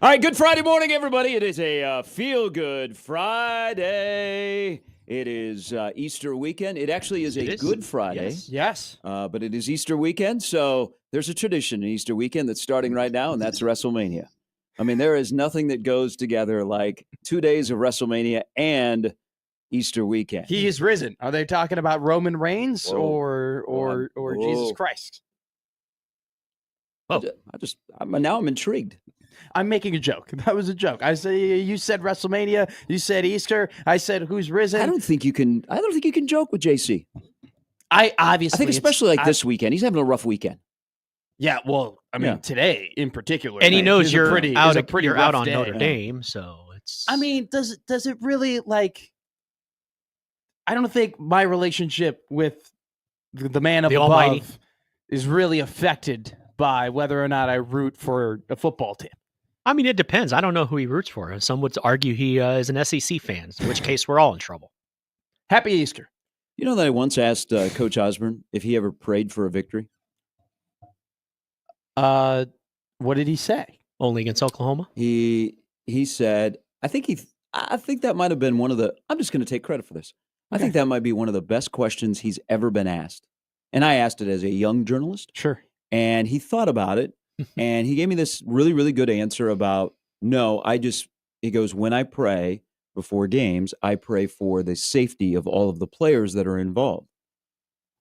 All right, good Friday morning, everybody. It is a feel-good Friday. It is Easter weekend. It actually is a Good Friday. Yes. But it is Easter weekend, so there's a tradition in Easter weekend that's starting right now, and that's Wrestlemania. I mean, there is nothing that goes together like 2 days of Wrestlemania and Easter weekend. He is risen. Are they talking about Roman Reigns or Jesus Christ? Oh, now I'm intrigued. I'm making a joke. That was a joke. I say you said WrestleMania. You said Easter. I said who's risen. I don't think you can joke with JC. I think especially this weekend, he's having a rough weekend. Yeah, well, I mean today in particular, and he knows you're out on day. Notre Dame, so it's. I mean, does it really like? I don't think my relationship with the man above Almighty is really affected by whether or not I root for a football team. I mean, it depends. I don't know who he roots for. Some would argue he is an SEC fan, in which case we're all in trouble. Happy Easter. You know that I once asked Coach Osborne if he ever prayed for a victory? What did he say? Only against Oklahoma? He said, I think that might have been one of the, I'm just going to take credit for this. I think that might be one of the best questions he's ever been asked. And I asked it as a young journalist. Sure. And he thought about it, and he gave me this really, really good answer about, he goes, when I pray before games, I pray for the safety of all of the players that are involved.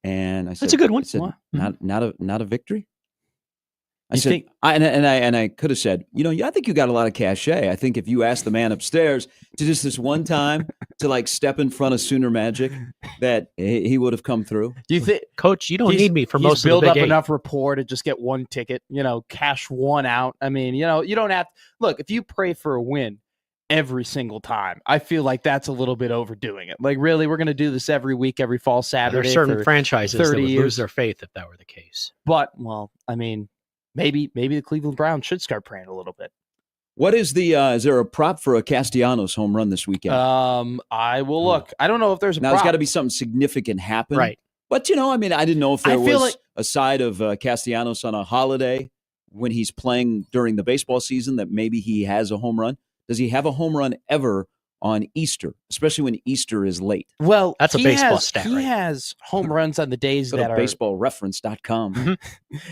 And I said, that's a good one. I said, not a victory? I You said, think- I could have said, I think you got a lot of cachet. I think if you asked the man upstairs to just this one time to like step in front of Sooner Magic, that he would have come through. Do you think, Coach, you don't need me for most of the build big up eight. enough rapport to just get one ticket, cash one out? I mean, you don't have look, if you pray for a win every single time, I feel like that's a little bit overdoing it. Like, really, we're going to do this every week, every fall Saturday. There are certain for franchises that 30 would years. lose their faith if that were the case. But, well, I mean, maybe the Cleveland Browns should start praying a little bit. What is is there a prop for a Castellanos home run this weekend? I will look. I don't know if there's a now, prop. there's got to be something significant happen. Right. But, I didn't know if there I feel was like- a side of Castellanos on a holiday when he's playing during the baseball season that maybe he has a home run. Does he have a home run ever on Easter, especially when Easter is late? Well, that's a baseball stat. He right? has home runs on the days Go that to are baseballreference.com.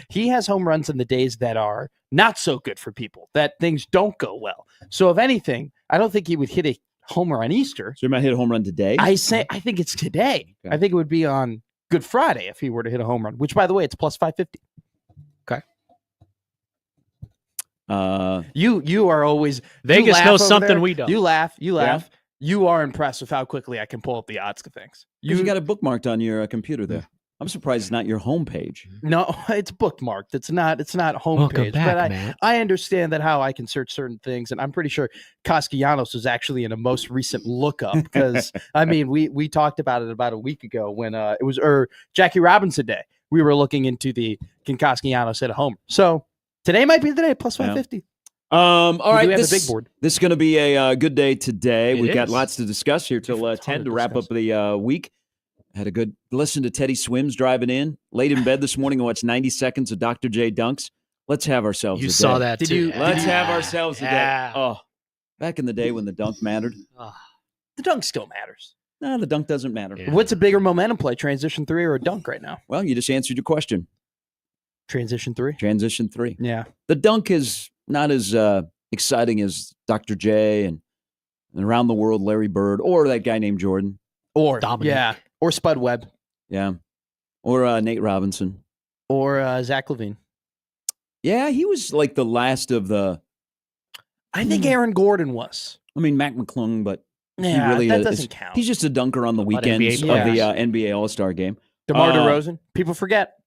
He has home runs on the days that are not so good for people, that things don't go well. So if anything, I don't think he would hit a homer on Easter. So he might hit a home run today? I think it's today. Okay. I think it would be on Good Friday if he were to hit a home run, which, by the way, it's plus 550. Okay. You are always Vegas you knows laugh over something there. we don't. You laugh. You are impressed with how quickly I can pull up the odds of things. You got it bookmarked on your computer there. I'm surprised it's not your homepage. No, it's bookmarked. It's not homepage. Welcome back, But Matt. I understand that how I can search certain things, and I'm pretty sure Castellanos was actually in a most recent lookup because we talked about it about a week ago when it was Jackie Robinson Day. We were looking into can Castellanos hit a homer. So today might be the day, plus 550. All right, we have a big board. This is going to be a good day today. We've got is. lots to discuss here till 10 to wrap up the week. Had a good listen to Teddy Swims driving in. Laid in bed this morning and watched 90 seconds of Dr. J dunks. Let's have ourselves a day. You saw that, too. Let's have ourselves a day. Yeah. Oh, back in the day when the dunk mattered. The dunk still matters. No, the dunk doesn't matter. Yeah. What's a bigger momentum play, transition 3 or a dunk right now? Well, you just answered your question. Transition 3? Transition 3. Yeah. The dunk is not as exciting as Dr. J and around the world Larry Bird or that guy named Jordan. Or Dominic. Yeah. Or Spud Webb. Yeah. Or Nate Robinson. Or Zach Levine. Yeah, he was like the last of the... I think Aaron Gordon was. Mac McClung, but Yeah, he really that is, doesn't count. He's just a dunker on the What about weekends NBA of the players? NBA All-Star game. DeMar DeRozan. People forget.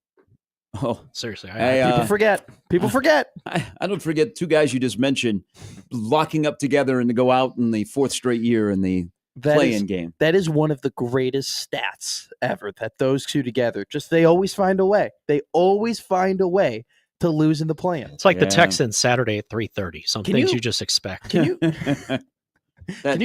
Oh, Seriously. People forget. People forget. I don't forget two guys you just mentioned locking up together and to go out in the fourth straight year in the play-in game. That is one of the greatest stats ever, that those two together, they always find a way. They always find a way to lose in the play-in. It's like the Yeah. Texans Saturday at 3:30. Some Can things you- you just expect. Can you That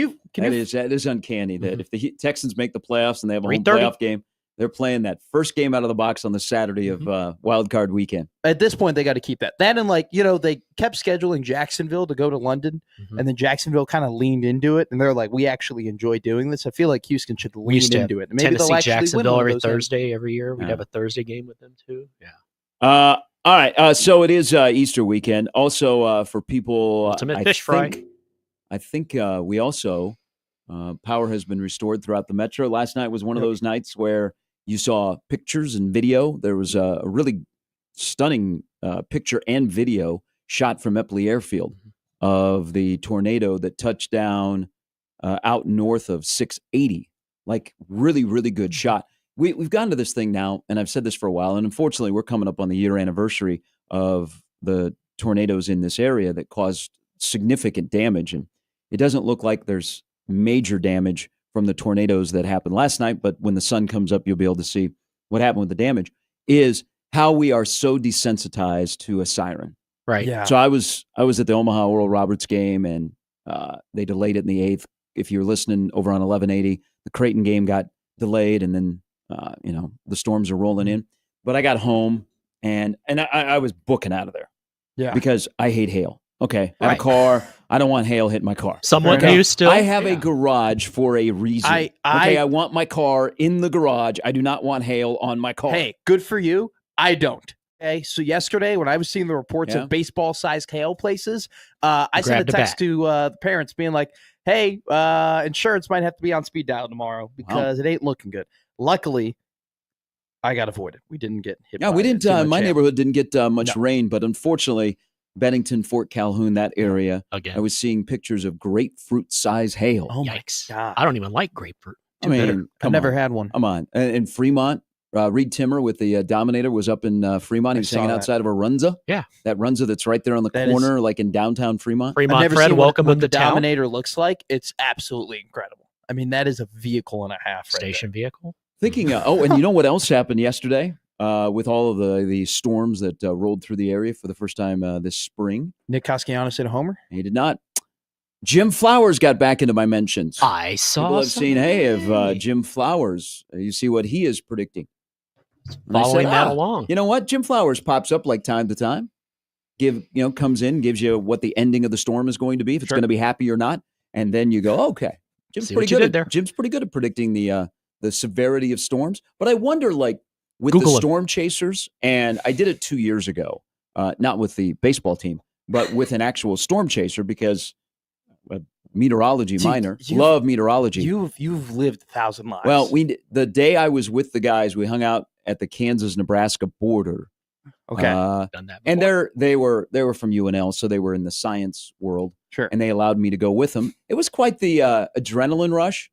is uncanny that if the Texans make the playoffs and they have a home 3:30. playoff game, They're playing that first game out of the box on the Saturday of Wild Card Weekend. At this point, they got to keep that. That and they kept scheduling Jacksonville to go to London, and then Jacksonville kind of leaned into it, and they're like, we actually enjoy doing this. I feel like Houston should lean into it. Maybe they'll actually Jacksonville every Thursday every year. We'd have a Thursday game with them too. Yeah. All right. So it is Easter weekend. Also, for people, Ultimate Fish Fry. I think we also power has been restored throughout the metro. Last night was one of those nights where you saw pictures and video. There was a really stunning picture and video shot from Epley Airfield of the tornado that touched down out north of 680. Like really, really good shot. We've gotten to this thing now, and I've said this for a while, and unfortunately we're coming up on the year anniversary of the tornadoes in this area that caused significant damage, and it doesn't look like there's major damage from the tornadoes that happened last night, but when the sun comes up, you'll be able to see what happened with the damage, is how we are so desensitized to a siren. Right. Yeah. So I was at the Omaha Oral Roberts game, and they delayed it in the 8th. If you're listening over on 1180, the Creighton game got delayed, and then the storms are rolling in. But I got home, and I was booking out of there. Yeah. Because I hate hail. Okay, I have a car. I don't want hail hitting my car. Somewhat new still. I have a garage for a reason. I want my car in the garage. I do not want hail on my car. Hey, good for you. I don't. Okay, so yesterday when I was seeing the reports of baseball-sized hail places, I sent a text to the parents being like, hey, insurance might have to be on speed dial tomorrow because it ain't looking good. Luckily, I got avoided. We didn't get hit. Yeah, we didn't. My neighborhood didn't get much rain, but unfortunately, Bennington, Fort Calhoun, that area, again, I was seeing pictures of grapefruit-size hail. Oh, yikes. my God. I don't even like grapefruit. I've never had one. Come on. In Fremont, Reed Timmer with the Dominator was up in Fremont. He was hanging outside of a Runza. Yeah. That Runza that's right there on the corner, like in downtown Fremont. Fremont, I've never Fred, seen welcome what him to the town. Dominator looks like. It's absolutely incredible. I mean, that is a vehicle and a half. Station vehicle. Thinking, and you know what else happened yesterday with all of the storms that rolled through the area for the first time this spring? Nick Castellanos hit a homer? He did not. Jim Flowers got back into my mentions. I saw. People have seen, if Jim Flowers, you see what he is predicting. Following that along. You know what? Jim Flowers pops up like time to time. Comes in, gives you what the ending of the storm is going to be, if it's going to be happy or not. And then you go, okay. Jim's pretty good at predicting the severity of storms. But I wonder, like, with the storm chasers, and I did it 2 years ago, not with the baseball team, but with an actual storm chaser, because meteorology minor, love meteorology. You've lived 1,000 lives. Well, the day I was with the guys, we hung out at the Kansas-Nebraska border. Okay, done that before. And they were from UNL, so they were in the science world. Sure. And they allowed me to go with them. It was quite the adrenaline rush,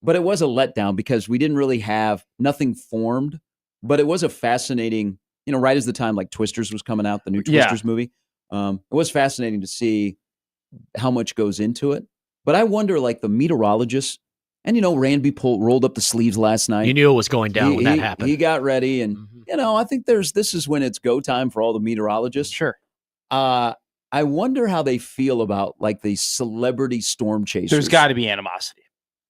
but it was a letdown because we didn't really have nothing formed. But it was a fascinating, right as the time like Twisters was coming out, the new Twisters movie. It was fascinating to see how much goes into it. But I wonder, like, the meteorologists, and Randy rolled up the sleeves last night. You knew it was going down when that happened. He got ready, and I think this is when it's go time for all the meteorologists. Sure. I wonder how they feel about, like, the celebrity storm chasers. There's got to be animosity.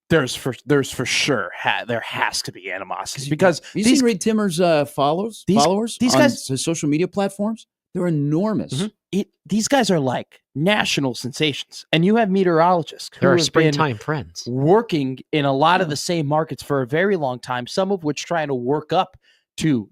There's for sure there has to be animosity because you seen Reed Timmer's followers these on guys, social media platforms. They're enormous. These guys are like national sensations, and you have meteorologists who are have springtime been friends working in a lot of the same markets for a very long time. Some of which trying to work up to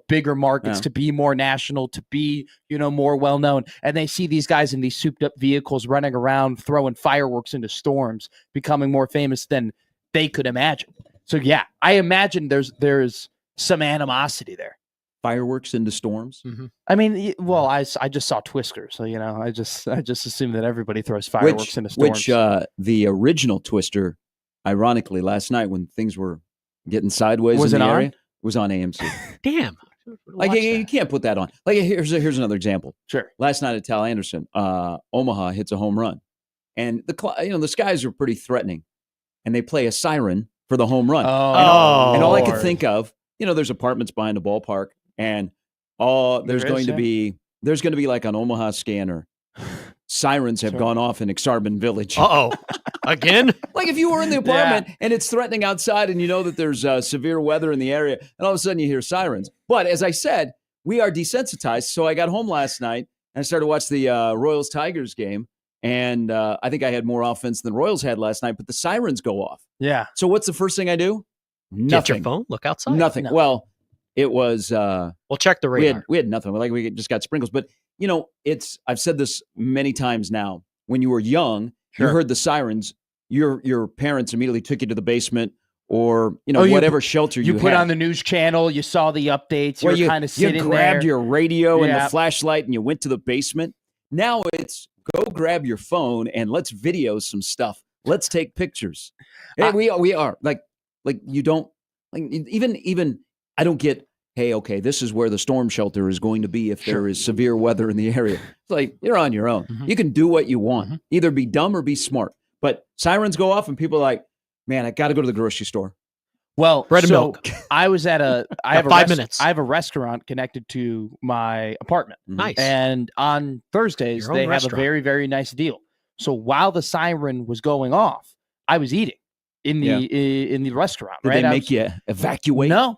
bigger markets, to be more national, to be more well known, and they see these guys in these souped up vehicles running around throwing fireworks into storms, becoming more famous than they could imagine. So yeah, I imagine there's some animosity there. Fireworks into storms. I mean, well, I just saw Twister, so I just assume that everybody throws fireworks into storms. Which the original Twister, ironically, last night when things were getting sideways in the area. Was on AMC. Damn. Like you can't put that on. Like here's another example. Sure. Last night at Tal Anderson, Omaha hits a home run, and the skies are pretty threatening, and they play a siren for the home run. And all I could think of, there's apartments behind the ballpark, and there's going to be like on Omaha Scanner, sirens have gone off in Exarban Village. Again? Like if you were in the apartment and it's threatening outside and you know that there's severe weather in the area and all of a sudden you hear sirens. But as I said, we are desensitized. So I got home last night and I started to watch the Royals-Tigers game. And I think I had more offense than Royals had last night, but the sirens go off. Yeah. So what's the first thing I do? Nothing. Get your phone, look outside. Nothing. No. Well, it was... We'll check the radar. We had nothing. Like we just got sprinkles. But, you know, I've said this many times now. When you were young, you heard the sirens, your parents immediately took you to the basement or, you know, whatever shelter you put had. on the news channel, you saw the updates, you were kind of sitting there. You grabbed your radio and the flashlight and you went to the basement. Now it's go grab your phone and let's video some stuff. Let's take pictures. Hey, we are like you don't like even I don't get, hey, okay, this is where the storm shelter is going to be if there is severe weather in the area. It's like you're on your own. You can do what you want. Either be dumb or be smart. But sirens go off and people are like, man, I got to go to the grocery store. Well, bread and milk. I was at I have 5 minutes. I have a restaurant connected to my apartment. Nice. And on Thursdays, they have a very, very nice deal. So while the siren was going off, I was eating in the restaurant. Did right? they make you evacuate? No.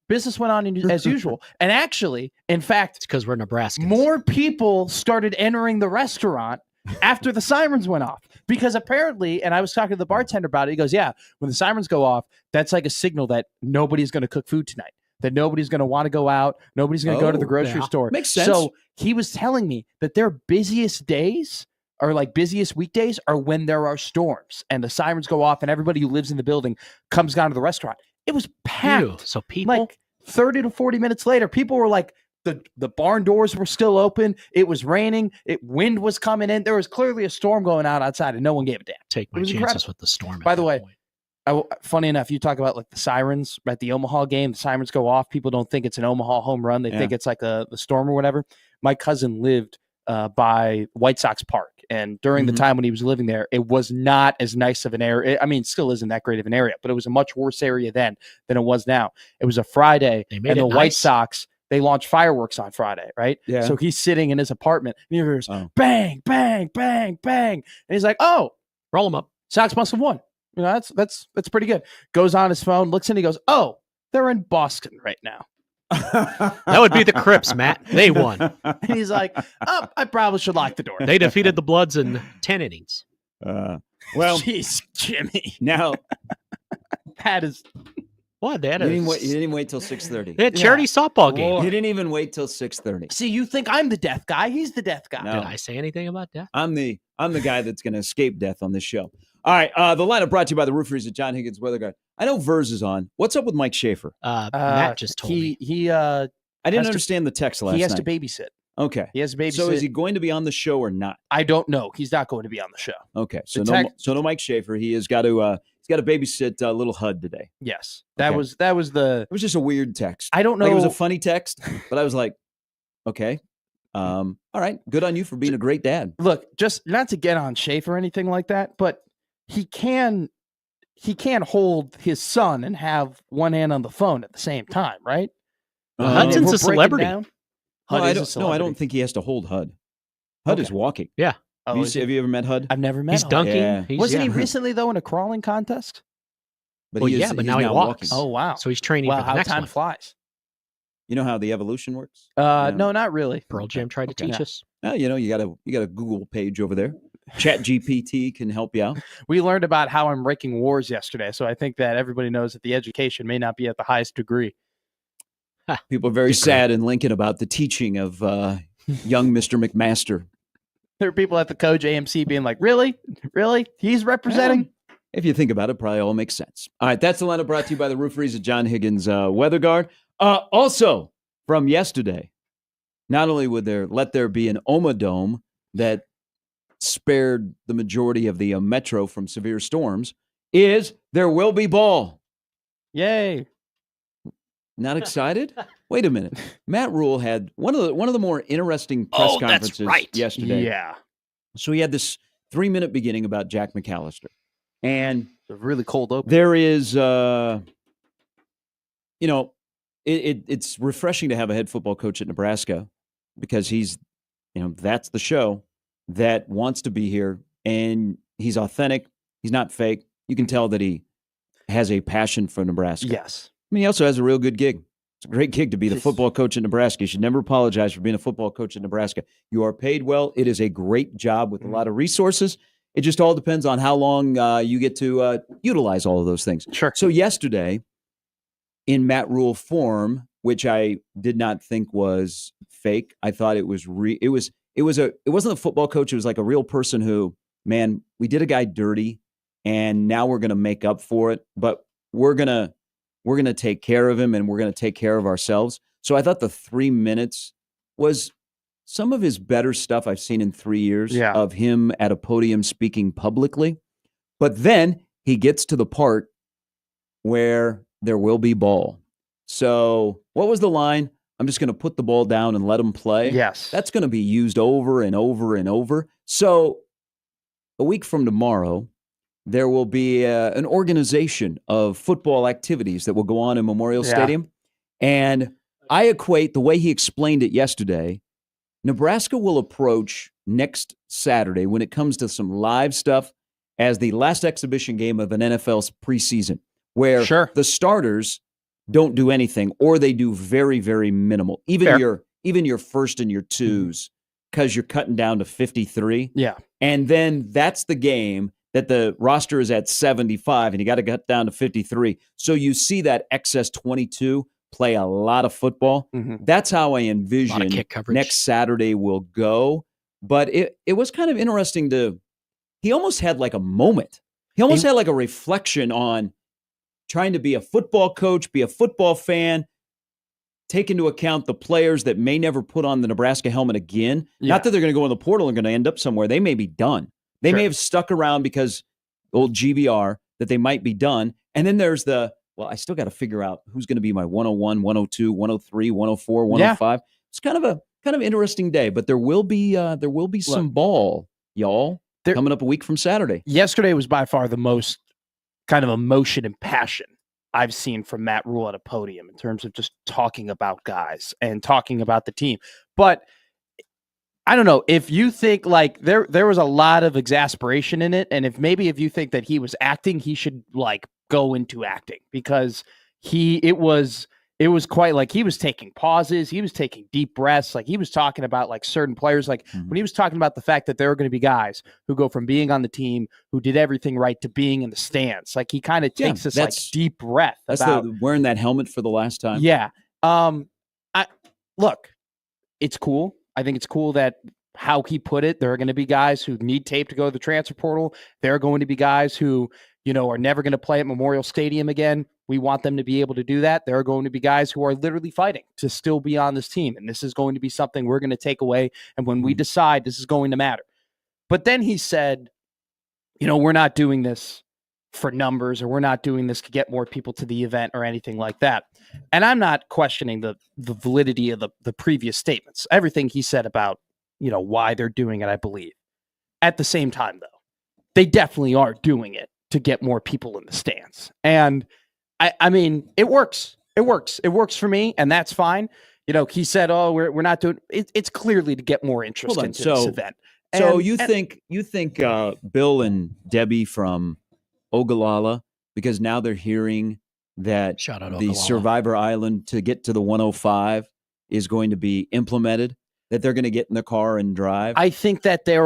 Business went on as usual. And actually, in fact, it's because we're Nebraska. More people started entering the restaurant after the sirens went off. Because apparently, and I was talking to the bartender about it, he goes, yeah, when the sirens go off, that's like a signal that nobody's going to cook food tonight, that nobody's going to want to go out, nobody's going to go to the grocery store. Makes sense. So he was telling me that their busiest days or like busiest weekdays are when there are storms and the sirens go off and everybody who lives in the building comes down to the restaurant. It was packed. Ew. So people like 30 to 40 minutes later, people were like, the barn doors were still open. It was raining. Wind was coming in. There was clearly a storm going on outside and no one gave a damn. Take my chances with the storm. By the way, funny enough, you talk about like the sirens at the Omaha game. The sirens go off. People don't think it's an Omaha home run. They think it's like the storm or whatever. My cousin lived by White Sox Park. And during the time when he was living there, it was not as nice of an area. I mean, it still isn't that great of an area, but it was a much worse area then than it was now. It was a Friday, and the White Sox, they launched fireworks on Friday, right? Yeah. So he's sitting in his apartment, and he hears bang, bang, bang, bang. And he's like, oh, roll them up. Sox must have won. You know, that's pretty good. Goes on his phone, looks in, he goes, oh, they're in Boston right now. That would be the Crips, Matt. They won. And he's like, oh, I probably should lock the door. They defeated the Bloods in 10 innings. Well, jeez, Jimmy. Now that is what you didn't even wait till 6:30. They had charity softball game. You didn't even wait till 6:30. See, you think I'm the death guy? He's the death guy. No. Did I say anything about death? I'm the guy that's going to escape death on this show. All right, the lineup brought to you by the Roofers at John Higgins Weather Guard. I know Verz is on. What's up with Mike Schaefer? Matt just told me. I didn't understand the text last night. He has to babysit. Okay. He has to babysit. So is he going to be on the show or not? I don't know. He's not going to be on the show. Okay. So no Mike Schaefer. He has got to babysit little Hud today. Yes. That was the. It was just a weird text. I don't know. Like it was a funny text, but I was like, okay. All right. Good on you for being a great dad. Look, just not to get on Schaefer or anything like that, but he can't hold his son and have one hand on the phone at the same time, right? Hudson's a celebrity. I don't think he has to hold Hud. Hud is walking. Yeah. Have you ever met Hud? I've never met He's Hud. dunking. Yeah. Wasn't he recently, though, in a crawling contest? But but now he walks. Walking. Oh, wow. So he's training for the next time one. flies. You know how the evolution works? No, not really. Pearl Jam tried to teach us. You got a Google page over there. Chat GPT can help you out. We learned about how I'm raking wars yesterday, so I think that everybody knows that the education may not be at the highest degree. People are very sad in Lincoln about the teaching of young Mr. McMaster. There are people at the Coach AMC being like, really? He's representing? If you think about it, probably all makes sense. All right, that's the lineup brought to you by the Roofers at John Higgins Weather Guard. Also, from yesterday, not only would let there be an Omadome that spared the majority of the metro from severe storms, is there will be ball. Yay. Not excited? Wait a minute. Matt Rhule had one of the more interesting press conferences yesterday. Yeah. So he had this 3-minute beginning about Jack McAllister. And it's a really cold open. There is it's refreshing to have a head football coach at Nebraska because he's, that's the show that wants to be here and he's authentic. He's not fake. You can tell that he has a passion for Nebraska. Yes. I mean, he also has a real good gig. It's a great gig to be the football coach in Nebraska. You should never apologize for being a football coach in Nebraska. You are paid well. It is a great job with a lot of resources. It just all depends on how long you get to utilize all of those things. Sure. So yesterday, in Matt Rhule form, which I did not think was fake, I thought it was it wasn't a football coach. It was like a real person who, man, we did a guy dirty, and now we're going to make up for it. But we're gonna take care of him, and we're going to take care of ourselves. So I thought the 3 minutes was some of his better stuff I've seen in 3 years of him at a podium speaking publicly. But then he gets to the part where there will be ball. So what was the line? I'm just going to put the ball down and let him play. Yes. That's going to be used over and over and over. So a week from tomorrow, there will be an organization of football activities that will go on in Memorial Stadium. And I equate the way he explained it yesterday, Nebraska will approach next Saturday when it comes to some live stuff as the last exhibition game of an NFL's preseason, where the starters don't do anything or they do very, very minimal. Even your first and your twos, because you're cutting down to 53. Yeah. And then that's the game that the roster is at 75 and you got to cut down to 53. So you see that excess 22 play a lot of football. That's how I envision next Saturday will go. But it was kind of interesting he almost had like a moment. He almost had like a reflection on trying to be a football coach, be a football fan, take into account the players that may never put on the Nebraska helmet again. Not that they're going to go in the portal and going to end up somewhere. They may be done. They may have stuck around because old GBR that they might be done. And then there's I still got to figure out who's going to be my 101, 102, 103, 104, 105. It's kind of interesting day, but there will be some ball, y'all, coming up a week from Saturday. Yesterday was by far the most kind of emotion and passion I've seen from Matt Rhule at a podium in terms of just talking about guys and talking about the team. But I don't know if you think like there was a lot of exasperation in it. And if you think that he was acting, he should like go into acting because it was quite like he was taking pauses. He was taking deep breaths. Like he was talking about like certain players, like when he was talking about the fact that there are going to be guys who go from being on the team, who did everything right to being in the stands. Like he kind of takes this like deep breath. That's wearing that helmet for the last time. Yeah. Look, it's cool. I think it's cool that how he put it, there are going to be guys who need tape to go to the transfer portal. There are going to be guys who, are never going to play at Memorial Stadium again. We want them to be able to do that. There are going to be guys who are literally fighting to still be on this team. And this is going to be something we're going to take away. And when we decide this is going to matter. But then he said, we're not doing this for numbers or we're not doing this to get more people to the event or anything like that. And I'm not questioning the validity of the previous statements. Everything he said about, why they're doing it, I believe. At the same time, though, they definitely are doing it to get more people in the stands. And I mean, it works. It works. It works for me, and that's fine. He said, "Oh, we're not doing it." It's clearly to get more interest into this event. So you think Bill and Debbie from Ogallala, because now they're hearing that the Survivor Island to get to the 105 is going to be implemented, that they're going to get in the car and drive? I think that there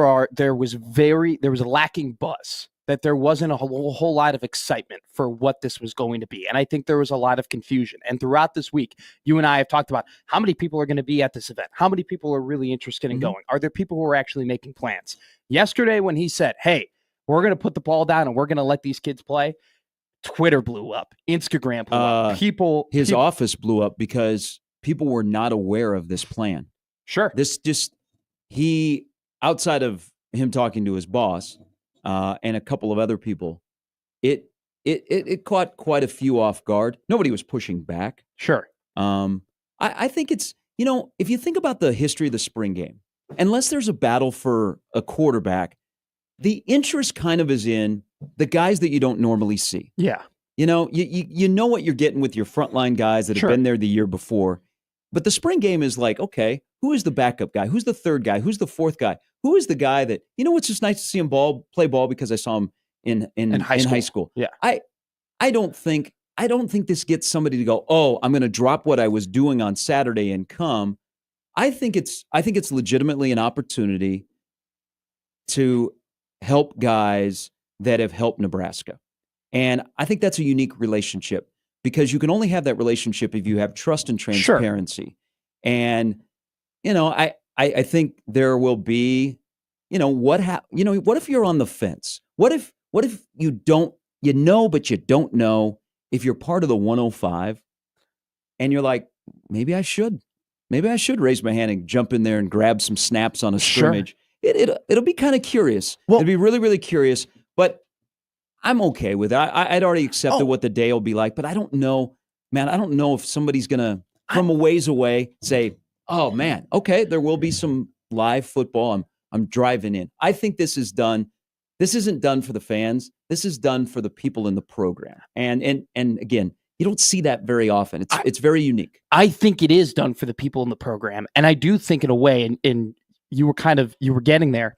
was a lacking buzz. That there wasn't a whole lot of excitement for what this was going to be. And I think there was a lot of confusion. And throughout this week, you and I have talked about how many people are going to be at this event, how many people are really interested in going. Are there people who are actually making plans? Yesterday, when he said, hey, we're going to put the ball down and we're going to let these kids play, Twitter blew up, Instagram blew up. His office blew up because people were not aware of this plan. Sure. Outside of him talking to his boss, and a couple of other people, it caught quite a few off guard. Nobody was pushing back. Sure. I think it's, if you think about the history of the spring game, unless there's a battle for a quarterback, the interest kind of is in the guys that you don't normally see. Yeah. You know what you're getting with your frontline guys that have been there the year before. But the spring game is like, okay, who is the backup guy? Who's the third guy? Who's the fourth guy? Who is the guy that, it's just nice to see him play ball because I saw him in high school. Yeah. I don't think this gets somebody to go, oh, I'm going to drop what I was doing on Saturday and come. I think it's legitimately an opportunity to help guys that have helped Nebraska. And I think that's a unique relationship because you can only have that relationship if you have trust and transparency. Sure. And, I think there will be, what if you're on the fence? What if you don't, but you don't know if you're part of the 105 and you're like, maybe I should raise my hand and jump in there and grab some snaps on a scrimmage. Sure. It'll be kind of curious. Well, it'll be really, really curious, but I'm okay with it. I'd already accepted what the day will be like, but I don't know, man. I don't know if somebody's going to, from a ways away, say, oh, man, okay, there will be some live football. I'm driving in. I think this is done. This isn't done for the fans. This is done for the people in the program. And again, you don't see that very often. It's very unique. I think it is done for the people in the program. And I do think in a way, and you were getting there,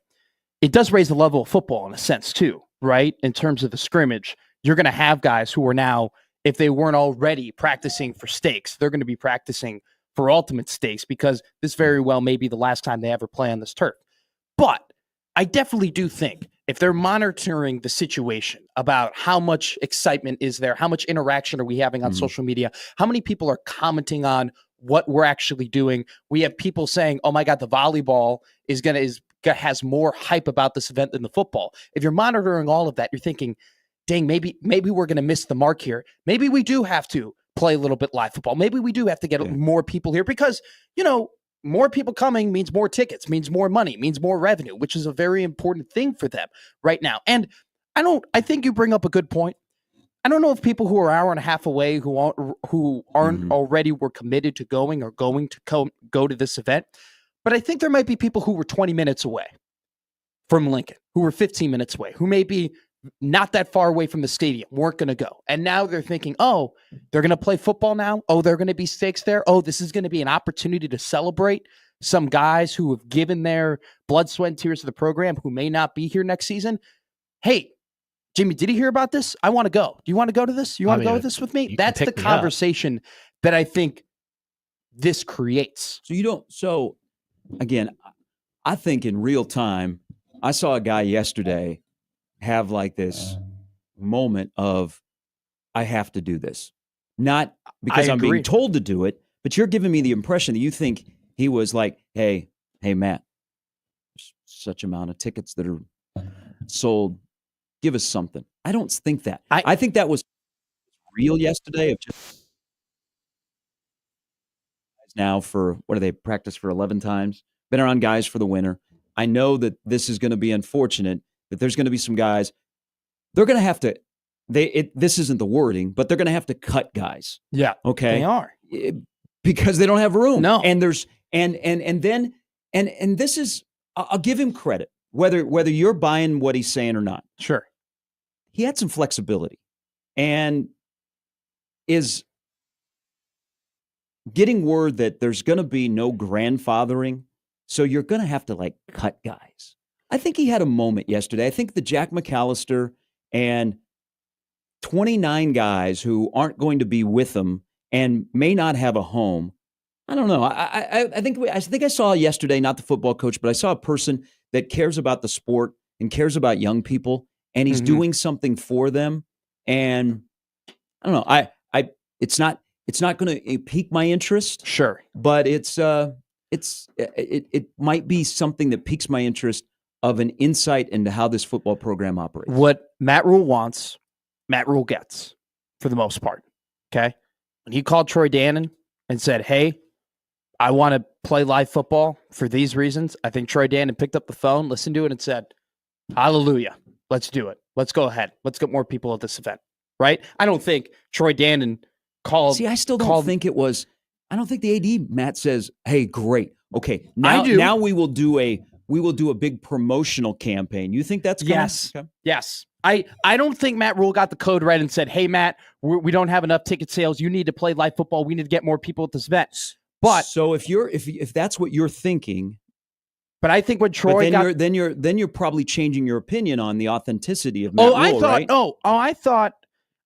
it does raise the level of football in a sense too, right? In terms of the scrimmage, you're going to have guys who are now, if they weren't already practicing for stakes, they're going to be practicing for ultimate stakes because this very well may be the last time they ever play on this turf. But I definitely do think if they're monitoring the situation about how much excitement is there, how much interaction are we having on social media, how many people are commenting on what we're actually doing. We have people saying, oh my God, the volleyball has more hype about this event than the football. If you're monitoring all of that, you're thinking, dang, maybe we're going to miss the mark here. Maybe we do have to play a little bit live football. Maybe we do have to get more people here because, more people coming means more tickets, means more money, means more revenue, which is a very important thing for them right now. And I think you bring up a good point. I don't know if people who are an hour and a half away who aren't already were committed to going or going to go to this event, but I think there might be people who were 20 minutes away from Lincoln, who were 15 minutes away, who may be not that far away from the stadium, weren't going to go. And now they're thinking, oh, they're going to play football now. Oh, they're going to be stakes there. Oh, this is going to be an opportunity to celebrate some guys who have given their blood, sweat, and tears to the program who may not be here next season. Hey, Jimmy, did you hear about this? I want to go. Do you want to go to this? You want to go to this with me? That's the conversation that I think this creates. So again, I think in real time, I saw a guy yesterday have like this moment of, I have to do this. Not because I'm being told to do it, but you're giving me the impression that you think he was like, hey, Matt, there's such amount of tickets that are sold. Give us something. I don't think that. I think that was real yesterday of just now for, what do they practice for 11 times? Been around guys for the winter. I know that this is going to be unfortunate, that there's going to be some guys, they're going to have to, this isn't the wording, but they're going to have to cut guys. Yeah. Okay. They are. Because they don't have room. No. And there's, and this is, I'll give him credit, whether you're buying what he's saying or not. Sure. He had some flexibility and is getting word that there's going to be no grandfathering. So you're going to have to cut guys. I think he had a moment yesterday. I think the Jack McAllister and 29 guys who aren't going to be with him and may not have a home. I don't know. I think I saw yesterday, not the football coach, but I saw a person that cares about the sport and cares about young people, and he's doing something for them. And I don't know. It's not going to pique my interest. Sure, but it might be something that piques my interest of an insight into how this football program operates. What Matt Rhule wants, Matt Rhule gets, for the most part. Okay? When he called Troy Dannon and said, hey, I want to play live football for these reasons, I think Troy Dannon picked up the phone, listened to it, and said, hallelujah, let's do it. Let's go ahead. Let's get more people at this event. Right? I don't think Troy Dannon called. See, I still don't think it was. I don't think the AD, Matt, says, hey, great. Okay, now we will do a big promotional campaign. You think that's coming? Yes. Okay. Yes. I don't think Matt Rhule got the code right and said, hey, Matt, we don't have enough ticket sales. You need to play live football. We need to get more people at this event. But so if that's what you're thinking, But I think when Troy then you're probably changing your opinion on the authenticity of Matt Rhule, right?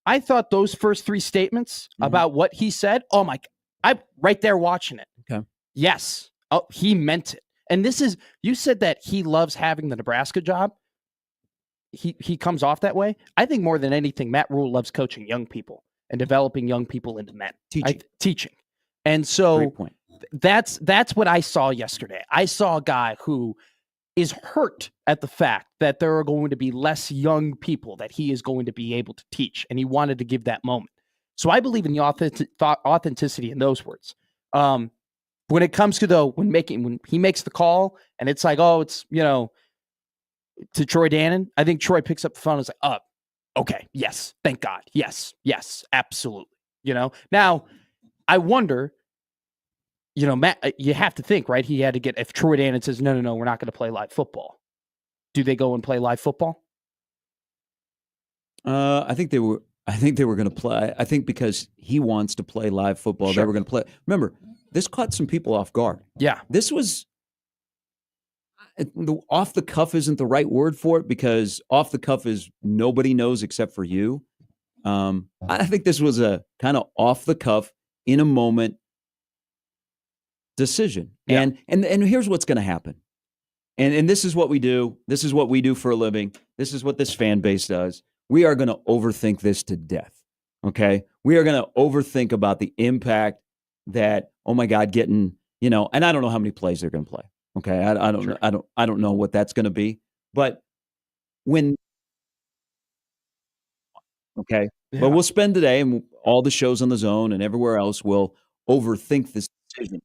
I thought those first 3 statements about what he said. Oh my! I'm right there watching it. Okay. Yes. Oh, he meant it. And this is, you said that he loves having the Nebraska job. He comes off that way. I think more than anything, Matt Rhule loves coaching young people and developing young people into men. Teaching. And so Great point. that's what I saw yesterday. I saw a guy who is hurt at the fact that there are going to be less young people that he is going to be able to teach, and he wanted to give that moment. So I believe in the authenticity in those words. When it comes to when he makes the call and it's like, oh, it's, to Troy Dannon, I think Troy picks up the phone and is like, okay, yes, thank God. Yes, absolutely. Now I wonder, Matt, you have to think, right? He had to get, if Troy Dannon says, no, we're not going to play live football. Do they go and play live football? I think they were going to play. I think because he wants to play live football, Sure. they were going to play. Remember, this caught some people off guard. Yeah. This was off the cuff isn't the right word for it, because off the cuff is nobody knows except for you. I think this was a kind of off the cuff, in a moment decision. Yeah. And here's what's going to happen. And this is what we do. This is what we do for a living. This is what this fan base does. We are going to overthink this to death. Okay? We are going to overthink about the impact that, oh my God, getting, and I don't know how many plays they're going to play. Okay? I don't Sure. I don't know what that's going to be. But okay. Yeah. But we'll spend today, and all the shows on the Zone and everywhere else will overthink this decision.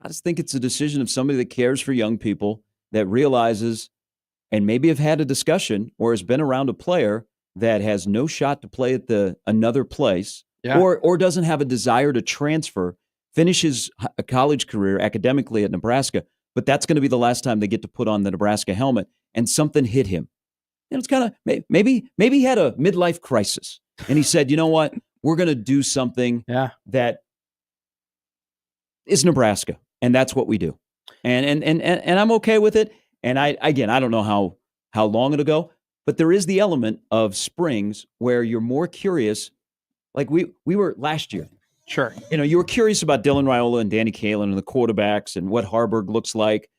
I just think it's a decision of somebody that cares for young people, that realizes and maybe have had a discussion or has been around a player that has no shot to play at another place, or doesn't have a desire to transfer, finish his college career academically at Nebraska, but that's going to be the last time they get to put on the Nebraska helmet, and something hit him. It's kind of, maybe he had a midlife crisis, and he said, you know what, we're going to do something that is Nebraska, and that's what we do. And I'm okay with it. And I don't know how long it'll go, but there is the element of springs where you're more curious. Like we were last year. Sure. You were curious about Dylan Raiola and Danny Kaelin and the quarterbacks and what Harburg looks like,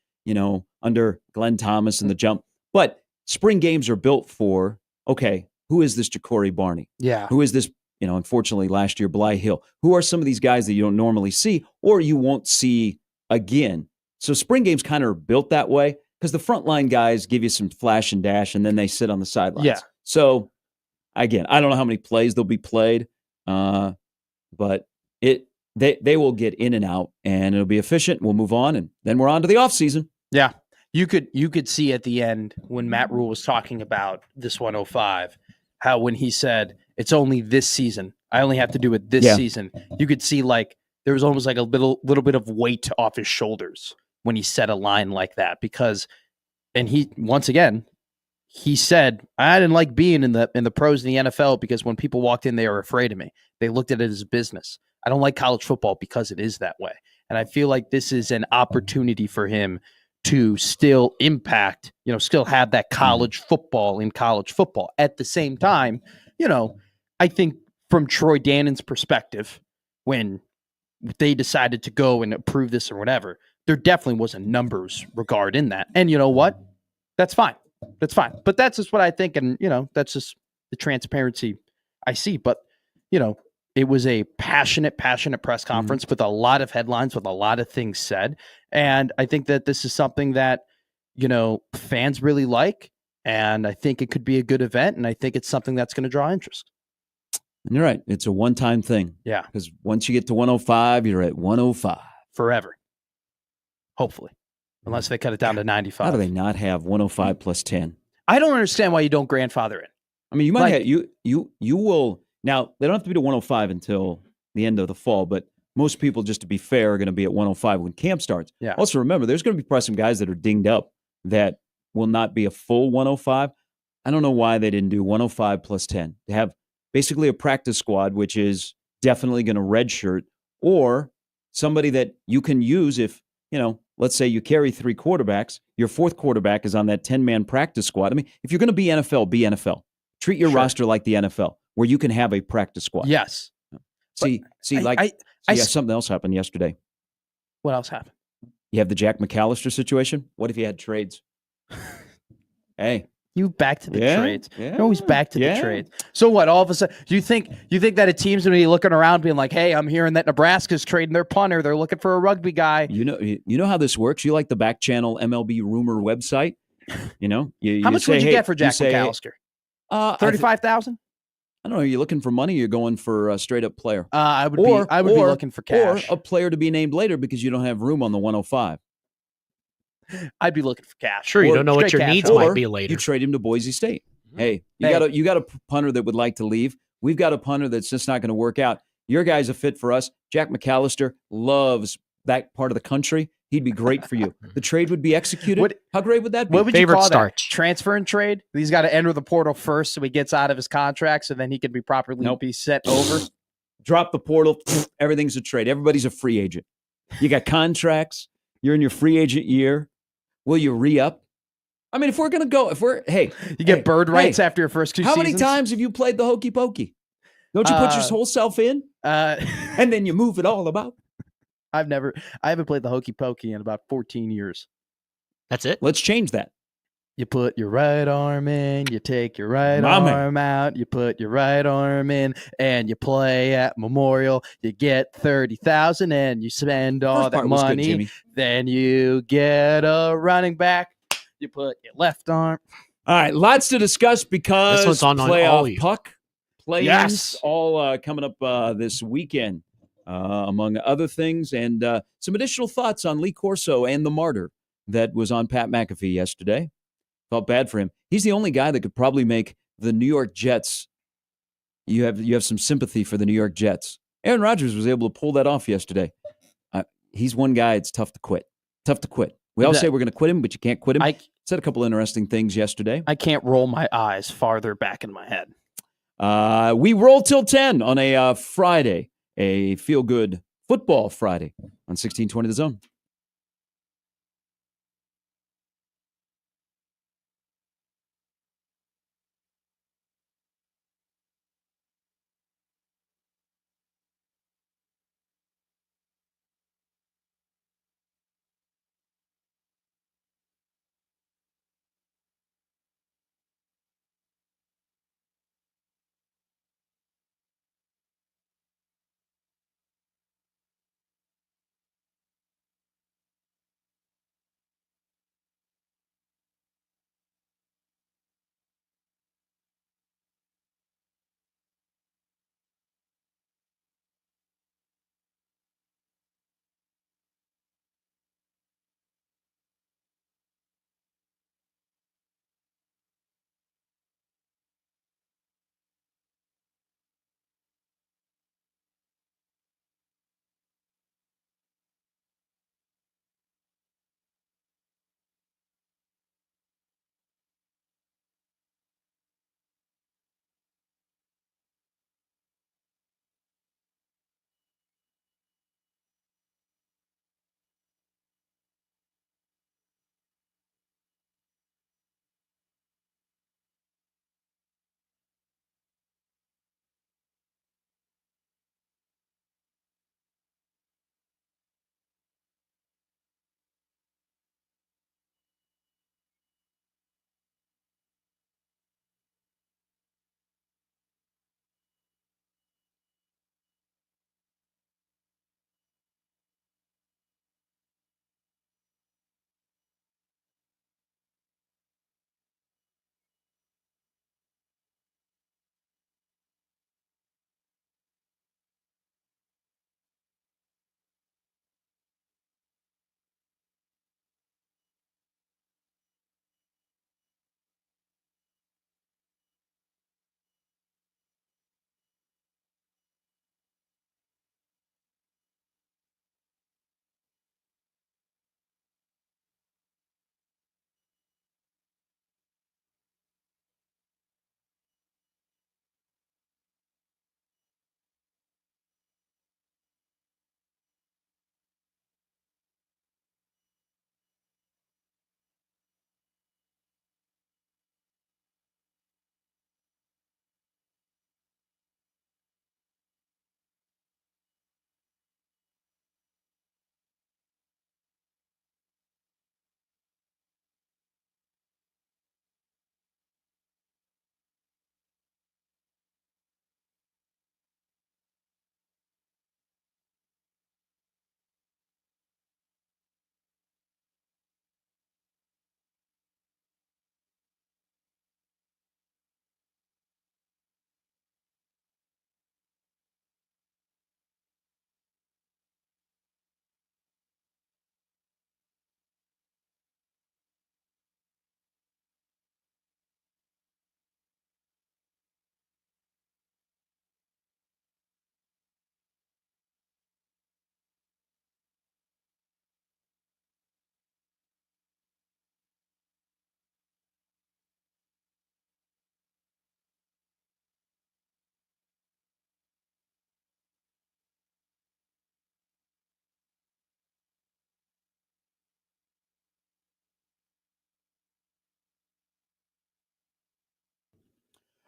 under Glenn Thomas and the jump. But spring games are built for, okay, who is this Ja'Cory Barney? Yeah. Who is this, unfortunately last year, Bly Hill? Who are some of these guys that you don't normally see or you won't see again? So spring games kind of are built that way, because the frontline guys give you some flash and dash, and then they sit on the sidelines. Yeah. So, again, I don't know how many plays they'll be played, but they will get in and out, and it'll be efficient. We'll move on, and then we're on to the offseason. Yeah. You could see at the end when Matt Rhule was talking about this 105, how when he said, it's only this season, I only have to do it this season, you could see like there was almost like a little bit of weight off his shoulders when he said a line like that, because, and he, once again, he said, I didn't like being in the pros in the NFL because when people walked in, they were afraid of me. They looked at it as a business. I don't like college football because it is that way. And I feel like this is an opportunity for him to still impact, still have that college football in college football. At the same time, I think from Troy Dannon's perspective, when they decided to go and approve this or whatever, there definitely was a numbers regard in that. And you know what? That's fine. That's fine. But that's just what I think. And, that's just the transparency I see. But, it was a passionate press conference with a lot of headlines, with a lot of things said. And I think that this is something that, fans really like. And I think it could be a good event. And I think it's something that's going to draw interest. And you're right. It's a one-time thing. Yeah. Because once you get to 105, you're at 105. Forever. Hopefully. Unless they cut it down to 95. How do they not have 105 plus 10? I don't understand why you don't grandfather it. I mean, you might have, you will. Now, they don't have to be to 105 until the end of the fall, but most people, just to be fair, are going to be at 105 when camp starts. Yeah. Also, remember, there's going to be probably some guys that are dinged up that will not be a full 105. I don't know why they didn't do 105 plus 10. They have basically a practice squad, which is definitely going to redshirt, or somebody that you can use if let's say you carry 3 quarterbacks, your 4th quarterback is on that 10-man practice squad. I mean, if you're going to be NFL, be NFL. Treat your roster like the NFL, where you can have a practice squad. Yes. See, something else happened yesterday. What else happened? You have the Jack McAllister situation. What if you had trades? Hey. You back to the trades. Yeah, You're always back to the trades. So what? All of a sudden, you think that a team's going to be looking around, being like, "Hey, I'm hearing that Nebraska's trading their punter. They're looking for a rugby guy." You know how this works. You like the back channel MLB rumor website. How much would you get for Jack McAllister? 35,000. I don't know. Are you looking for money? Or you're going for a straight up player. I would be looking for cash, or a player to be named later because you don't have room on the 105. I'd be looking for cash. Sure, you don't know what your needs might be later. You trade him to Boise State. Hey, you got a punter that would like to leave. We've got a punter that's just not going to work out. Your guy's a fit for us. Jack McAllister loves that part of the country. He'd be great for you. The trade would be executed. How great would that be? What would you call that? Transfer and trade? He's got to enter the portal first so he gets out of his contract so then he can be properly be sent over. Drop the portal. Everything's a trade. Everybody's a free agent. You got contracts. You're in your free agent year. Will you re-up? I mean, you get bird rights after your first 2 seasons. How many times have you played the hokey pokey? Don't you put your whole self in? And then you move it all about? I haven't played the hokey pokey in about 14 years. That's it? Let's change that. You put your right arm in, you take your right arm out, you put your right arm in, and you play at Memorial. You get 30,000 and you spend all that money. Good, then you get a running back. You put your left arm. All right, lots to discuss because this one's on playoff puck play-ins all coming up this weekend, among other things, and some additional thoughts on Lee Corso and the martyr that was on Pat McAfee yesterday. Felt bad for him. He's the only guy that could probably make the New York Jets. You have some sympathy for the New York Jets. Aaron Rodgers was able to pull that off yesterday. He's one guy. It's tough to quit. We all say we're going to quit him, but you can't quit him. Said a couple interesting things yesterday. I can't roll my eyes farther back in my head. We roll till 10 on a Friday, a feel-good football Friday on 1620 The Zone.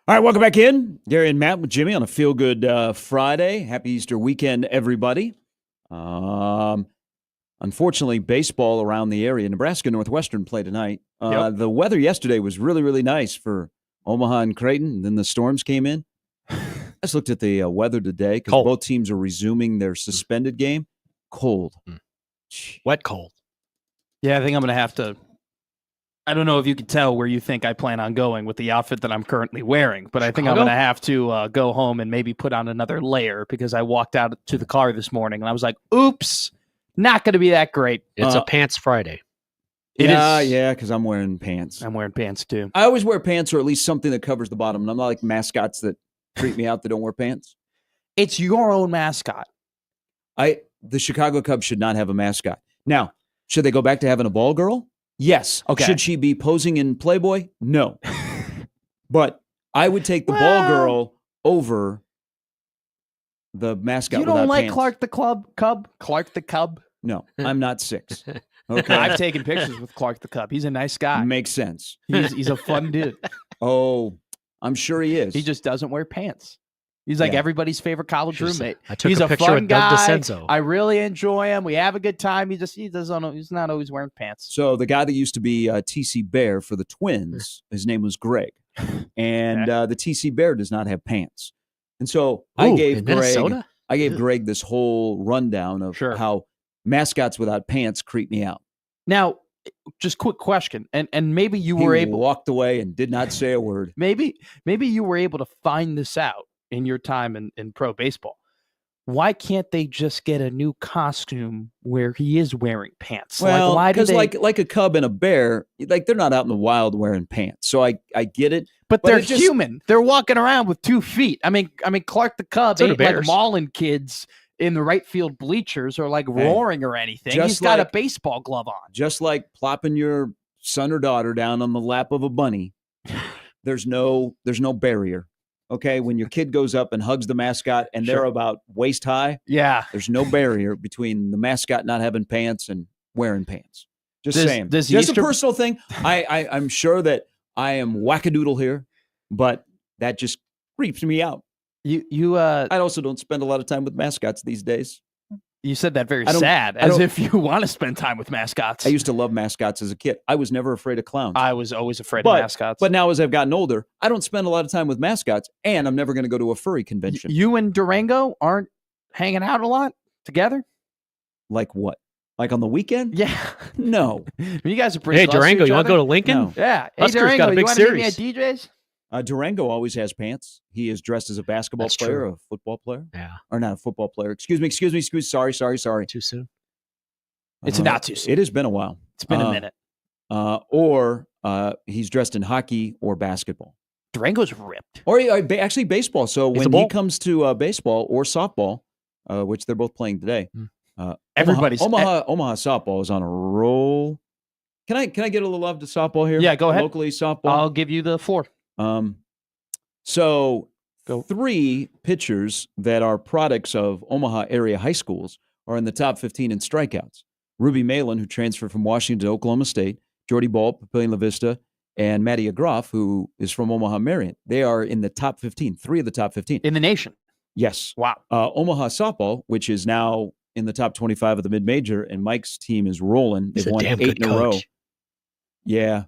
All right, welcome back in. Gary and Matt with Jimmy on a feel-good Friday. Happy Easter weekend, everybody. Unfortunately, baseball around the area. Nebraska Northwestern play tonight. The weather yesterday was really, really nice for Omaha and Creighton. And then the storms came in. I just looked at the weather today because both teams are resuming their suspended game. Cold. Wet cold. Yeah, I think I'm going to have to. I don't know if you can tell where you think I plan on going with the outfit that I'm currently wearing, but I think I'm going to have to go home and maybe put on another layer because I walked out to the car this morning and I was like, oops, not going to be that great. It's a pants Friday. Yeah, because I'm wearing pants. I'm wearing pants too. I always wear pants or at least something that covers the bottom. And I'm not like mascots that treat me out that don't wear pants. It's your own mascot. The Chicago Cubs should not have a mascot. Now, should they go back to having a ball girl? Yes. Okay. Should she be posing in Playboy? No. But I would take the ball girl over the mascot. You don't like pants. Clark the Cub? No, I'm not 6. Okay. I've taken pictures with Clark the Cub. He's a nice guy. Makes sense. He's a fun dude. Oh, I'm sure he is. He just doesn't wear pants. He's like everybody's favorite college roommate. I took He's a a picture fun with Doug guy. DeCenzo. I really enjoy him. We have a good time. He's not always wearing pants. So the guy that used to be TC Bear for the Twins, his name was Greg. And the TC Bear does not have pants. And so I gave Greg this whole rundown of how mascots without pants creep me out. Now, just quick question, and maybe you were able walked away and did not say a word. Maybe you were able to find this out in your time in pro baseball. Why can't they just get a new costume where he is wearing pants? Well, because like a cub and a bear, like they're not out in the wild wearing pants. So I get it. But they're human. They're walking around with 2 feet. I mean, Clark the Cub ain't like mauling kids in the right field bleachers or like roaring or anything. He's got a baseball glove on. Just like plopping your son or daughter down on the lap of a bunny. There's no barrier. Okay, when your kid goes up and hugs the mascot and they're about waist high, there's no barrier between the mascot not having pants and wearing pants. Just saying. Just a personal thing. I'm sure that I am wackadoodle here, but that just creeps me out. I also don't spend a lot of time with mascots these days. You said that very sad, as if you want to spend time with mascots. I used to love mascots as a kid. I was never afraid of clowns. I was always afraid of mascots. But now as I've gotten older, I don't spend a lot of time with mascots, and I'm never going to go to a furry convention. You and Durango aren't hanging out a lot together? Like what? Like on the weekend? Yeah. No. You guys are pretty Hey, Durango, you want to go to Lincoln? No. Yeah. Hey, Huskers Durango, got a big you want to meet me series. at DJ's? Durango always has pants. He is dressed as a basketball player, a football player. Yeah. Or not a football player. Excuse me. Sorry. Too soon? It's not too soon. It has been a while. It's been a minute. Or he's dressed in hockey or basketball. Durango's ripped. Or actually baseball. So when he comes to baseball or softball, which they're both playing today, Everybody's Omaha softball is on a roll. Can I get a little love to softball here? Yeah, go ahead. Locally softball. I'll give you the floor. So 3 pitchers that are products of Omaha area high schools are in the top 15 in strikeouts. Ruby Malin, who transferred from Washington to Oklahoma State, Jordy Ball, Papillion La Vista, and Matty Agroff, who is from Omaha Marion. They are in the top 15, 3 of the top 15. In the nation? Yes. Wow. Omaha softball, which is now in the top 25 of the mid-major, and Mike's team is rolling. They've won 8 in a row. Yeah.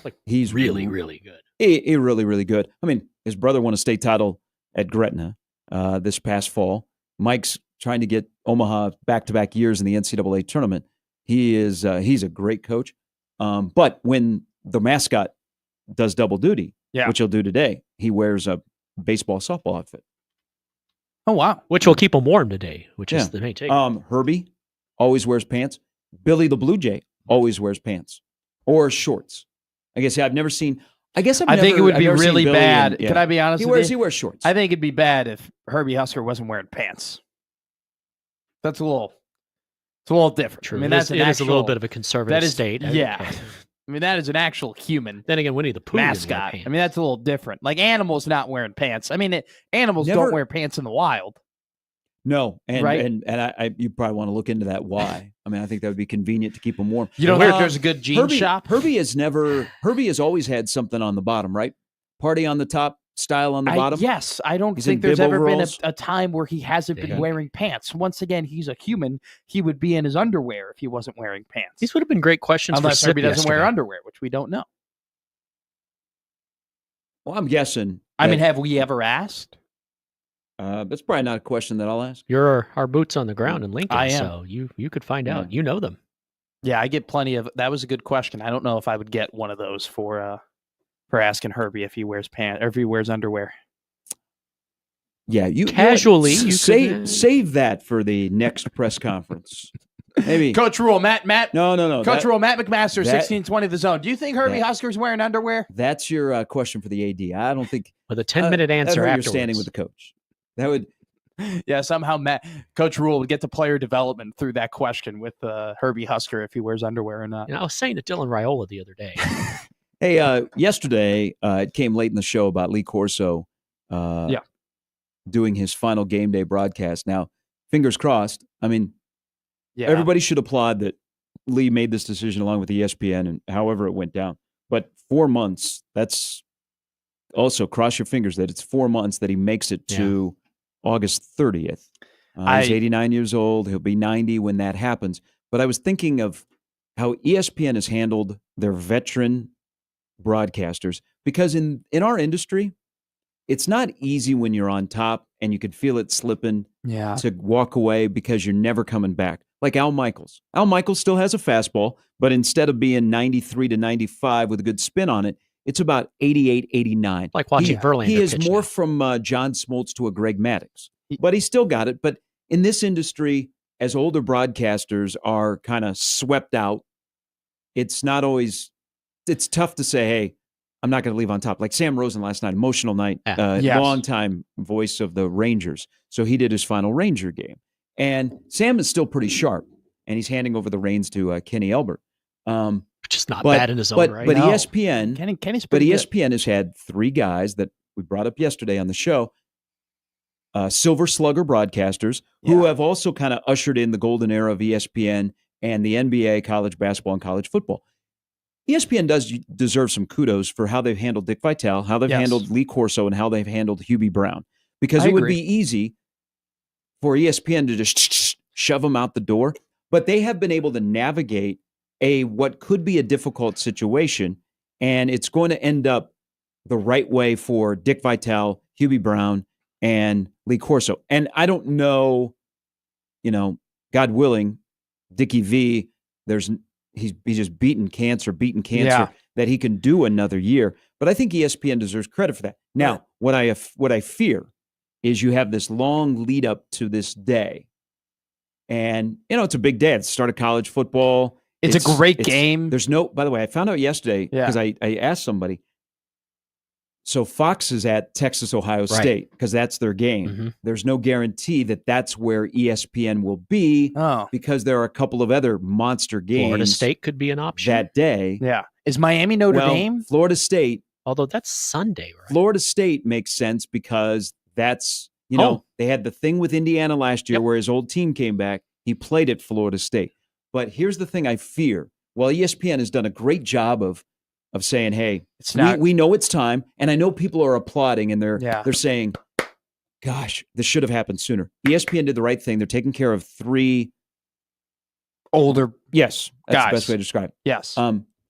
Like he's really, really good. He really, really good. I mean, his brother won a state title at Gretna this past fall. Mike's trying to get Omaha back-to-back years in the NCAA tournament. He's a great coach. But when the mascot does double duty, which he'll do today, he wears a baseball softball outfit. Oh, wow. Which will keep him warm today, which is the main take. Herbie always wears pants. Billy the Blue Jay always wears pants or shorts. I guess I've never seen. I think it would be really bad. Can I be honest with you? He wears shorts. I think it'd be bad if Herbie Husker wasn't wearing pants. It's a little different. True. I mean, it is a little bit of a conservative state. Yeah. I mean, that is an actual human. Then again, Winnie the Pooh mascot. I mean, that's a little different. Like animals not wearing pants. I mean, animals don't wear pants in the wild. No, and you probably want to look into that. Why? I mean, I think that would be convenient to keep them warm. You don't think there's a good jean shop? Herbie has always had something on the bottom, right? Party on the top, style on the bottom? Yes, I don't He's think in there's bib ever been overalls? a time where he hasn't been Yeah. wearing pants. Once again, he's a human. He would be in his underwear if he wasn't wearing pants. These would have been great questions Unless for Sip Herbie doesn't wear yesterday. underwear, which we don't know. Well, I'm guessing. I mean, have we ever asked? That's probably not a question that I'll ask. You're our boots on the ground in Lincoln, I am. so you could find Yeah. out. You know them. Yeah, I get plenty of. That was a good question. I don't know if I would get one of those for asking Herbie if he wears pants or if he wears underwear. Yeah, you Casually, you know what? you could, save that for the next press conference. Maybe Coach Rhule, Matt. No. Coach Rhule, Matt McMaster, that- 1620 The Zone. Do you think Herbie Husker's wearing underwear? That's your question for the AD. I don't think With a 10-minute answer you're afterwards. standing with the coach. That would. Yeah, somehow Coach Rhule would get to player development through that question with Herbie Husker if he wears underwear or not. You know, I was saying to Dylan Raiola the other day. Hey, yesterday it came late in the show about Lee Corso. Doing his final game day broadcast. Now, fingers crossed. I mean, everybody should applaud that Lee made this decision along with ESPN and however it went down. But 4 months, that's also cross your fingers that it's 4 months that he makes it to August 30th. He's 89 years old. He'll be 90 when that happens. But I was thinking of how ESPN has handled their veteran broadcasters because in our industry, it's not easy when you're on top and you could feel it slipping to walk away because you're never coming back. Like Al Michaels. Al Michaels still has a fastball, but instead of being 93 to 95 with a good spin on it, it's about 88, 89. Like watching Verlander He is pitch more now. from John Smoltz to a Greg Maddux, but he still got it. But in this industry, as older broadcasters are kind of swept out, it's not always, it's tough to say, hey, I'm not going to leave on top. Like Sam Rosen last night, emotional night, longtime voice of the Rangers. So he did his final Ranger game. And Sam is still pretty sharp, and he's handing over the reins to Kenny Elbert. Which is not bad in his own right. But No. ESPN, Kenny's but pretty good. ESPN has had three guys that we brought up yesterday on the show, Silver Slugger broadcasters, who have also kind of ushered in the golden era of ESPN and the NBA, college basketball, and college football. ESPN does deserve some kudos for how they've handled Dick Vitale, how they've handled Lee Corso, and how they've handled Hubie Brown. Because it would be easy for ESPN to just shove them out the door, but they have been able to navigate what could be a difficult situation, and it's going to end up the right way for Dick Vitale, Hubie Brown, and Lee Corso. And I don't know, God willing, Dickie V, he's just beaten cancer, that he can do another year. But I think ESPN deserves credit for that. Now, what I fear is you have this long lead up to this day. And, it's a big day. It's the start of college football. It's a great game. By the way, I found out yesterday because I asked somebody. So Fox is at Texas, Ohio State because that's their game. Mm-hmm. There's no guarantee that that's where ESPN will be because there are a couple of other monster games. Florida State could be an option that day. Yeah. Is Miami Notre Dame? Florida State. Although that's Sunday, right? Florida State makes sense because that's, they had the thing with Indiana last year where his old team came back. He played at Florida State. But here's the thing I fear. While ESPN has done a great job of saying, hey, we know it's time, and I know people are applauding and they're saying, gosh, this should have happened sooner. ESPN did the right thing. They're taking care of three older that's guys. the best way to describe it. Yes.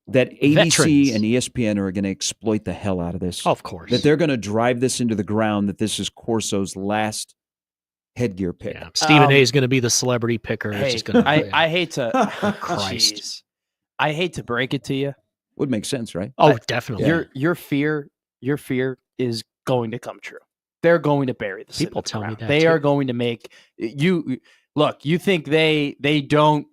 That ABC Veterans. and ESPN are going to exploit the hell out of this. Of course. That they're going to drive this into the ground, that this is Corso's last headgear pick. Yeah. Stephen A is going to be the celebrity picker. Hey, it's just gonna, I hate to Christ. Jeez. I hate to break it to you. Would make sense, right? Oh, definitely. Your fear is going to come true. They're going to bury the People tell me that they too. are going to make you look. You think they don't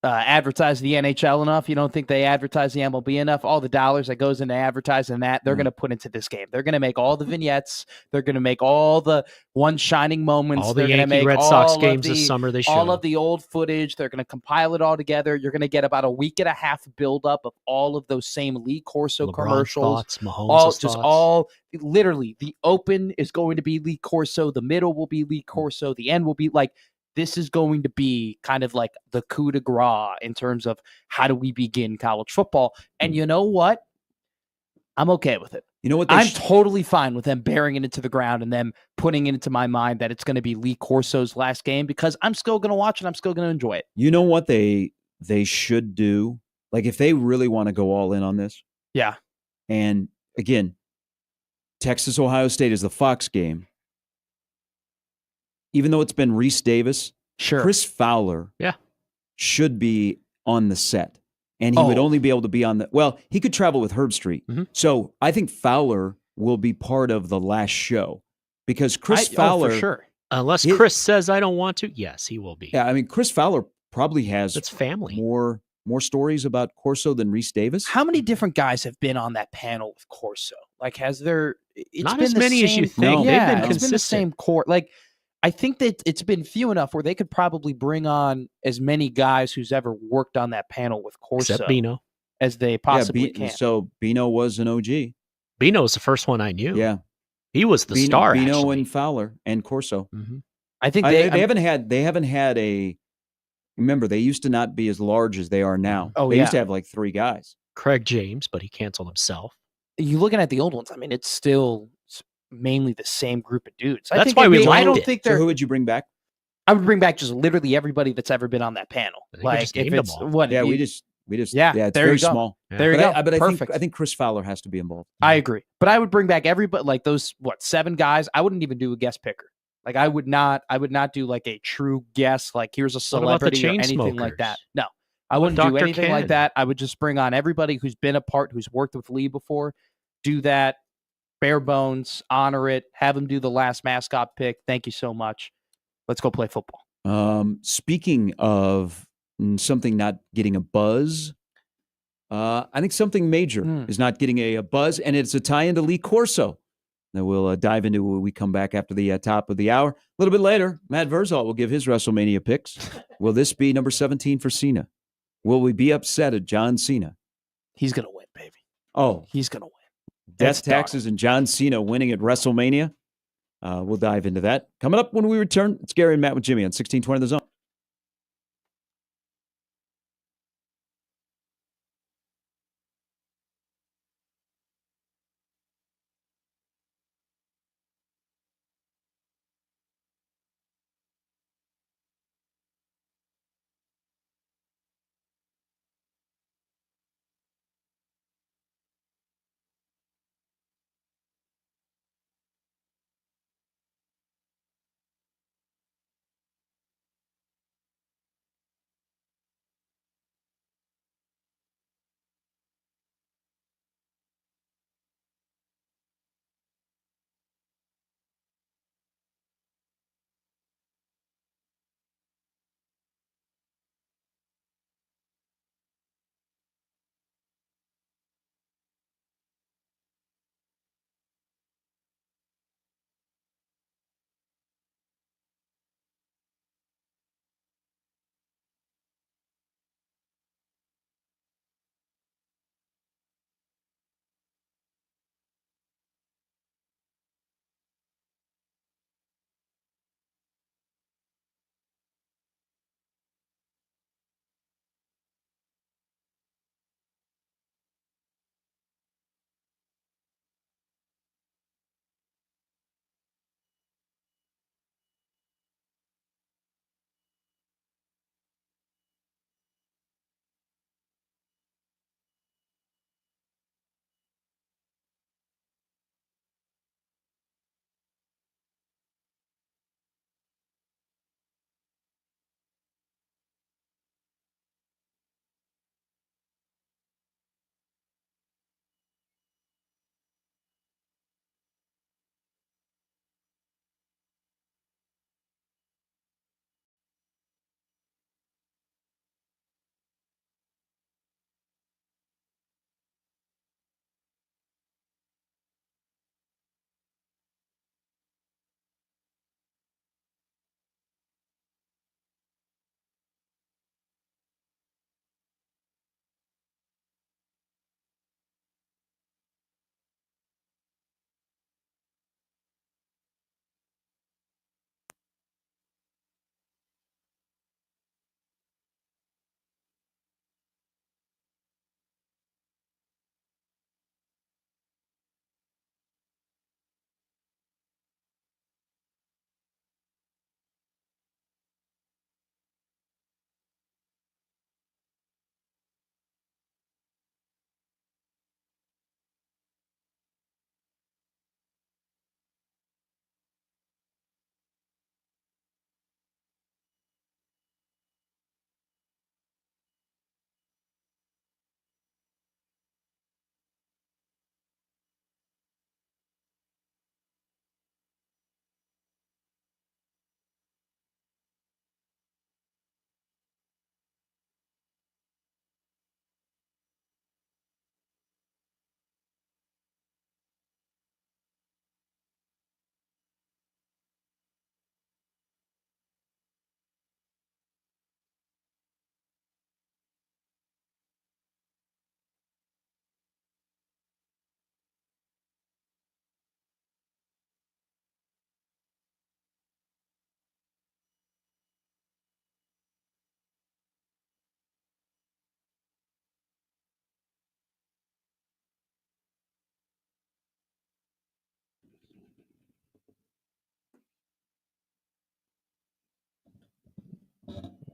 advertise the NHL enough? You don't think they advertise the MLB enough? All the dollars that goes into advertising that they're going to put into this game. They're going to make all the vignettes. They're going to make all the one shining moments. All the they're going to Yankee make Red Sox games this summer. They show all of the old footage. They're going to compile it all together. You're going to get about a week and a half buildup of all of those same Lee Corso LeBron commercials. Thoughts, Mahomes' thoughts. Literally, the open is going to be Lee Corso. The middle will be Lee Corso. The end will be like. This is going to be kind of like the coup de grace in terms of how do we begin college football. And you know what? I'm okay with it. You know what? I'm totally fine with them burying it into the ground and them putting it into my mind that it's going to be Lee Corso's last game because I'm still going to watch it. I'm still going to enjoy it. You know what they should do? Like if they really want to go all in on this. Yeah. And again, Texas, Ohio State is the Fox game. Even though it's been Reese Davis, Chris Fowler should be on the set. And he would only be able to be on he could travel with Herb Street. Mm-hmm. So I think Fowler will be part of the last show because Chris Fowler. For sure. Unless Chris says I don't want to, yes, he will be. Yeah, I mean, Chris Fowler probably has family. more stories about Corso than Reese Davis. How many different guys have been on that panel with Corso? Like, has there? It's not been as many as you think. No. They've been it's consistent. been the same core. Like, I think that it's been few enough where they could probably bring on as many guys who's ever worked on that panel with Corso Except Bino. as they possibly can. So Bino was an OG. Bino was the first one I knew. Yeah, he was the star. Bino actually. and Fowler and Corso. Mm-hmm. I think they haven't had a. Remember, they used to not be as large as they are now. Oh, they used to have like 3 guys. Craig James, but he canceled himself. You looking at the old ones? I mean, it's still mainly the same group of dudes. That's why we liked I don't it. think So who would you bring back? I would bring back just literally everybody that's ever been on that panel. Like if it's what? Yeah, we just it's very small. Yeah. There you go. But Perfect. I think Chris Fowler has to be involved. I agree. But I would bring back everybody, like those 7 guys. I wouldn't even do a guest picker. Like I would not do like a true guess. Like here's a celebrity or anything like that. No, I wouldn't do anything like that. I would just bring on everybody who's been a part, who's worked with Lee before. Do that, bare bones, honor it. Have them do the last mascot pick. Thank you so much. Let's go play football. Speaking of something not getting a buzz, I think something major is not getting a buzz, and it's a tie into Lee Corso. Then we'll dive into when we come back after the top of the hour. A little bit later, Matt Verzalt will give his Wrestlemania picks. Will this be number 17 for Cena? Will we be upset at John Cena? He's going to win, baby. Oh. He's going to win. Death taxes and John Cena winning at WrestleMania. We'll dive into that. Coming up when we return, it's Gary and Matt with Jimmy on 1620 The Zone.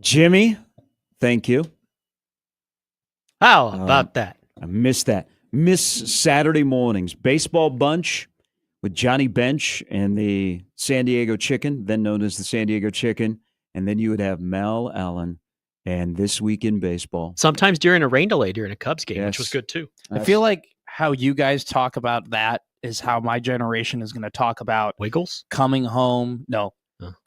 Jimmy, thank you. How about that? I missed that. Miss Saturday mornings. Baseball bunch with Johnny Bench and the San Diego Chicken, then known as the San Diego Chicken. And then you would have Mel Allen and This Week in Baseball. Sometimes during a rain delay during a Cubs game, which was Yes. good too. I feel like how you guys talk about that is how my generation is going to talk about Wiggles? coming home. No,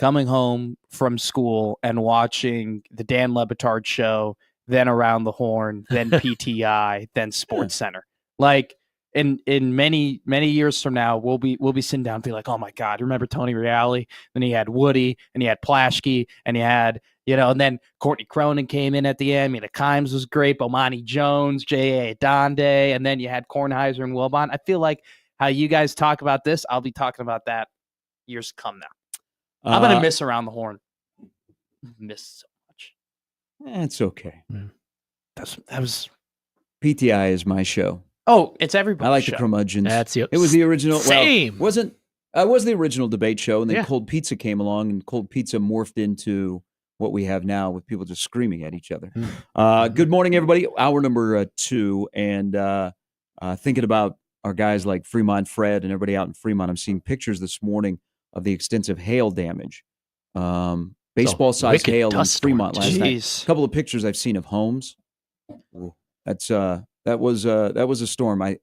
coming home from school and watching the Dan Le Batard show, then Around the Horn, then PTI, then Sports Center. Like in many years from now, we'll be sitting down and be like, oh my God, remember Tony Reale? Then he had Woody, and he had Plaschke, and he had, and then Courtney Cronin came in at the end. Mina Kimes was great, Bomani Jones, J.A. Donde, and then you had Kornheiser and Wilbon. I feel like how you guys talk about this, I'll be talking about that years to come now. I'm going to miss Around the Horn. Miss so much. It's okay. That was PTI is my show. Oh, it's everybody. I like the curmudgeons. That's it. It was the original. Same. Well, was the original debate show, and then Yeah. Cold Pizza came along, and Cold Pizza morphed into what we have now with people just screaming at each other. Good morning, everybody. Hour number 2, and thinking about our guys like Fremont Fred and everybody out in Fremont. I'm seeing pictures this morning of the extensive hail damage. Baseball-sized wicked hail in dust storm. Fremont last night. Jeez. A couple of pictures I've seen of homes. That was a storm. I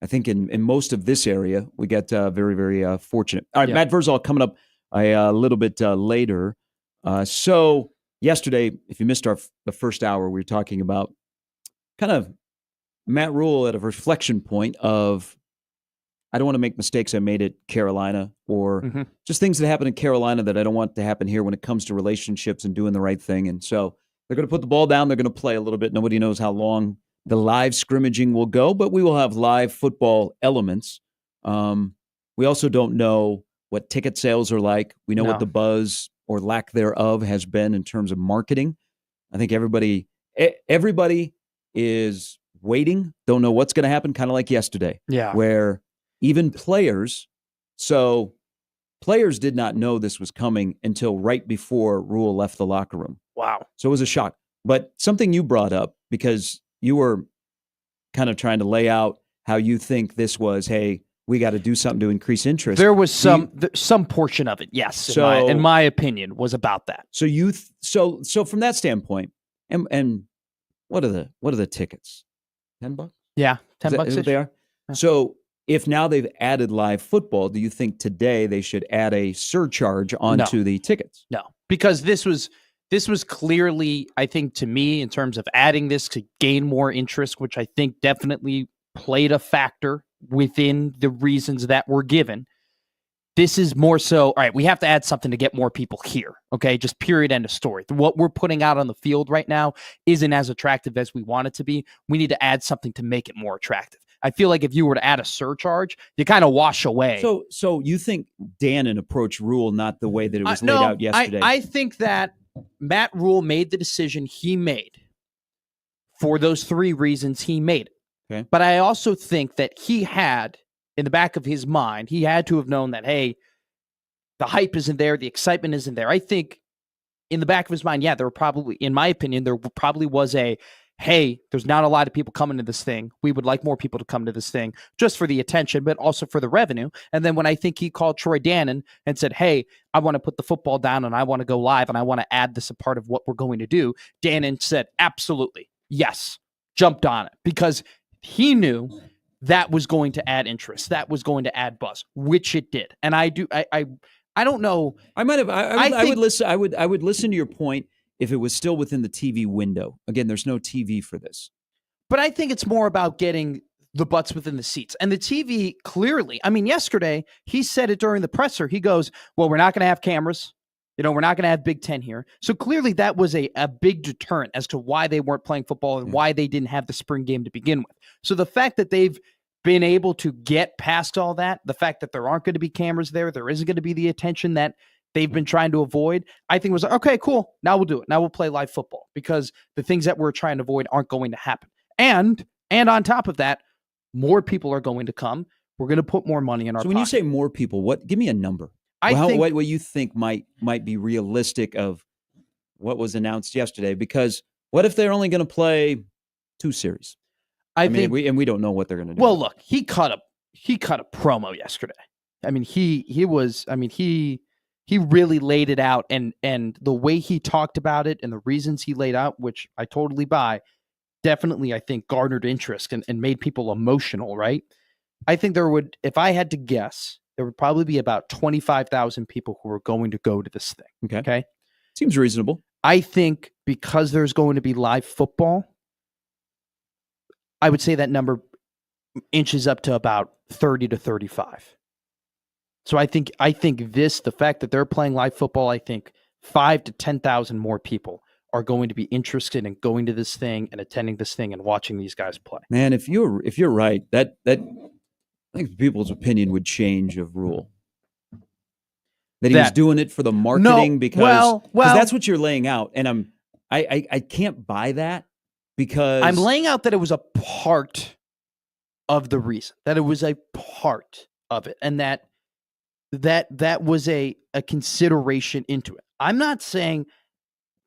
think in most of this area we got very, very fortunate. All right, Yeah. Matt Verzal coming up a little bit later. So yesterday, if you missed the first hour, we were talking about kind of Matt Rhule at a reflection point of, I don't want to make mistakes I made at Carolina, or just things that happen in Carolina that I don't want to happen here when it comes to relationships and doing the right thing. And so they're going to put the ball down. They're going to play a little bit. Nobody knows how long the live scrimmaging will go, but we will have live football elements. We also don't know what ticket sales are like. We know what the buzz or lack thereof has been in terms of marketing. I think everybody is waiting, don't know what's going to happen, kind of like yesterday. Yeah. Where even players did not know this was coming until right before Rhule left the locker room. Wow. So it was a shock. But something you brought up, because you were kind of trying to lay out how you think this was, hey, we got to do something to increase interest. There was some portion of it, yes, in my opinion, was about that. So so from that standpoint, and what are the tickets? $10? Yeah, $10 is what they are. Yeah. So if now they've added live football, do you think today they should add a surcharge onto the tickets? No, because this was clearly, I think, to me, in terms of adding this to gain more interest, which I think definitely played a factor within the reasons that were given. This is more so, all right, we have to add something to get more people here. Okay, just period, end of story. What we're putting out on the field right now isn't as attractive as we want it to be. We need to add something to make it more attractive. I feel like if you were to add a surcharge, you kind of wash away. So you think Dannon approached Rhule not the way that it was laid out yesterday? I think that Matt Rhule made the decision he made for those 3 reasons he made it. Okay. But I also think that he had, in the back of his mind, he had to have known that, hey, the hype isn't there, the excitement isn't there. I think in the back of his mind, yeah, there were probably, in my opinion, there probably was a, hey, there's not a lot of people coming to this thing. We would like more people to come to this thing just for the attention, but also for the revenue. And then when I think he called Troy Dannon and said, hey, I want to put the football down and I want to go live and I want to add this a part of what we're going to do, Dannon said, absolutely, yes, jumped on it, because he knew that was going to add interest. That was going to add buzz, which it did. And I don't know. I would listen. I would listen to your point if it was still within the TV window. Again, there's no TV for this. But I think it's more about getting the butts within the seats. And the TV, clearly, I mean, yesterday, he said it during the presser. He goes, well, we're not going to have cameras. We're not going to have Big Ten here. So clearly that was a big deterrent as to why they weren't playing football and why they didn't have the spring game to begin with. So the fact that they've been able to get past all that, the fact that there aren't going to be cameras there isn't going to be the attention that they've been trying to avoid, I think was like, okay, cool. Now we'll do it. Now we'll play live football, because the things that we're trying to avoid aren't going to happen. And on top of that, more people are going to come. We're going to put more money in our So when pocket. you say more people, give me a number. I think what you think might be realistic of what was announced yesterday, because what if they're only going to play 2 series? I mean, we don't know what they're going to do. Well, look, he cut a promo yesterday. I mean, he really laid it out, and the way he talked about it and the reasons he laid out, which I totally buy, definitely I think garnered interest and made people emotional, right? I think there would, if I had to guess, there would probably be about 25,000 people who are going to go to this thing. Okay. Seems reasonable. I think because there's going to be live football, I would say that number inches up to about 30 to 35. So I think the fact that they're playing live football, I think 5 to 10,000 more people are going to be interested in going to this thing and attending this thing and watching these guys play. Man, if you're right, that I think people's opinion would change of Rhule. That he was doing it for the marketing because that's what you're laying out, and I can't buy that, because I'm laying out that it was a part of the reason, that it was a part of it, and that was a consideration into it. I'm not saying,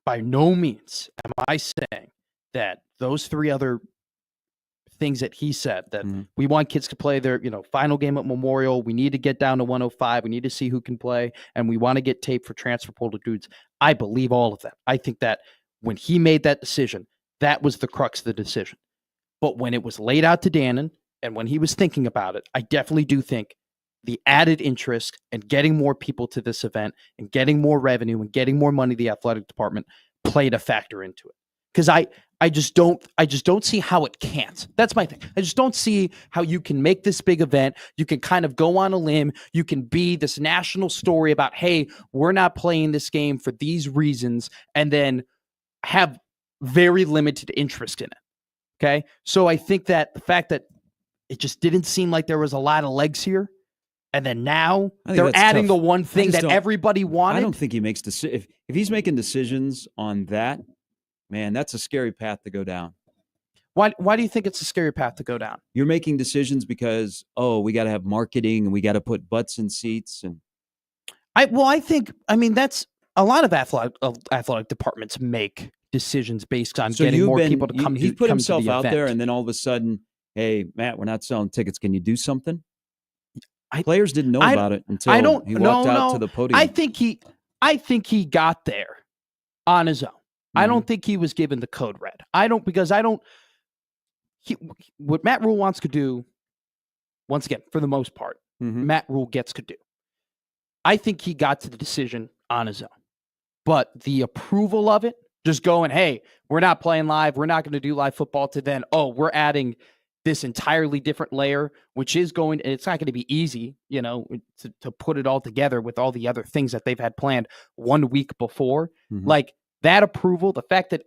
by no means am I saying that those 3 other things that he said, that we want kids to play their, final game at Memorial. We need to get down to 105. We need to see who can play, and we want to get tape for transfer portal dudes. I believe all of that. I think that when he made that decision, that was the crux of the decision. But when it was laid out to Dannon and when he was thinking about it, I definitely do think the added interest and getting more people to this event and getting more revenue and getting more money to the athletic department played a factor into it. Because I just don't see how it can't. That's my thing. I just don't see how you can make this big event. You can kind of go on a limb. You can be this national story about, hey, we're not playing this game for these reasons, and then have very limited interest in it. Okay. So I think that the fact that it just didn't seem like there was a lot of legs here, and then now they're adding the one thing that everybody wanted. I don't think he makes decisions. If he's making decisions on that, man, that's a scary path to go down. Why do you think it's a scary path to go down? You're making decisions because, we got to have marketing and we got to put butts in seats. And I think that's a lot of athletic departments make decisions based on getting more people to come. He put himself out there, and then all of a sudden, hey, Matt, we're not selling tickets. Can you do something? Players didn't know about it until he walked out to the podium. I think he got there on his own. I don't think he was given the code red. What Matt Rhule wants to do, once again, for the most part, Matt Rhule gets to do. I think he got to the decision on his own. But the approval of it, just going, hey, we're not playing live, we're not going to do live football, to then, we're adding this entirely different layer, which is it's not going to be easy, to put it all together with all the other things that they've had planned 1 week before. Like, that approval, the fact that,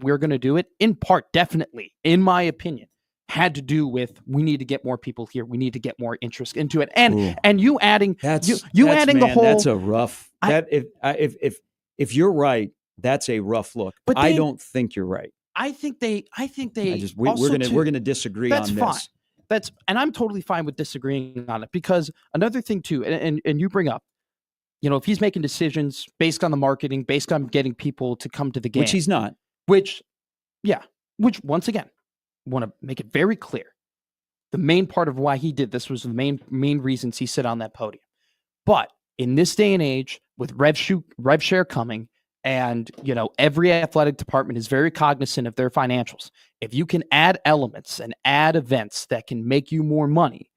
we're going to do it, in part, definitely, in my opinion, had to do with, we need to get more people here. We need to get more interest into it. And you adding, the whole. That's a rough, if you're right, that's a rough look. But I don't think you're right. We're going to disagree on this. Fine. And I'm totally fine with disagreeing on it, because another thing too, and you bring up, if he's making decisions based on the marketing, based on getting people to come to the game, which he's not, which once again, want to make it very clear, the main part of why he did this was the main reasons he sit on that podium. But in this day and age, with rev share coming, and every athletic department is very cognizant of their financials. If you can add elements and add events that can make you more money,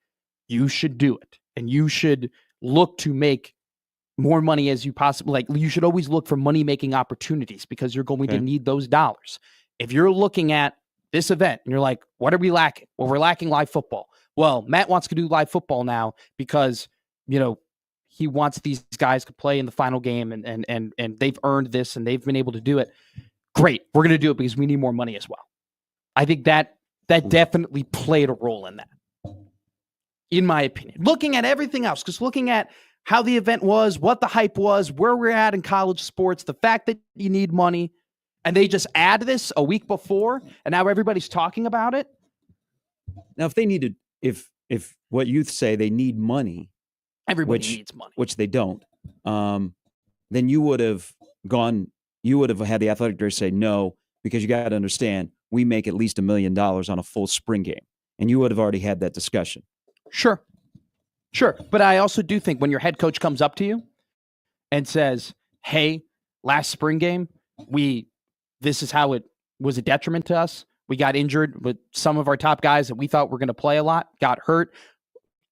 you should do it, and you should look to make more money as you possibly like. You should always look for money-making opportunities, because you're going to need those dollars. If you're looking at this event and you're like, what are we lacking? Well, we're lacking live football. Well, Matt wants to do live football now because, he wants these guys to play in the final game, and they've earned this and they've been able to do it. Great. We're going to do it because we need more money as well. I think that definitely played a role in that, in my opinion. Looking at everything else, because looking at how the event was, what the hype was, where we're at in college sports, the fact that you need money, and they just add this a week before, and now everybody's talking about it. Now, if they needed, if what you say they need money, everybody needs money, which they don't, then you would have gone, you would have had the athletic director say no, because you got to understand, we make at least $1 million on a full spring game. And you would have already had that discussion. Sure. But I also do think when your head coach comes up to you and says, hey, last spring game, this is how it was a detriment to us. We got injured with some of our top guys that we thought were going to play a lot, got hurt.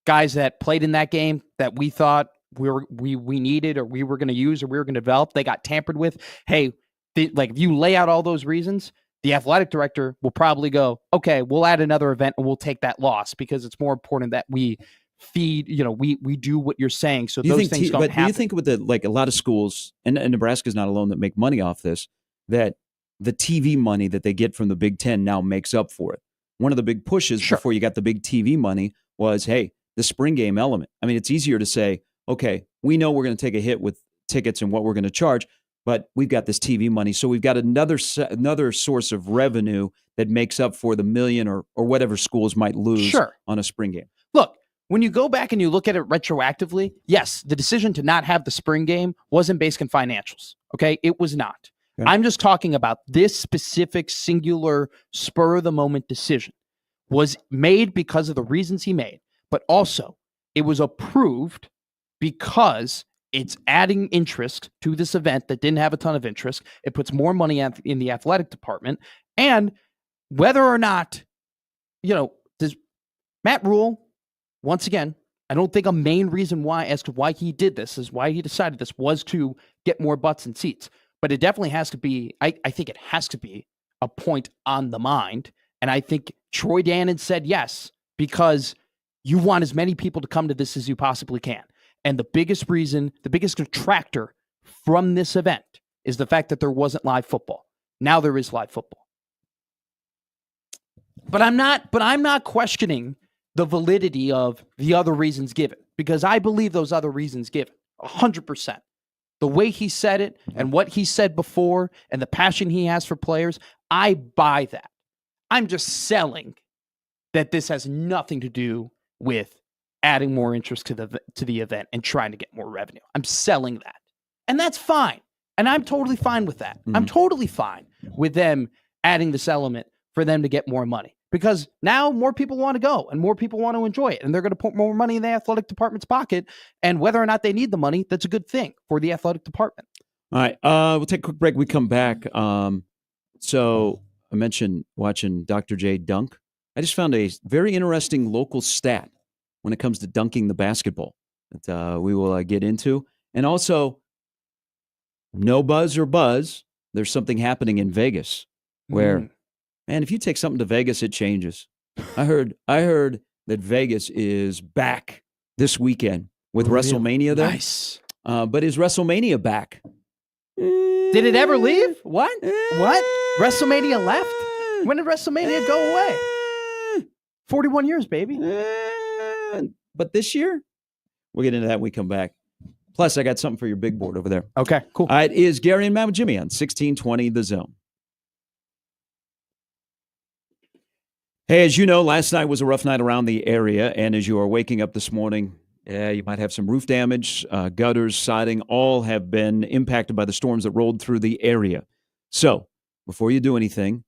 Guys that played in that game that we thought we needed, or we were going to use, or we were going to develop, they got tampered with. Hey, if you lay out all those reasons, the athletic director will probably go, okay, we'll add another event and we'll take that loss, because it's more important that we feed, we do what you're saying. So those things don't happen. Do you think with a lot of schools, and Nebraska's not alone, that make money off this, that the TV money that they get from the Big Ten now makes up for it? One of the big pushes before you got the big TV money was, hey, the spring game element. I mean, it's easier to say, okay, we know we're going to take a hit with tickets and what we're going to charge, but we've got this TV money, so we've got another source of revenue that makes up for the million or whatever schools might lose on a spring game. Look, when you go back and you look at it retroactively, yes, the decision to not have the spring game wasn't based on financials. Okay, it was not. Okay. I'm just talking about this specific, singular, spur-of-the-moment decision was made because of the reasons he made, but also it was approved because it's adding interest to this event that didn't have a ton of interest. It puts more money in the athletic department. And whether or not, does Matt Rhule, once again, I don't think a main reason as to why he did this, is why he decided this, was to get more butts and seats. But it definitely has to be, I think it has to be a point on the mind. And I think Troy Dannon said yes, because you want as many people to come to this as you possibly can. And the biggest detractor from this event is the fact that there wasn't live football. Now there is live football. But I'm not questioning the validity of the other reasons given, because I believe those other reasons given 100%. The way he said it and what he said before and the passion he has for players, I buy that. I'm just selling that this has nothing to do with adding more interest to the event and trying to get more revenue. I'm selling that. And that's fine. And I'm totally fine with that. I'm totally fine with them adding this element for them to get more money, because now more people want to go and more people want to enjoy it, and they're going to put more money in the athletic department's pocket. And whether or not they need the money, that's a good thing for the athletic department. All right. We'll take a quick break. We come back. So I mentioned watching Dr. J dunk. I just found a very interesting local stat when it comes to dunking the basketball that we will get into. And also, no buzz or buzz, there's something happening in Vegas where, man, if you take something to Vegas, it changes. I heard that Vegas is back this weekend with Wrestlemania there. Nice. But is Wrestlemania back? Did it ever leave? What? WrestleMania left? When did WrestleMania go away? 41 years, baby. But this year, we'll get into that when we come back. Plus, I got something for your big board over there. Okay, cool. It is Gary and Matt with Jimmy on 1620 The Zone. Hey, as you know, last night was a rough night around the area, and as you are waking up this morning, you might have some roof damage, gutters, siding, all have been impacted by the storms that rolled through the area. So, before you do anything,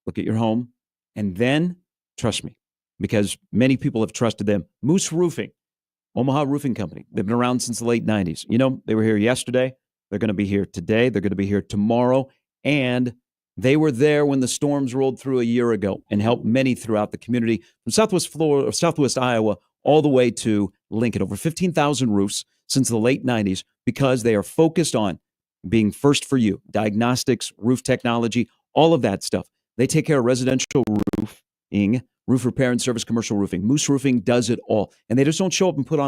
look at your home, and then trust me, because many people have trusted them. Moose Roofing, Omaha Roofing Company. They've been around since the late 90s. You know, they were here yesterday. They're going to be here today. They're going to be here tomorrow. And they were there when the storms rolled through a year ago and helped many throughout the community from Southwest Florida, or Southwest Iowa, all the way to Lincoln. Over 15,000 roofs since the late 90s, because they are focused on being first for you. Diagnostics, roof technology, all of that stuff. They take care of residential roofing, roof repair and service, commercial roofing. Moose Roofing does it all. And they just don't show up and put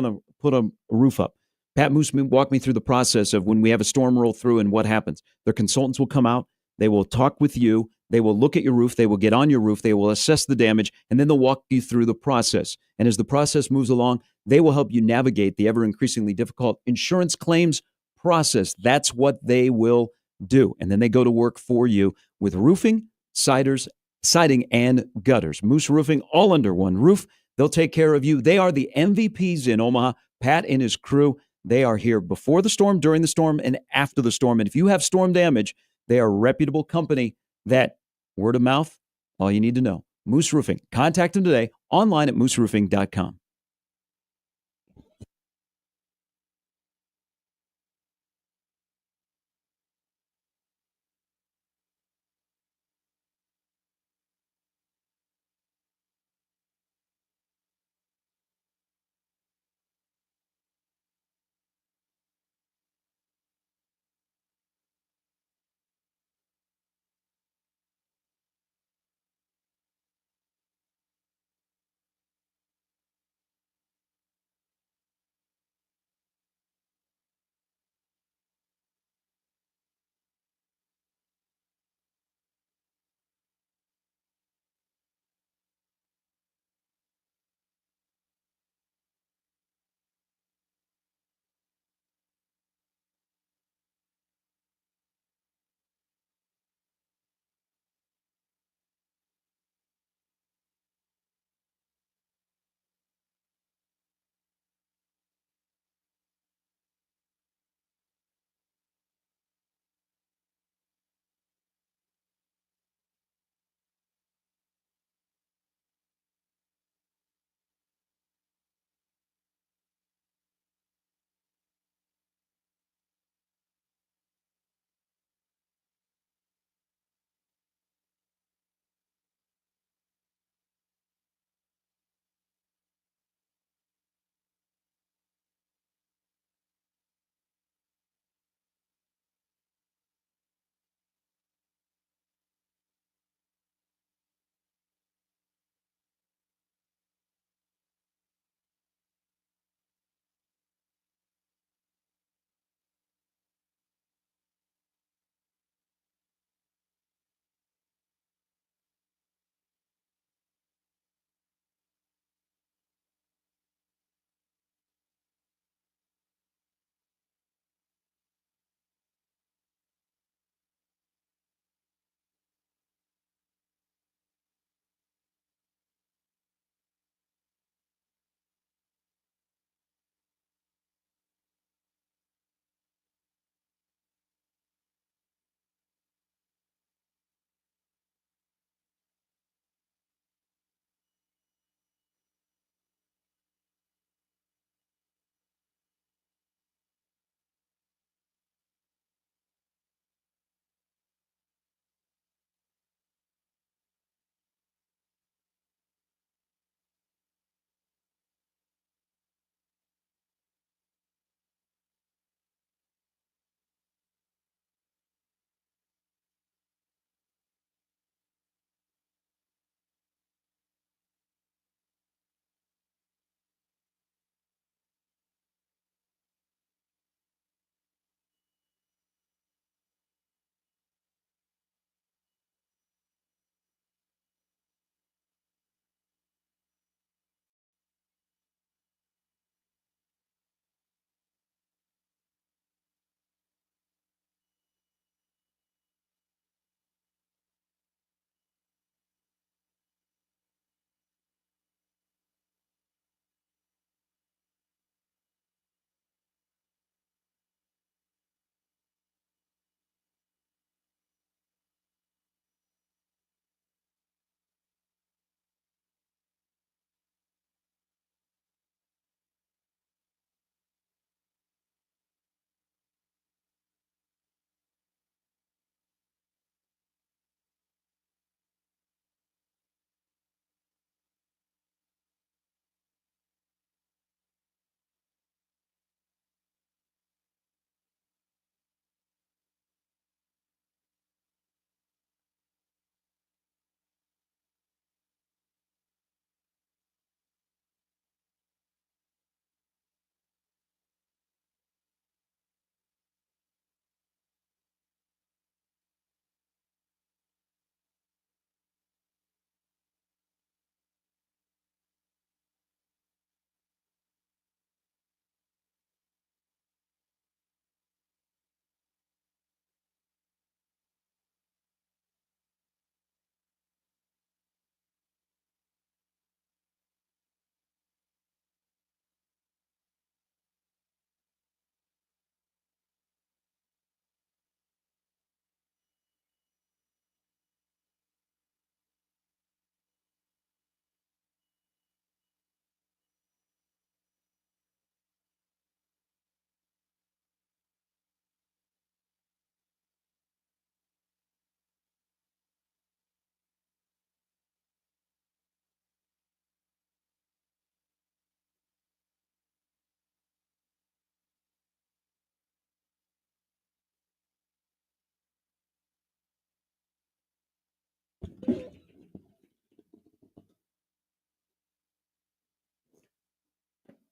a roof up. Pat Moose walked me through the process of when we have a storm roll through and what happens. Their consultants will come out. They will talk with you. They will look at your roof. They will get on your roof. They will assess the damage, and then they'll walk you through the process. And as the process moves along, they will help you navigate the ever-increasingly difficult insurance claims process. That's what they will do. And then they go to work for you with roofing, siding, and gutters. Moose Roofing, all under one roof. They'll take care of you. They are the MVPs in Omaha. Pat and his crew, they are here before the storm, during the storm, and after the storm. And if you have storm damage, They are a reputable company that, word of mouth, all you need to know. Moose Roofing. Contact them today online at mooseroofing.com.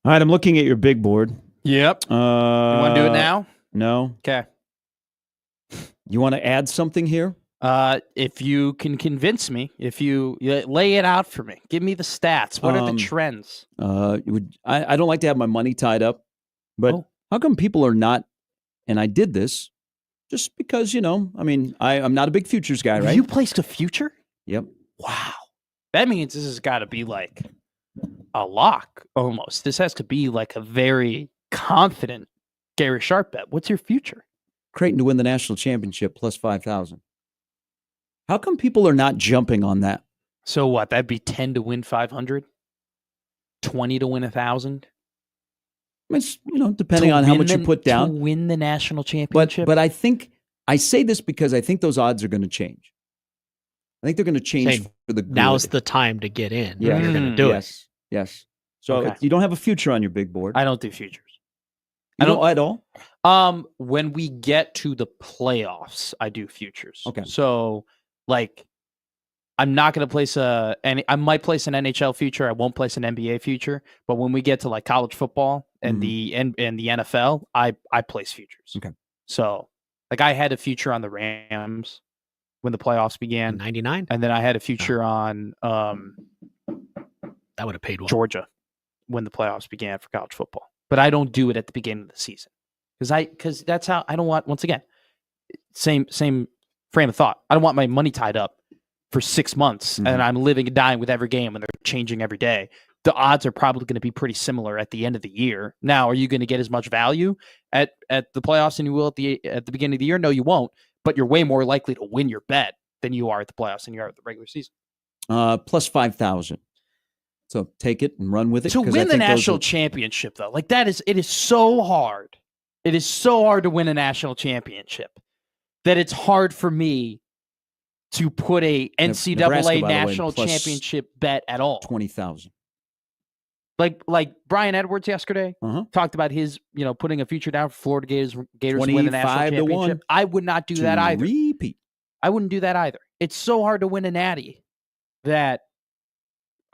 All right, I'm looking at your big board. Yep. You want to do it now? No. Okay. You want to add something here? If you can convince me, if you lay it out for me, give me the stats. What are the trends? I don't like to have my money tied up, but how come people are not? And I did this just because, I'm not a big futures guy, right? You placed a future? Yep. Wow. That means this has got to be like a lock almost. This has to be like a very confident Gary Sharp bet. What's your future? Creighton to win the national championship plus 5,000. How come people are not jumping on that? So what? That'd be 10 to win 500? 20 to win 1,000? It's, depending on how much you put down. To win the national championship? But I think, I say this because I think those odds are going to change. I think they're going to change for the good. Now's the time to get in. Yeah. You're going to do it. Yes. So you don't have a future on your big board. I don't do futures. I don't at all? When we get to the playoffs, I do futures. Okay. So, I'm not going to place I might place an NHL future. I won't place an NBA future. But when we get to college football and the NFL, I place futures. Okay. So, I had a future on the Rams when the playoffs began. 99? And then I had a future on that would have paid well. Georgia when the playoffs began for college football. But I don't do it at the beginning of the season. Because that's how I don't want, once again, same frame of thought. I don't want my money tied up for 6 months and I'm living and dying with every game and they're changing every day. The odds are probably going to be pretty similar at the end of the year. Now, are you going to get as much value at the playoffs than you will at the beginning of the year? No, you won't. But you're way more likely to win your bet than you are at the playoffs than you are at the regular season. Plus 5,000. So take it and run with it. To win the national championship, though, it is so hard. It is so hard to win a national championship that it's hard for me to put a NCAA Nebraska, national championship bet at all. 20,000. Like Brian Edwards yesterday talked about his, putting a future down for Florida Gators to win the national championship. I would not do that either. Repeat. I wouldn't do that either. It's so hard to win a natty that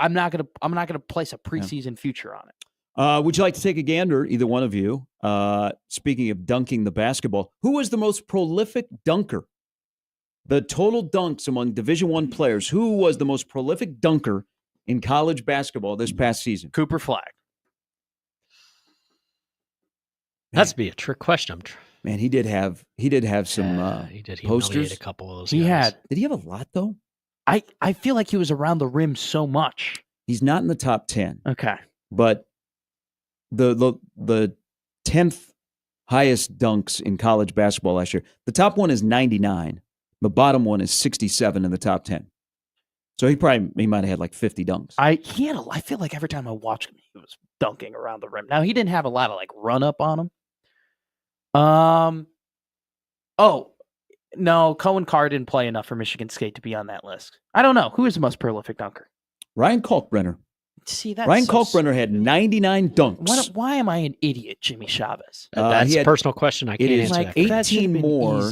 I'm not gonna place a preseason future on it. Would you like to take a gander, either one of you? Speaking of dunking the basketball, who was the most prolific dunker? The total dunks among Division I players. Who was the most prolific dunker in college basketball this past season? Cooper Flagg. That's be a trick question. Man, he did have some he did posters. A couple of those. He guys. Did he have a lot though? I feel like he was around the rim so much. He's not in the top 10. Okay. But the 10th highest dunks in college basketball last year. The top one is 99. The bottom one is 67 in the top 10. So he might have had like 50 dunks. I feel like every time I watch him, he was dunking around the rim. Now he didn't have a lot of run up on him. Oh no, Cohen Carr didn't play enough for Michigan State to be on that list. I don't know who is the most prolific dunker. Ryan Kalkbrenner. See that? Ryan Kalkbrenner had 99 dunks. Why am I an idiot, Jimmy Chavez? That's a personal question. I can't answer. 18 more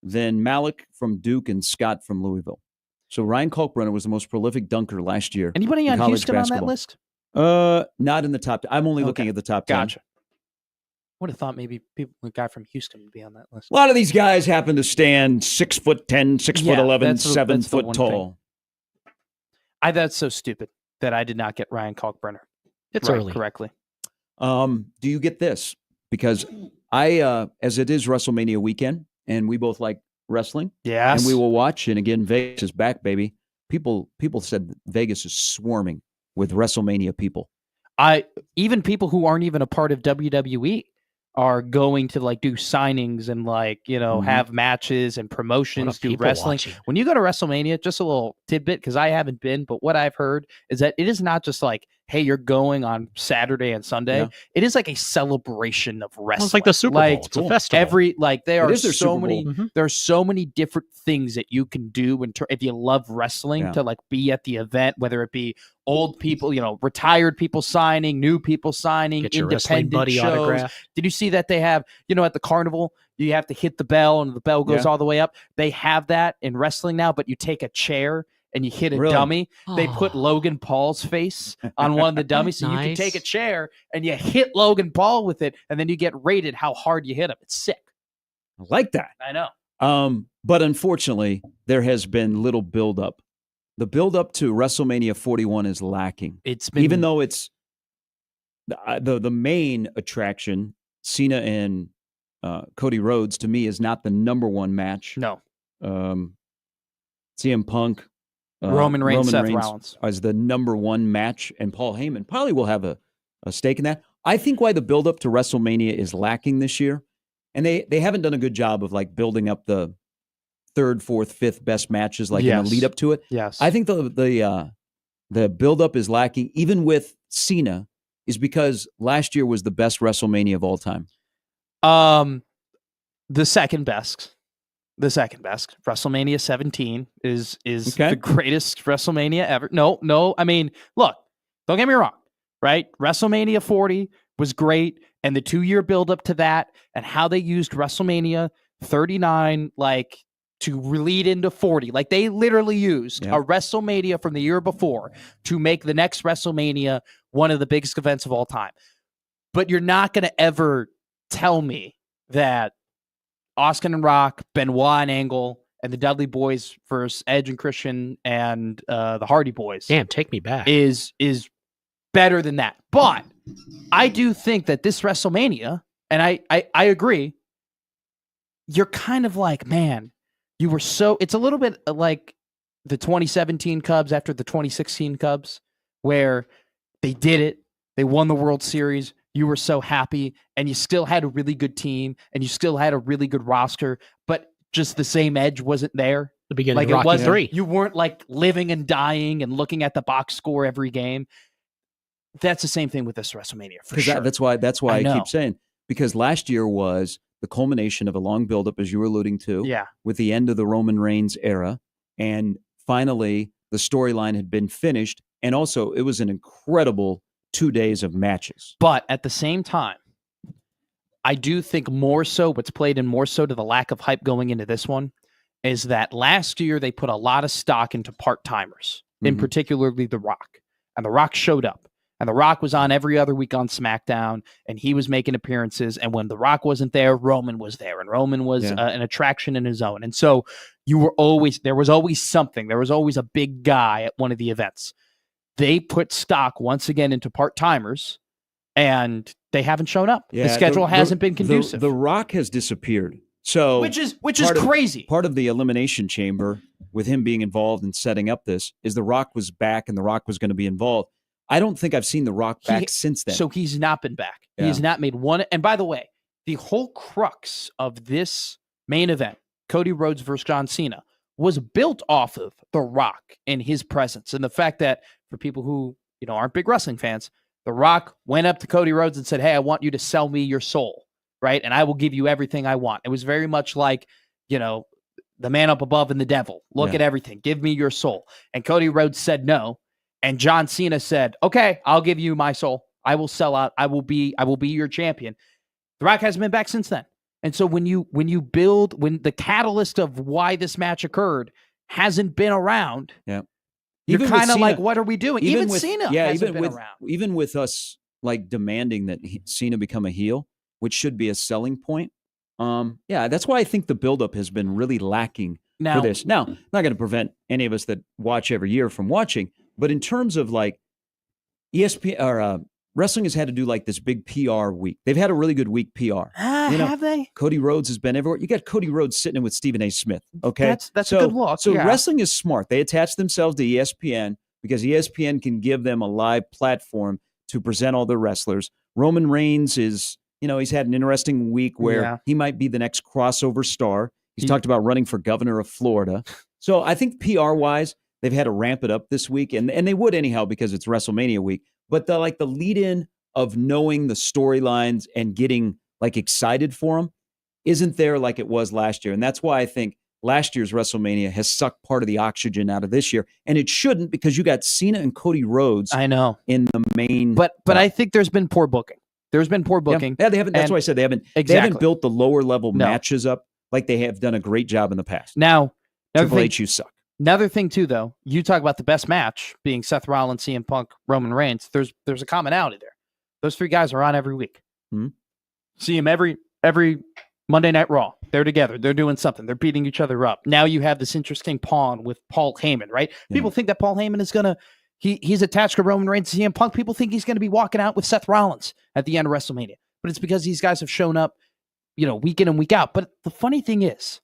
than Malik from Duke and Scott from Louisville. So Ryan Kalkbrenner was the most prolific dunker last year. Anybody on Houston basketball. On that list? Not in the top. I'm only looking at the top 10. Gotcha. Would have thought maybe a guy from Houston would be on that list. A lot of these guys happen to stand 6'10", 6'11", 7 foot tall. That's so stupid that I did not get Ryan Kalkbrenner. It's early correctly. Do you get this? Because I, as it is WrestleMania weekend, and we both like wrestling. Yes. And we will watch. And again, Vegas is back, baby. People said Vegas is swarming with WrestleMania people. Even people who aren't even a part of WWE are going to do signings and have matches and promotions, do wrestling. Watching. When you go to WrestleMania, just a little tidbit, because I haven't been, but what I've heard is that it is not just hey, you're going on Saturday and Sunday. Yeah. It is like a celebration of wrestling. It's like the Super Bowl. It's a festival. There are so many different things that you can do if you love wrestling to be at the event, whether it be old people, retired people signing, new people signing, get your independent buddy shows. Autograph. Did you see that they have, at the carnival, you have to hit the bell and the bell goes all the way up. They have that in wrestling now, but you take a chair and you hit a Really? dummy, they put Logan Paul's face on one of the dummies, so you can take a chair and you hit Logan Paul with it, and then you get rated how hard you hit him. It's sick. I like that. I know. But unfortunately, there has been little buildup. The buildup to WrestleMania 41 is lacking. It's been, even though it's the main attraction, Cena and Cody Rhodes, to me, is not the number one match. No. CM Punk, Roman Reigns, Seth Rollins as the number one match, and Paul Heyman probably will have a stake in that. I think why the buildup to WrestleMania is lacking this year, and they haven't done a good job of like building up the third, fourth, fifth best matches like in the lead up to it. Yes. I think the buildup is lacking, even with Cena, is because last year was the best WrestleMania of all time. The second best. WrestleMania 17 is okay. The greatest WrestleMania ever. No. I mean, look, don't get me wrong, right? WrestleMania 40 was great, and the 2-year buildup to that, and how they used WrestleMania 39, like, to lead into 40. Like, they literally used a WrestleMania from the year before to make the next WrestleMania one of the biggest events of all time. But you're not going to ever tell me that Austin and Rock, Benoit and Angle, and the Dudley Boys versus Edge and Christian and the Hardy Boys. Damn, take me back. Is better than that. But I do think that this WrestleMania, and I agree, you're kind of like, man, you were so, it's a little bit like the 2017 Cubs after the 2016 Cubs, where they did it. They won the World Series. You were so happy, and you still had a really good team, and you still had a really good roster, but just the same edge wasn't there. The beginning like of Rocky 3. You weren't like living and dying and looking at the box score every game. That's the same thing with this WrestleMania, for sure. That's why I keep saying, because last year was the culmination of a long buildup, as you were alluding to, with the end of the Roman Reigns era, and finally the storyline had been finished, and also it was an incredible 2 days of matches. But at the same time, I do think more so what's played in more so to the lack of hype going into this one is that last year they put a lot of stock into part-timers, in particularly The Rock. And The Rock showed up. And The Rock was on every other week on SmackDown, and he was making appearances. And when The Rock wasn't there, Roman was there. And Roman was an attraction in his own. And so there was always something. There was always a big guy at one of the events. They put stock once again into part-timers, and they haven't shown up. The schedule hasn't been conducive. The Rock has disappeared. So which is crazy. Part of the Elimination Chamber, with him being involved in setting up this, is The Rock was back and The Rock was going to be involved. I don't think I've seen The Rock back since then. So he's not been back. Yeah. He has not made one. And by the way, the whole crux of this main event, Cody Rhodes versus John Cena, was built off of The Rock and his presence, and the fact that for people who aren't big wrestling fans, The Rock went up to Cody Rhodes and said, "Hey, I want you to sell me your soul, right? And I will give you everything I want." It was very much like, the man up above and the devil. Look at everything. Give me your soul. And Cody Rhodes said no. And John Cena said, "Okay, I'll give you my soul. I will sell out. I will be your champion." The Rock hasn't been back since then. And so when the catalyst of why this match occurred hasn't been around, you're kind of like, what are we doing? Even Cena hasn't been around. Even with us like demanding that Cena become a heel, which should be a selling point. That's why I think the buildup has been really lacking for this. Now, I'm not going to prevent any of us that watch every year from watching, but in terms of like ESPN or wrestling has had to do like this big PR week. They've had a really good week PR. Have they? Cody Rhodes has been everywhere. You got Cody Rhodes sitting with Stephen A. Smith. Okay, that's a good look. So wrestling is smart. They attach themselves to ESPN because ESPN can give them a live platform to present all the wrestlers. Roman Reigns is, he's had an interesting week where he might be the next crossover star. He's talked about running for governor of Florida. So I think PR wise, they've had to ramp it up this week, and they would anyhow because it's WrestleMania week. But the lead in of knowing the storylines and getting like excited for them isn't there like it was last year. And that's why I think last year's WrestleMania has sucked part of the oxygen out of this year. And it shouldn't, because you got Cena and Cody Rhodes in the main. But I think there's been poor booking. There's been poor booking. Yeah, they haven't. That's why I said they haven't built the lower level matches up like they have done a great job in the past. Now, Triple H, you suck. Another thing too, though, you talk about the best match being Seth Rollins, CM Punk, Roman Reigns. There's a commonality there. Those three guys are on every week. Mhm. See them every Monday Night Raw. They're together. They're doing something. They're beating each other up. Now you have this interesting pawn with Paul Heyman, right? Yeah. People think that Paul Heyman is gonna he's attached to Roman Reigns and CM Punk. People think he's gonna be walking out with Seth Rollins at the end of WrestleMania, but it's because these guys have shown up, week in and week out. But the funny thing is,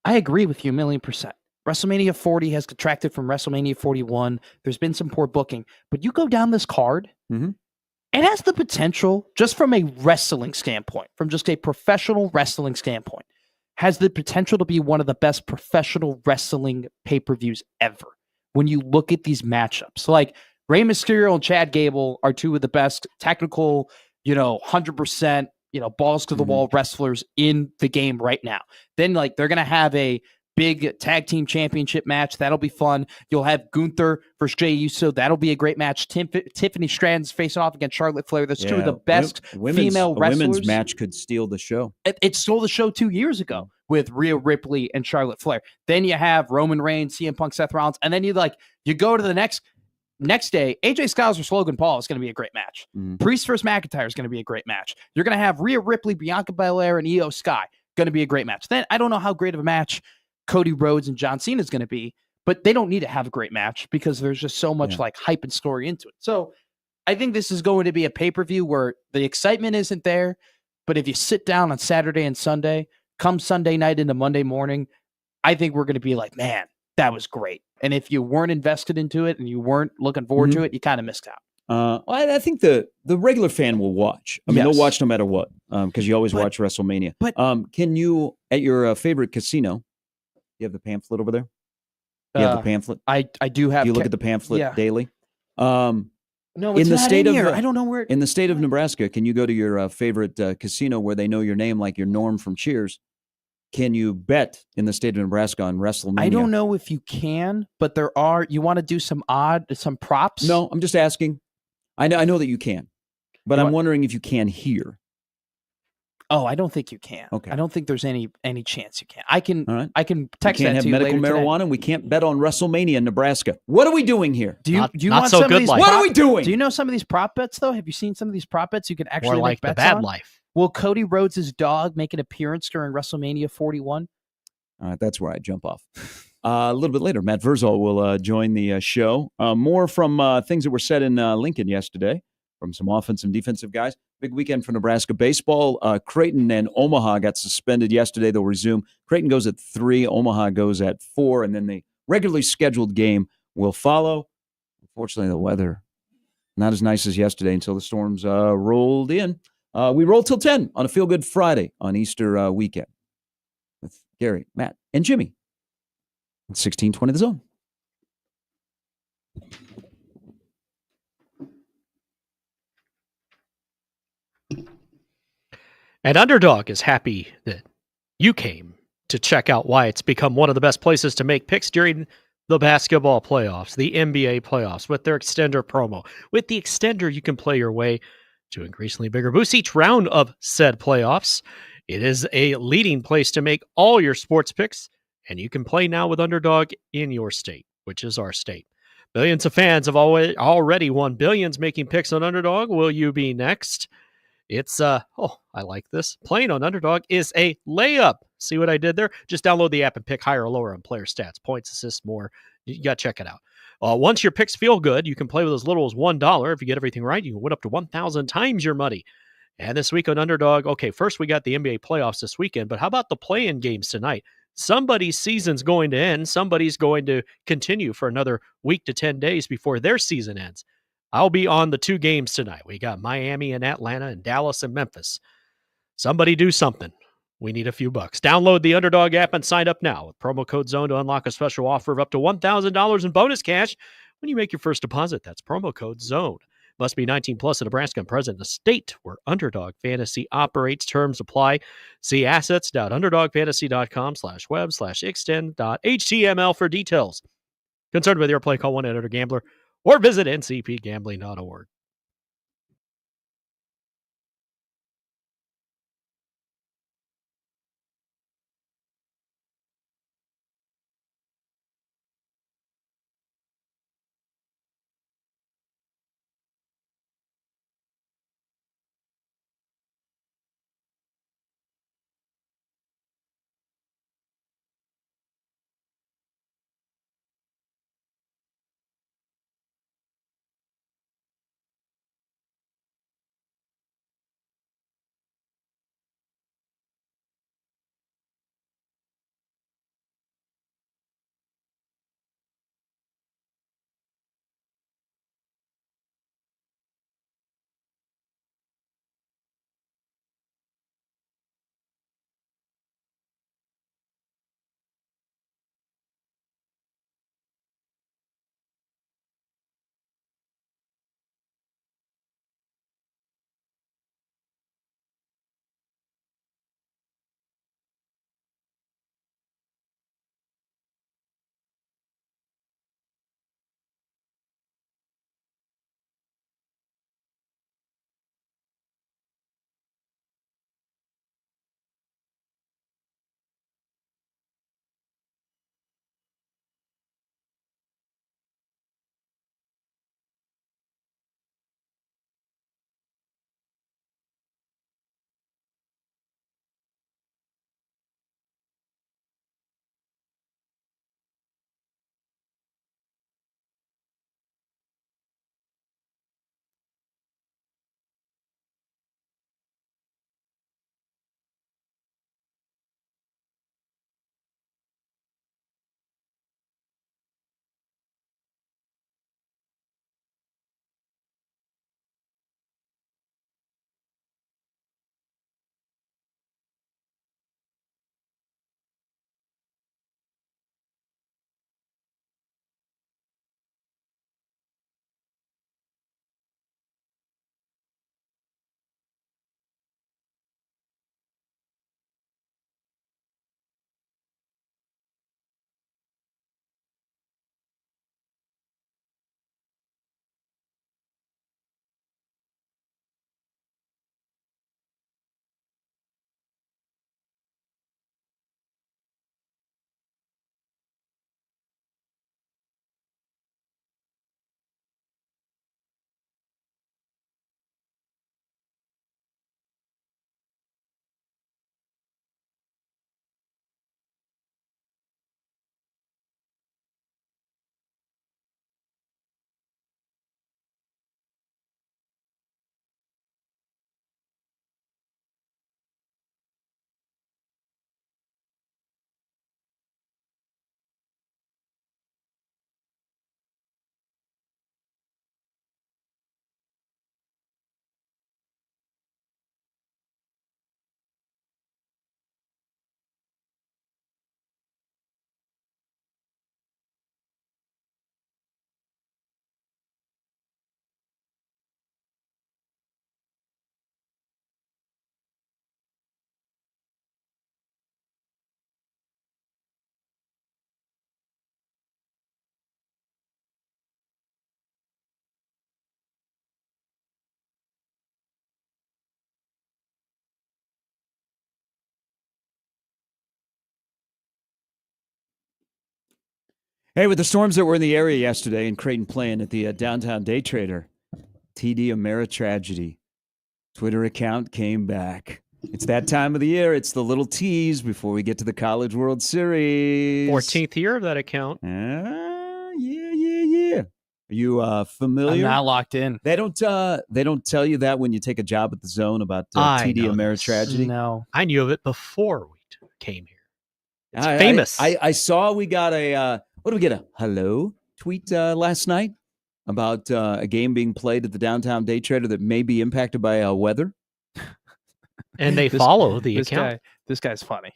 I agree with you 1,000,000%. WrestleMania 40 has contracted from WrestleMania 41. There's been some poor booking, but you go down this card, it has the potential, just from a wrestling standpoint, from just a professional wrestling standpoint, has the potential to be one of the best professional wrestling pay-per-views ever. When you look at these matchups, like Rey Mysterio and Chad Gable are two of the best technical, 100%, balls to the wall wrestlers in the game right now. Then they're going to have a big tag team championship match. That'll be fun. You'll have Gunther versus Jey Uso. That'll be a great match. Tiffany Stratton's facing off against Charlotte Flair. That's two of the best female wrestlers. A women's match could steal the show. It stole the show 2 years ago with Rhea Ripley and Charlotte Flair. Then you have Roman Reigns, CM Punk, Seth Rollins, and then you go to the next day. AJ Styles versus Logan Paul is going to be a great match. Priest versus McIntyre is going to be a great match. You're going to have Rhea Ripley, Bianca Belair, and Io Sky. Going to be a great match. Then I don't know how great of a match Cody Rhodes and John Cena is going to be, but they don't need to have a great match because there's just so much hype and story into it. So I think this is going to be a pay-per-view where the excitement isn't there, but if you sit down on Saturday and Sunday, come Sunday night into Monday morning, I think we're going to be like, man, that was great. And if you weren't invested into it and you weren't looking forward to it, you kind of missed out. I think the regular fan will watch. I mean, they'll watch no matter what, because you always watch WrestleMania. But can you, at your favorite casino, you have the pamphlet over there? You have the pamphlet? I do have. You look at the pamphlet daily? No, it's in the not state in of here. I don't know where. In the state of Nebraska, can you go to your favorite casino where they know your name, like your Norm from Cheers? Can you bet in the state of Nebraska on WrestleMania? I don't know if you can, but there are. You want to do some props? No, I'm just asking. I know that you can, but I'm wondering if you can here. Oh, I don't think you can. Okay. I don't think there's any chance you can. I can. All right. I can text that to you later. We can't have medical marijuana, and we can't bet on WrestleMania in Nebraska. What are we doing here? Do you not want so some good of these? life. What are we doing? Do you know some of these prop bets though? Have you seen some of these prop bets you can actually More like make bets the bad on? life. Will Cody Rhodes' dog make an appearance during WrestleMania 41? All right, that's where I jump off. A little bit later, Matt Verzal will join the show. More from things that were said in Lincoln yesterday from some offensive and defensive guys. Big weekend for Nebraska baseball. Creighton and Omaha got suspended yesterday. They'll resume. Creighton goes at 3. Omaha goes at 4. And then the regularly scheduled game will follow. Unfortunately, the weather not as nice as yesterday until the storms rolled in. We roll till 10 on a Feel Good Friday on Easter weekend with Gary, Matt, and Jimmy. 1620 The Zone. And Underdog is happy that you came to check out why it's become one of the best places to make picks during the basketball playoffs, the NBA playoffs, with their extender promo. With the extender, you can play your way to increasingly bigger boosts each round of said playoffs. It is a leading place to make all your sports picks, and you can play now with Underdog in your state, which is our state. Billions of fans have already won billions making picks on Underdog. Will you be next? It's, I like this. Playing on Underdog is a layup. See what I did there? Just download the app and pick higher or lower on player stats, points, assists, more. You got to check it out. Once your picks feel good, you can play with as little as $1. If you get everything right, you can win up to 1,000 times your money. And this week on Underdog, okay, first we got the NBA playoffs this weekend, but how about the play-in games tonight? Somebody's season's going to end. Somebody's going to continue for another week to 10 days before their season ends. I'll be on the 2 games tonight. We got Miami and Atlanta and Dallas and Memphis. Somebody do something. We need a few bucks. Download the Underdog app and sign up now with promo code ZONE to unlock a special offer of up to $1,000 in bonus cash when you make your first deposit. That's promo code ZONE. Must be 18 plus in Nebraska and present in a state where Underdog Fantasy operates. Terms apply. See assets.underdogfantasy.com/web/extend.html for details. Concerned with your play, call 1-800-GAMBLER or visit ncpgambling.org. Hey, with the storms that were in the area yesterday in Creighton playing at the downtown day trader, TD Ameritragedy Twitter account came back. It's that time of the year. It's the little tease before we get to the College World Series. 14th year of that account. Yeah. Are you familiar? I'm not locked in. They don't tell you that when you take a job at the Zone about TD Ameritragedy. No, I knew of it before we came here. It's famous. I saw we got a what did we get, a hello tweet last night about a game being played at the downtown day trader that may be impacted by weather. And they follow the account. This guy's funny.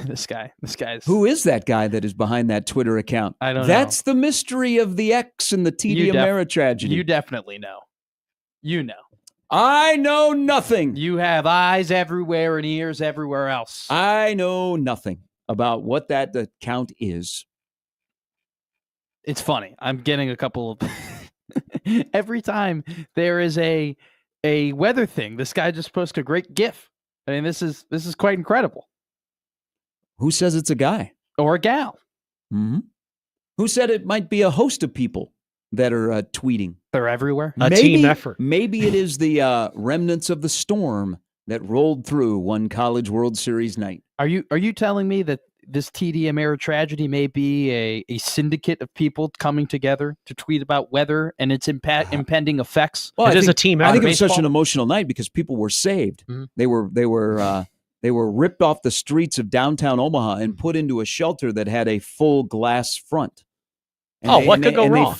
This guy's. Who is that guy that is behind that Twitter account? I don't know. That's the mystery of the X and the TD Ameritragedy. You definitely know. You know. I know nothing. You have eyes everywhere and ears everywhere else. I know nothing about what that account is. It's funny. I'm getting a couple of every time there is a weather thing, this guy just posts a great GIF. I mean, this is quite incredible. Who says it's a guy? Or a gal. Mm-hmm. Who said it might be a host of people that are tweeting? They're everywhere. A team effort. Maybe it is the remnants of the storm that rolled through one College World Series night. Are you telling me that this TD Ameritragedy may be a syndicate of people coming together to tweet about weather and its impending effects? Well, it is a team effort. I think it was such an emotional night because people were saved. Mm-hmm. They were ripped off the streets of downtown Omaha and put into a shelter that had a full glass front. And what could go wrong?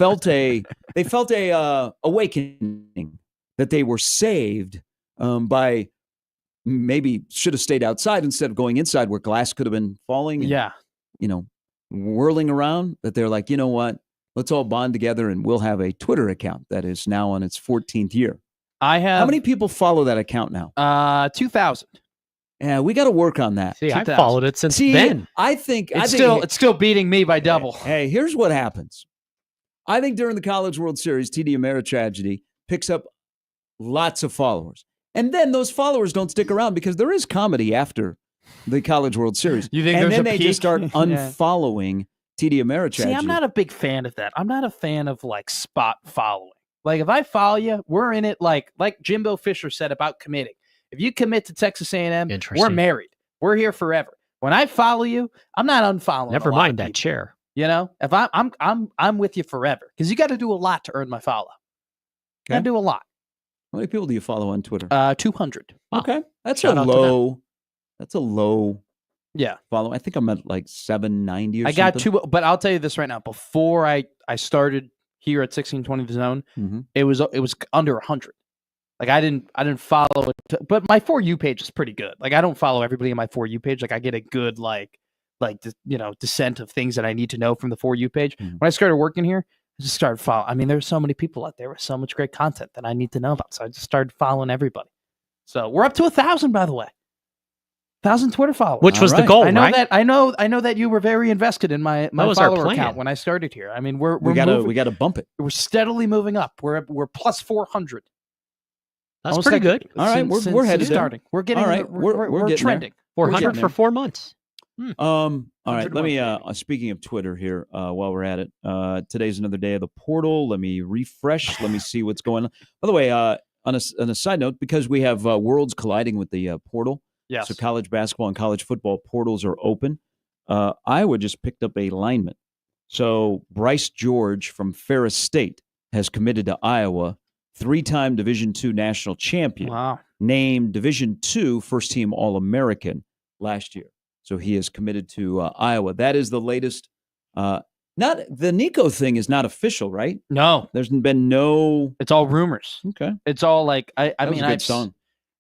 They felt a awakening that they were saved by maybe should have stayed outside instead of going inside where glass could have been falling. And, whirling around. That they're like, you know what? Let's all bond together and we'll have a Twitter account that is now on its 14th year. How many people follow that account now? 2,000. Yeah, we got to work on that. See, I've followed it since then. It's still beating me by double. Hey, here's what happens. I think during the College World Series, TD Ameritragedy picks up lots of followers. And then those followers don't stick around because there is comedy after the College World Series. You think and there's then a they peak? just start unfollowing TD Ameritragedy. See, I'm not a big fan of that. I'm not a fan of like spot following. Like if I follow you, we're in it like Jimbo Fisher said about committing. If you commit to Texas A&M, we're married. We're here forever. When I follow you, I'm not unfollowing. Never mind that chair. You know, if I'm with you forever because you got to do a lot to earn my follow. Okay. Got to do a lot. How many people do you follow on Twitter? 200. Okay, that's a low. That's a low. Yeah, follow. I think I'm at like 790 or something. I got two, but I'll tell you this right now. Before I started here at 1620 The Zone, it was under 100. Like I didn't follow it, but my For You page is pretty good. Like I don't follow everybody on my For You page. Like I get a good descent of things that I need to know from the For You page. When I started working here, I just started following. I mean, there's so many people out there with so much great content that I need to know about. So I just started following everybody. So we're up to 1,000, by the way. 1,000 Twitter followers. Which was the goal, I know right? that I know that you were very invested in my follower account when I started here. I mean, we got to bump it. We're steadily moving up. We're plus 400. That's pretty good. All right, we're headed starting. We're getting. All right, we're trending. 400 for 4 months. All right, let me. Speaking of Twitter here, while we're at it, today's another day of the portal. Let me refresh. Let me see what's going on. By the way, on a side note, because we have worlds colliding with the portal. Yes. So college basketball and college football portals are open. Iowa just picked up a lineman. So Bryce George from Ferris State has committed to Iowa. 3-time Division II national champion. Wow. Named Division II first-team All-American last year. So he is committed to Iowa. That is the latest. Not the Nico thing is not official, right? No. There's been no. It's all rumors. Okay. It's all like I That was mean, a good song.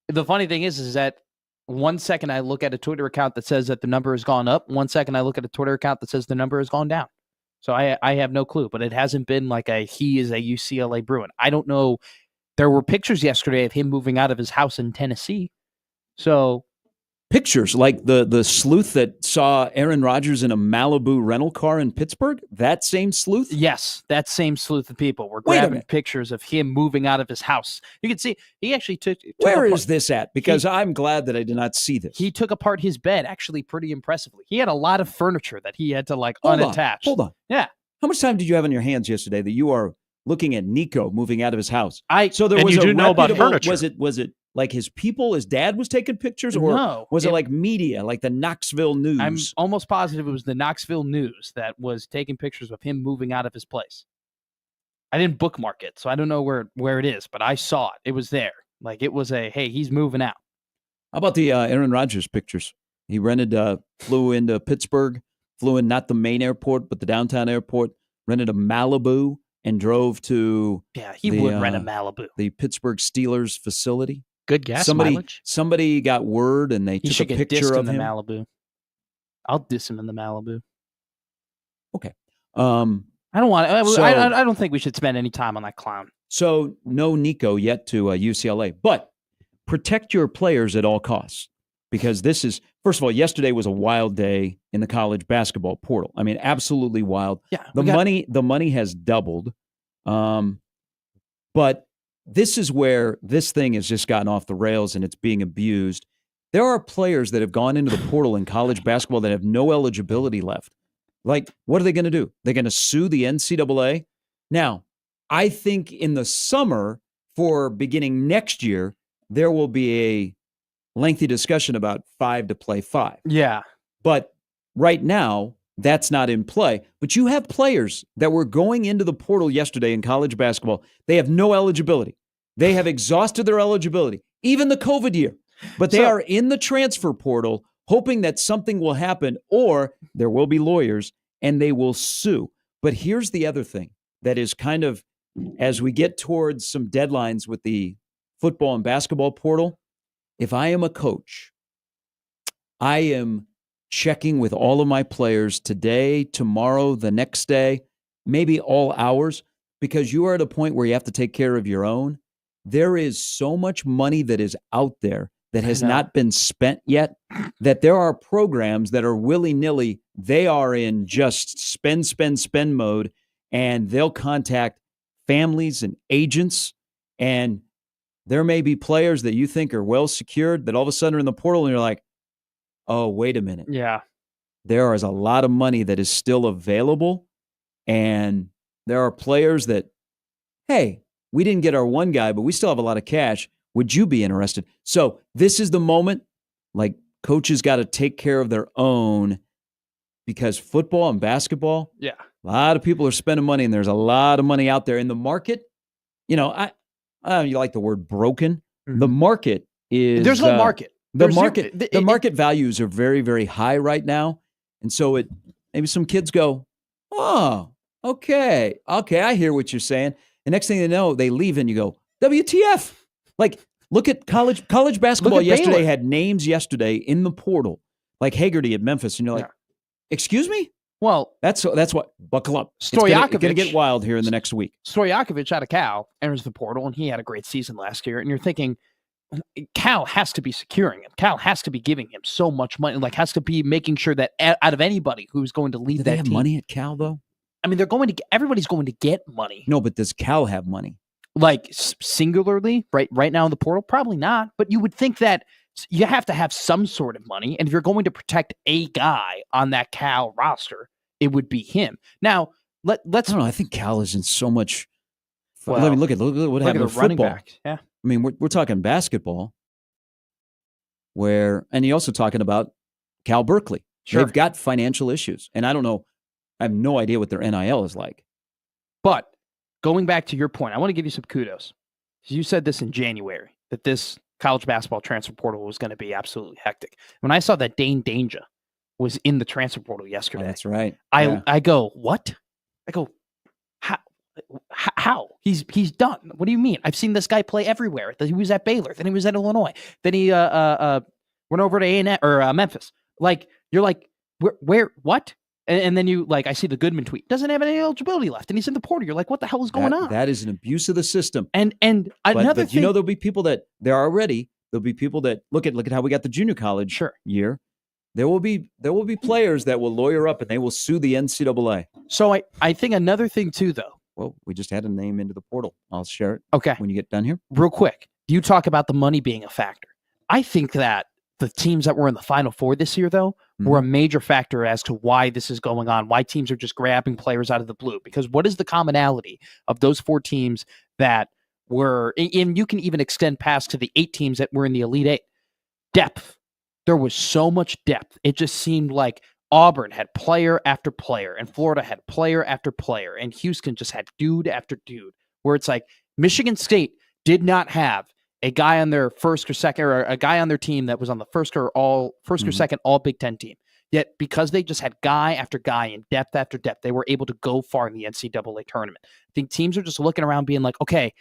The funny thing is that 1 second I look at a Twitter account that says that the number has gone up. 1 second I look at a Twitter account that says the number has gone down. So I have no clue, but it hasn't been like he is a UCLA Bruin. I don't know. There were pictures yesterday of him moving out of his house in Tennessee. So pictures like the sleuth that saw Aaron Rodgers in a Malibu rental car in Pittsburgh? That same sleuth? Yes, that same sleuth of people were grabbing pictures of him moving out of his house. You can see he actually took Where is this at? Because I'm glad that I did not see this. He took apart his bed actually pretty impressively. He had a lot of furniture that he had to unattach. Hold on. Yeah. How much time did you have on your hands yesterday that you are looking at Nico moving out of his house? So there and was you a do know about reputable- furniture. Was it like his people, his dad was taking pictures, or No, was it like media, like the Knoxville News? I'm almost positive it was the Knoxville News that was taking pictures of him moving out of his place. I didn't bookmark it, so I don't know where it is, but I saw it. It was there. Like, it was hey, he's moving out. How about the Aaron Rodgers pictures? He flew into Pittsburgh, flew in not the main airport, but the downtown airport, rented a Malibu, and drove to he would rent a Malibu. the Pittsburgh Steelers facility. Good gas mileage. Somebody got word, and they He took should a get picture dissed of in the him. Malibu. I'll diss him in the Malibu. Okay. I don't want. So- I don't think we should spend any time on that clown. So no Nico yet to UCLA, but protect your players at all costs, because this is, first of all, yesterday was a wild day in the college basketball portal. I mean, absolutely wild. Yeah, The money has doubled, but this is where this thing has just gotten off the rails and it's being abused. There are players that have gone into the portal in college basketball that have no eligibility left. Like, what are they going to do? They're going to sue the NCAA? Now, I think in the summer, for beginning next year, there will be a lengthy discussion about 5 to play 5. Yeah. But right now, that's not in play. But you have players that were going into the portal yesterday in college basketball. They have no eligibility. They have exhausted their eligibility, even the COVID year. But they are in the transfer portal hoping that something will happen, or there will be lawyers and they will sue. But here's the other thing that is kind of, as we get towards some deadlines with the football and basketball portal, if I am a coach, I am checking with all of my players today, tomorrow, the next day, maybe all hours, because you are at a point where you have to take care of your own. There is so much money that is out there that has not been spent yet, that there are programs that are willy-nilly. They are in just spend mode, and they'll contact families and agents, and there may be players that you think are well secured that all of a sudden are in the portal, and you're like, oh, wait a minute. Yeah. There is a lot of money that is still available, and there are players that, hey, we didn't get our one guy, but we still have a lot of cash. Would you be interested? So this is the moment, like, coaches got to take care of their own, because football and basketball, Yeah. a lot of people are spending money, and there's a lot of money out there in the market. You know, you like the word broken. Mhm. The market is There's no market. The There's market, zero- the market values are very, very high right now, and so maybe some kids go, oh, okay, I hear what you're saying. The next thing they know, they leave, and you go, WTF? Like, look at college basketball. Look at Yesterday Baylor. had names yesterday in the portal, like Hagerty at Memphis, and you're like, excuse me? Well, That's what. Buckle up. It's going to Stojakovic- get wild here in the next week. Stojakovic out of Cal enters the portal, and he had a great season last year. And you're thinking, Cal has to be securing him. Cal has to be giving him so much money, like has to be making sure that out of anybody who's going to lead Do that they have team, money at Cal, though? I mean, everybody's going to get money. No, but does Cal have money? Like singularly, right now in the portal, probably not. But you would think that you have to have some sort of money, and if you're going to protect a guy on that Cal roster, it would be him. Now, let's. I don't know. I think Cal is in so much. Well, I mean, look at what look happened at with the running football. back. Yeah. I mean, we're talking basketball, and you're also talking about Cal Berkeley. Sure. They've got financial issues, and I don't know. I have no idea what their NIL is like. But going back to your point, I want to give you some kudos. You said this in January, that this college basketball transfer portal was going to be absolutely hectic. When I saw that Dane Danger was in the transfer portal yesterday, That's right. I go, what? I go, how? He's done. What do you mean? I've seen this guy play everywhere. He was at Baylor, then he was at Illinois, then he went over to A&M or Memphis. Like, you're like, where what? And then you, like, I see the Goodman tweet, doesn't have any eligibility left, and he's in the portal. You're like, what the hell is going on? That is an abuse of the system. And another but thing, you know, there'll be people that there'll be people that look at how we got the junior college year. There will be players that will lawyer up and they will sue the NCAA. So I think another thing too, though. Well, we just had a name into the portal. I'll share it. Okay. When you get done here. Real quick. You talk about the money being a factor. I think that the teams that were in the Final Four this year, though, were a major factor as to why this is going on, why teams are just grabbing players out of the blue. Because what is the commonality of those 4 teams that were, and you can even extend past to the 8 teams that were in the Elite 8? Depth. There was so much depth. It just seemed like Auburn had player after player, and Florida had player after player, and Houston just had dude after dude, where it's like Michigan State did not have a guy on their first or second, or a guy on their team that was on the first or second all Big Ten team. Yet because they just had guy after guy and depth after depth, they were able to go far in the NCAA tournament. I think teams are just looking around being like, okay,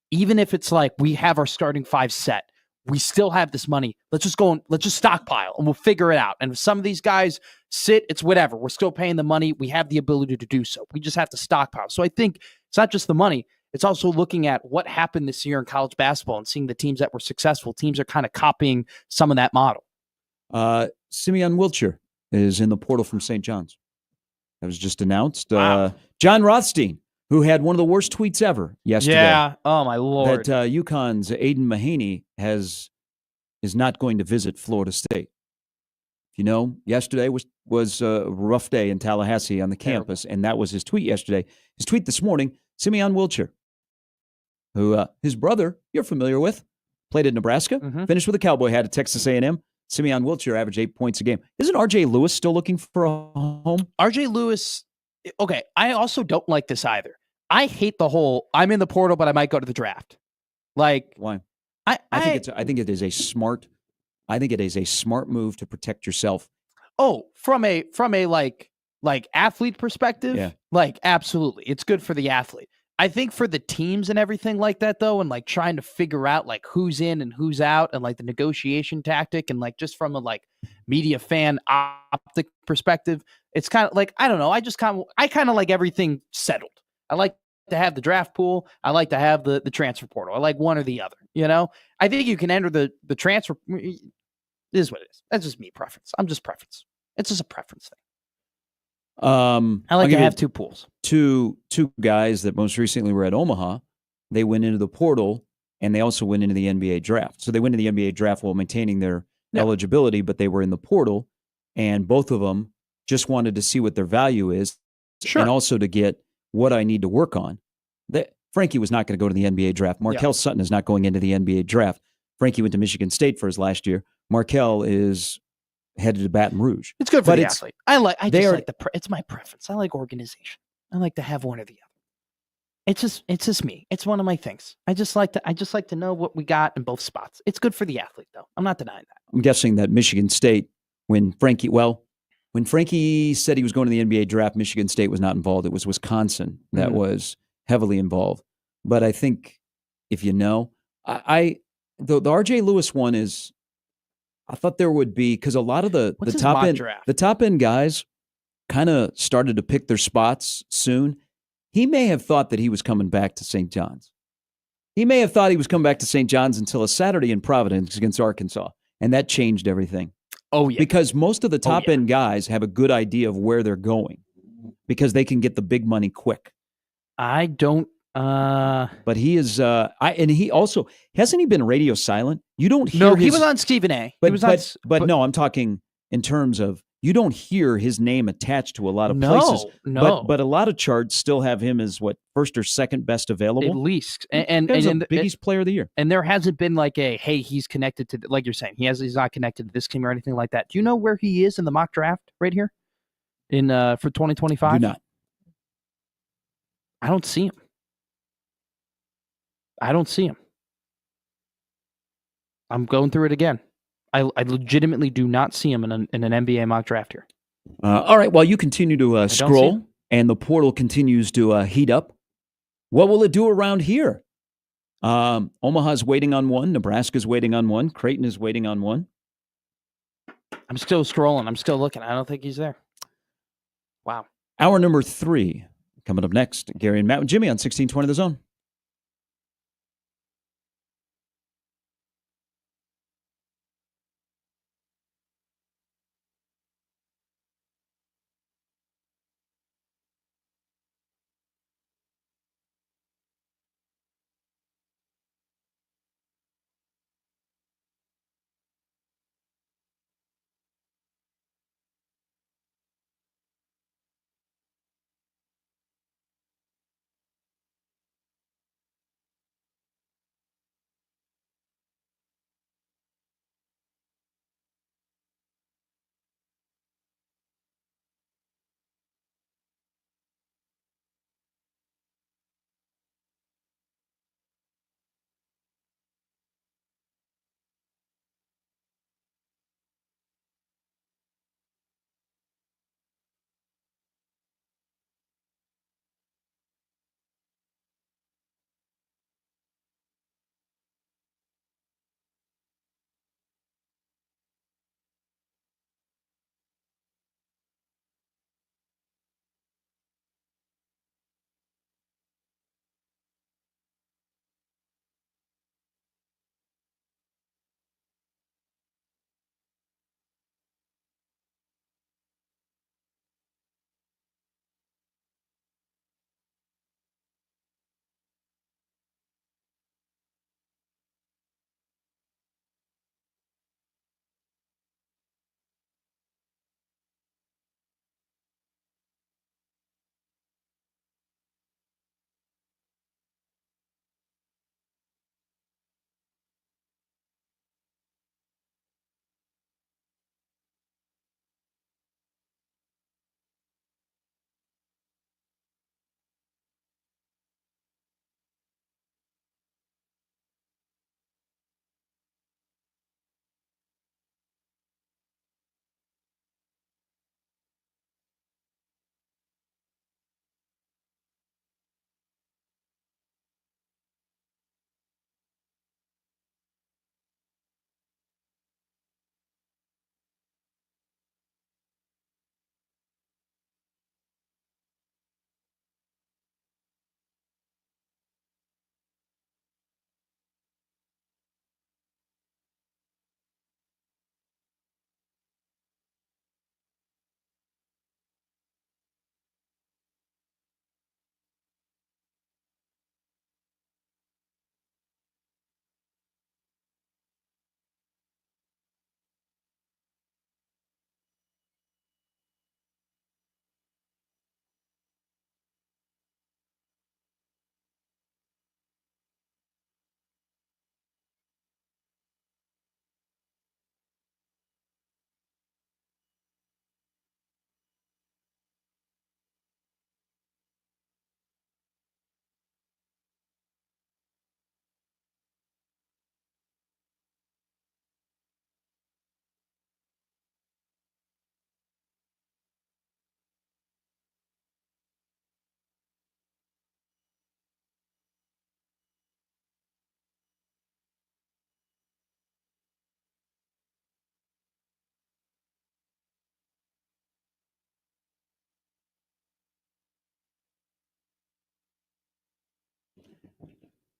even if it's like we have our starting 5 set, we still have this money. Let's just go and let's just stockpile and we'll figure it out. And if some of these guys sit, it's whatever. We're still paying the money. We have the ability to do so. We just have to stockpile. So I think it's not just the money. It's also looking at what happened this year in college basketball and seeing the teams that were successful. Teams are kind of copying some of that model. Simeon Wiltshire is in the portal from St. John's. That was just announced. Wow. John Rothstein, who had one of the worst tweets ever yesterday. Yeah. Oh, my Lord. That UConn's Aiden Mahaney is not going to visit Florida State. You know, yesterday was a rough day in Tallahassee on the campus, and that was his tweet yesterday. His tweet this morning, Simeon Wiltshire, who his brother, you're familiar with, played at Nebraska, finished with a cowboy hat at Texas A&M. Simeon Wiltshire averaged 8 points a game. Isn't R.J. Lewis still looking for a home? R.J. Lewis, okay, I also don't like this either. I hate the whole, I'm in the portal, but I might go to the draft. Like, why? I think it is a smart move to protect yourself. Oh, from a like athlete perspective, yeah. Like absolutely. It's good for the athlete. I think for the teams and everything like that though, and like trying to figure out like who's in and who's out and like the negotiation tactic and like just from a like media fan optic perspective, it's kind of like, I don't know. I kind of like everything settled. I like to have the draft pool. I like to have the transfer portal. I like one or the other, you know? I think you can enter the transfer. It is what it is. That's just me preference. I'm just preference. It's just a preference thing. I like to have 2 pools. Two guys that most recently were at Omaha. They went into the portal and they also went into the NBA draft. So they went into the NBA draft while maintaining their eligibility, but they were in the portal, and both of them just wanted to see what their value is, and also to get what I need to work on. Frankie was not going to go to the NBA draft. Markel Sutton is not going into the NBA draft. Frankie went to Michigan State for his last year. Markel is headed to Baton Rouge. It's good for the athlete. It's my preference. I like organization. I like to have one or the other. It's just me. It's one of my things. I just like to know what we got in both spots. It's good for the athlete though. I'm not denying that. I'm guessing that Michigan State, when Frankie said he was going to the NBA draft, Michigan State was not involved. It was Wisconsin that was heavily involved. But I think if you know, the RJ Lewis one is, I thought there would be, because a lot of the top end guys kind of started to pick their spots soon. He may have thought that he was coming back to St. John's. He may have thought he was coming back to St. John's until a Saturday in Providence against Arkansas, and that changed everything. Oh yeah, because most of the top end guys have a good idea of where they're going because they can get the big money quick. I don't. But he is. And he also hasn't he been radio silent? You don't hear. No, he was on Stephen A. But no, I'm talking in terms of you don't hear his name attached to a lot of places. No. But a lot of charts still have him as first or second best available, at least, and Big East Player of the Year. And there hasn't been like he's connected to, like you're saying, he's not connected to this team or anything like that. Do you know where he is in the mock draft right here in for 2025? Do not. I don't see him. I'm going through it again. I legitimately do not see him in an NBA mock draft here. All right. Well, you continue to scroll, and the portal continues to heat up. What will it do around here? Omaha's waiting on one. Nebraska's waiting on one. Creighton is waiting on one. I'm still scrolling. I'm still looking. I don't think he's there. Wow. Hour number 3 coming up next. Gary and Matt with Jimmy on 1620 The Zone.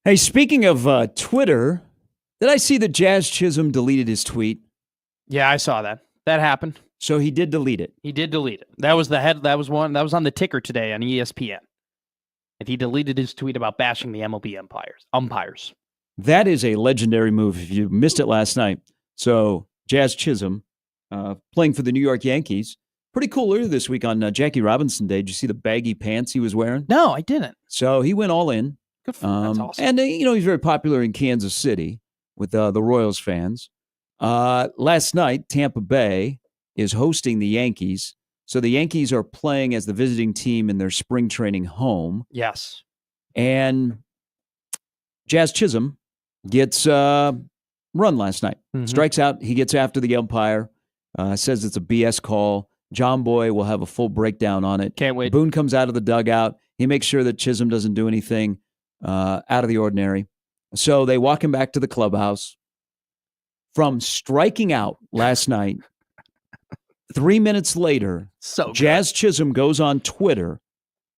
Hey, speaking of Twitter, did I see that Jazz Chisholm deleted his tweet? Yeah, I saw that. That happened. So he did delete it. He did delete it. That was that was on the ticker today on ESPN. And he deleted his tweet about bashing the MLB umpires. That is a legendary move if you missed it last night. So Jazz Chisholm, playing for the New York Yankees. Pretty cool earlier this week on Jackie Robinson Day. Did you see the baggy pants he was wearing? No, I didn't. So he went all in. Good for him. That's awesome. And, he's very popular in Kansas City with the Royals fans. Last night, Tampa Bay is hosting the Yankees. So the Yankees are playing as the visiting team in their spring training home. Yes. And Jazz Chisholm gets run last night. Mm-hmm. Strikes out. He gets after the umpire. Says it's a BS call. John Boy will have a full breakdown on it. Can't wait. Boone comes out of the dugout. He makes sure that Chisholm doesn't do anything out of the ordinary. So they walk him back to the clubhouse. From striking out last night, 3 minutes later, Jazz Chisholm goes on Twitter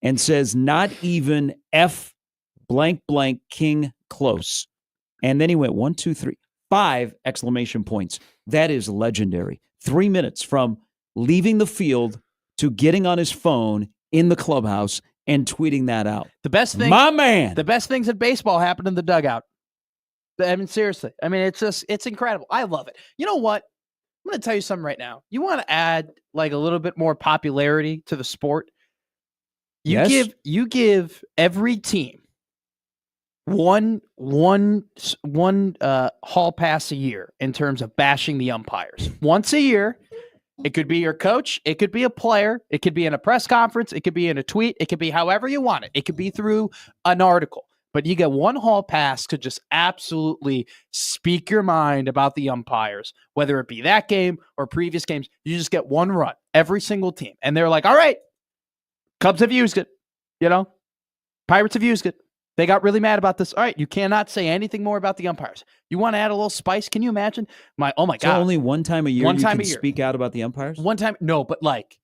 and says, not even F blank blank king close. And then he went 1, 2, 3, 5 exclamation points. That is legendary. 3 minutes from leaving the field to getting on his phone in the clubhouse and tweeting that out. The best thing, my man. The best things in baseball happened in the dugout. I mean, seriously. I mean, it's incredible. I love it. You know what? I'm going to tell you something right now. You want to add like a little bit more popularity to the sport? You give every team one hall pass a year in terms of bashing the umpires. Once a year. It could be your coach. It could be a player. It could be in a press conference. It could be in a tweet. It could be however you want it. It could be through an article. But you get one hall pass to just absolutely speak your mind about the umpires, whether it be that game or previous games. You just get one run, every single team. And they're like, all right, Cubs have used it. Pirates have used it. They got really mad about this. All right, you cannot say anything more about the umpires. You want to add a little spice? Can you imagine? Oh my God. So only one time a year you can speak out about the umpires? One time, no, but like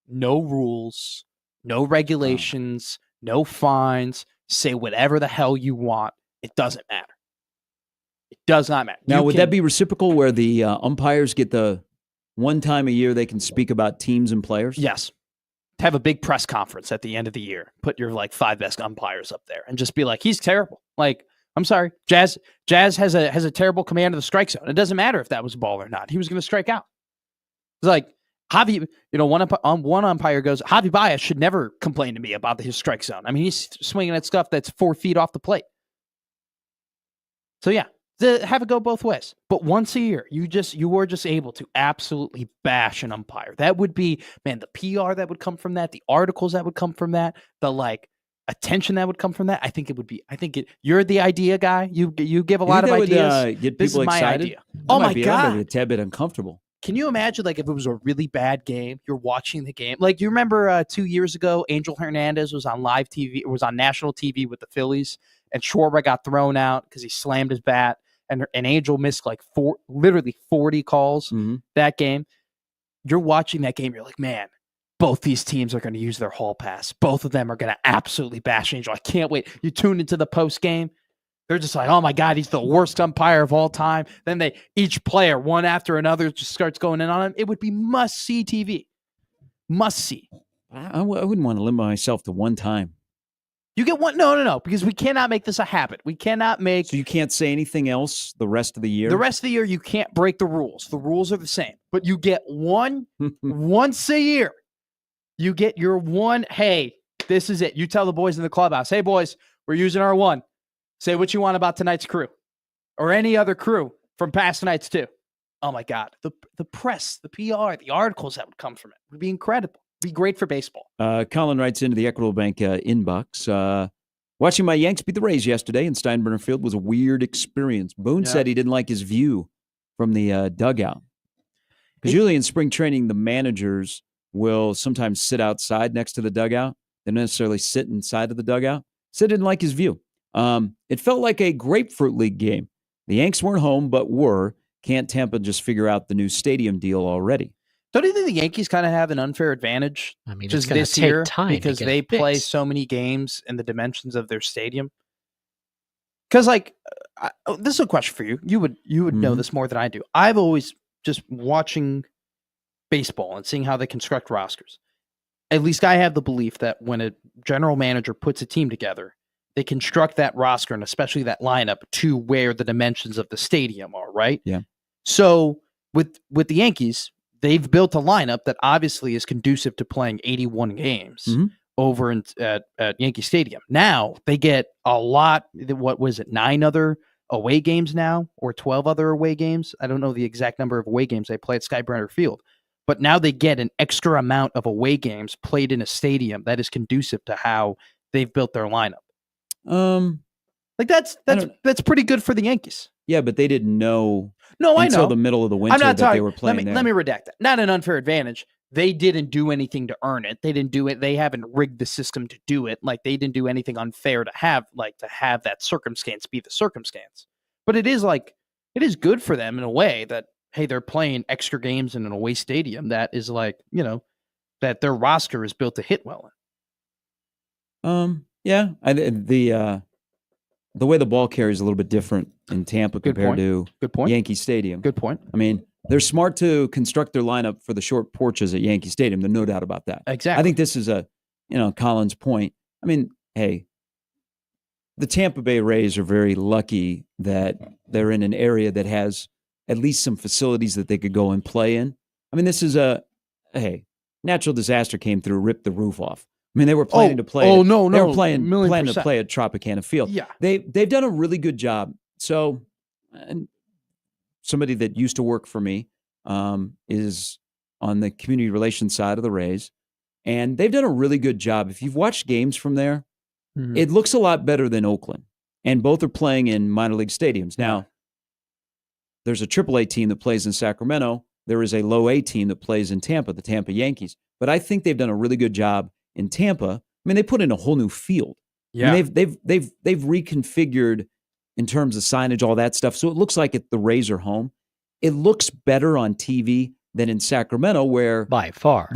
no rules, no regulations, no fines. Say whatever the hell you want. It doesn't matter. It does not matter. Now, would that be reciprocal where the umpires get the one time a year they can speak about teams and players? Yes. Have a big press conference at the end of the year. Put your 5 best umpires up there and just be like, he's terrible. Like, I'm sorry. Jazz has a terrible command of the strike zone. It doesn't matter if that was a ball or not. He was going to strike out. It's like Javi, one umpire goes, Javi Baez should never complain to me about his strike zone. I mean, he's swinging at stuff that's 4 feet off the plate. So yeah, have it go both ways. But once a year, you were just able to absolutely bash an umpire. That would be, man, the PR that would come from that, the articles that would come from that, the attention that would come from that. You're the idea guy. You give a lot of ideas. Would, get this people is my excited? idea. Oh my God. A tad bit uncomfortable. Can you imagine if it was a really bad game, you're watching the game? Like, you remember 2 years ago, Angel Hernandez was on live TV, was on national TV with the Phillies, and Schwarber got thrown out because he slammed his bat, and Angel missed literally 40 calls that game. You're watching that game, you're like, man, both these teams are going to use their hall pass. Both of them are going to absolutely bash Angel. I can't wait. You tune into the post game. They're just like, oh my God, he's the worst umpire of all time. Then each player, one after another, just starts going in on him. It would be must-see TV. Must-see. I wouldn't want to limit myself to one time. You get one? No, because we cannot make this a habit. We cannot make... So you can't say anything else the rest of the year? The rest of the year, you can't break the rules. The rules are the same. But you get one once a year. You get your one, hey, this is it. You tell the boys in the clubhouse, hey, boys, we're using our one. Say what you want about tonight's crew or any other crew from past nights too. Oh my God. The press, the PR, the articles that would come from it would be incredible. It'd be great for baseball. Colin writes into the Equitable Bank inbox. Watching my Yanks beat the Rays yesterday in Steinbrenner Field was a weird experience. Boone said he didn't like his view from the dugout. Because usually in spring training, the managers will sometimes sit outside next to the dugout. They don't necessarily sit inside of the dugout. Said didn't like his view. It felt like a Grapefruit League game. The Yanks weren't home, but were. Can't Tampa just figure out the new stadium deal already? Don't you think the Yankees kind of have an unfair advantage? I mean, just it's this year time because they play fixed. so many games in the dimensions of their stadium. Because this is a question for you. You would know Mhm. this more than I do. I've always just watching baseball and seeing how they construct rosters. At least I have the belief that when a general manager puts a team together, they construct that roster and especially that lineup to where the dimensions of the stadium are, right? Yeah. So with the Yankees, they've built a lineup that obviously is conducive to playing 81 games Mhm. over at Yankee Stadium. Now they get a lot. What was it? 9 other away games now, or 12 other away games? I don't know the exact number of away games they play at Skybrenner Field. But now they get an extra amount of away games played in a stadium that is conducive to how they've built their lineup. Like that's pretty good for the Yankees. Yeah, but they didn't know No, I until know. the middle of the I'm winter not that talking. they were playing there. Let me redact that. Not an unfair advantage. They didn't do anything to earn it. They didn't do it. They haven't rigged the system to do it. Like they didn't do anything unfair to have that circumstance be the circumstance. But it is good for them in a way that, hey, they're playing extra games in an away stadium that is that their roster is built to hit well in. Yeah, the way the ball carries is a little bit different in Tampa compared to Yankee Stadium. Good point. I mean, they're smart to construct their lineup for the short porches at Yankee Stadium. There's no doubt about that. Exactly. I think this is Colin's point. I mean, hey, the Tampa Bay Rays are very lucky that they're in an area that has at least some facilities that they could go and play in. I mean, this is natural disaster came through, ripped the roof off. I mean, they were planning to play. They were planning to play at Tropicana Field. Yeah, they've done a really good job. So, and somebody that used to work for me is on the community relations side of the Rays, and they've done a really good job. If you've watched games from there, it looks a lot better than Oakland, and both are playing in minor league stadiums. Now, there's a AAA team that plays in Sacramento. There is a low A team that plays in Tampa, the Tampa Yankees. But I think they've done a really good job in Tampa. I mean, they put in a whole new field. Yeah, I mean, they've reconfigured in terms of signage, all that stuff. So it looks like the Rays are home. It looks better on TV than in Sacramento, where by far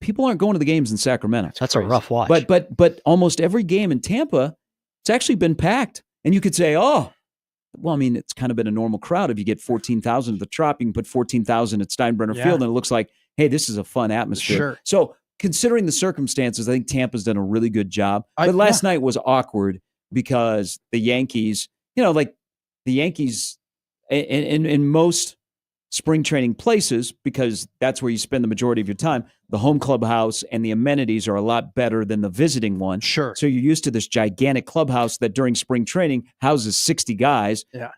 people aren't going to the games in Sacramento. That's a rough watch. But almost every game in Tampa, it's actually been packed. And you could say, well, I mean, it's kind of been a normal crowd. If you get 14,000 at the Trop, you can put 14,000 at Steinbrenner Field, and it looks like, hey, this is a fun atmosphere. Sure. So considering the circumstances, I think Tampa's done a really good job. But last night was awkward because the Yankees, the Yankees in most spring training places, because that's where you spend the majority of your time, the home clubhouse and the amenities are a lot better than the visiting one. Sure. So you're used to this gigantic clubhouse that during spring training houses 60 guys. Yeah.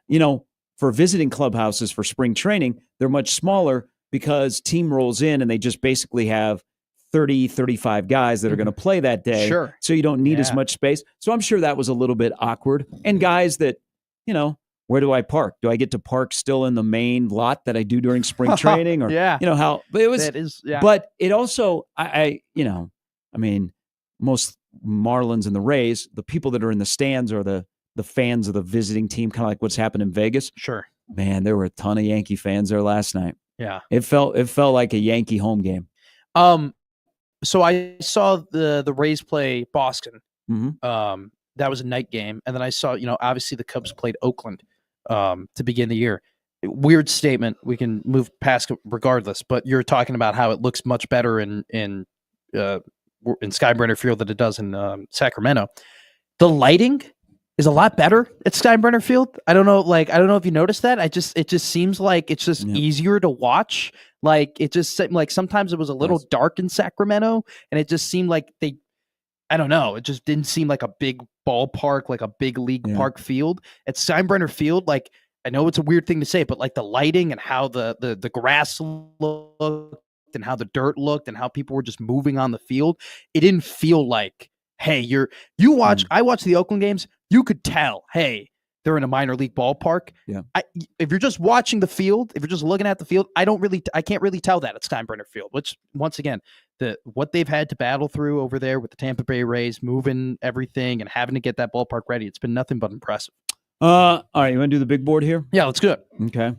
For visiting clubhouses for spring training, they're much smaller because team rolls in and they just basically have 30, 35 guys that are going to play that day. Sure. So you don't need as much space. So I'm sure that was a little bit awkward. And guys that, where do I park? Do I get to park still in the main lot that I do during spring training? Or, how, but it was, that is, but it also, most Marlins and the Rays, the people that are in the stands are the fans of the visiting team, kind of like what's happened in Vegas. Sure. Man, there were a ton of Yankee fans there last night. Yeah. It felt like a Yankee home game. So I saw the Rays play Boston. Mm-hmm. That was a night game. And then I saw, obviously the Cubs played Oakland to begin the year. Weird statement. We can move past it regardless, but you're talking about how it looks much better in Skybrenner Field than it does in Sacramento. The lighting is a lot better at Steinbrenner Field. I don't know if you noticed that. It just seems like it's just easier to watch. Like it just seemed like sometimes it was a little dark in Sacramento, and it just seemed like I don't know. It just didn't seem like a big ballpark, like a big league park field. At Steinbrenner Field, like I know it's a weird thing to say, but like the lighting and how the grass looked and how the dirt looked and how people were just moving on the field, it didn't feel like, hey, I watch the Oakland games. You could tell, hey, they're in a minor league ballpark. Yeah. If you're just watching the field, if you're just looking at the field, I can't really tell that at Steinbrenner Field, which once again, what they've had to battle through over there with the Tampa Bay Rays, moving everything and having to get that ballpark ready, it's been nothing but impressive. All right, you want to do the big board here? Yeah, let's do it. Okay.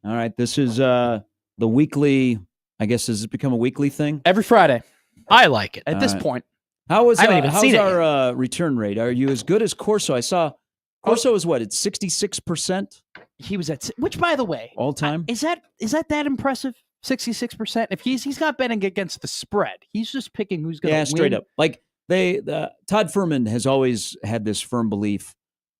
All right, this is the weekly. I guess has it become a weekly thing? Every Friday. I like it at this point. How's I haven't even seen it our return rate? Are you as good as Corso? I saw Corso is what? It's 66% He was at, which by the way, all time. Is that impressive? 66%. If he's not betting against the spread, he's just picking who's going to win. Yeah, straight up. Like Todd Furman has always had this firm belief.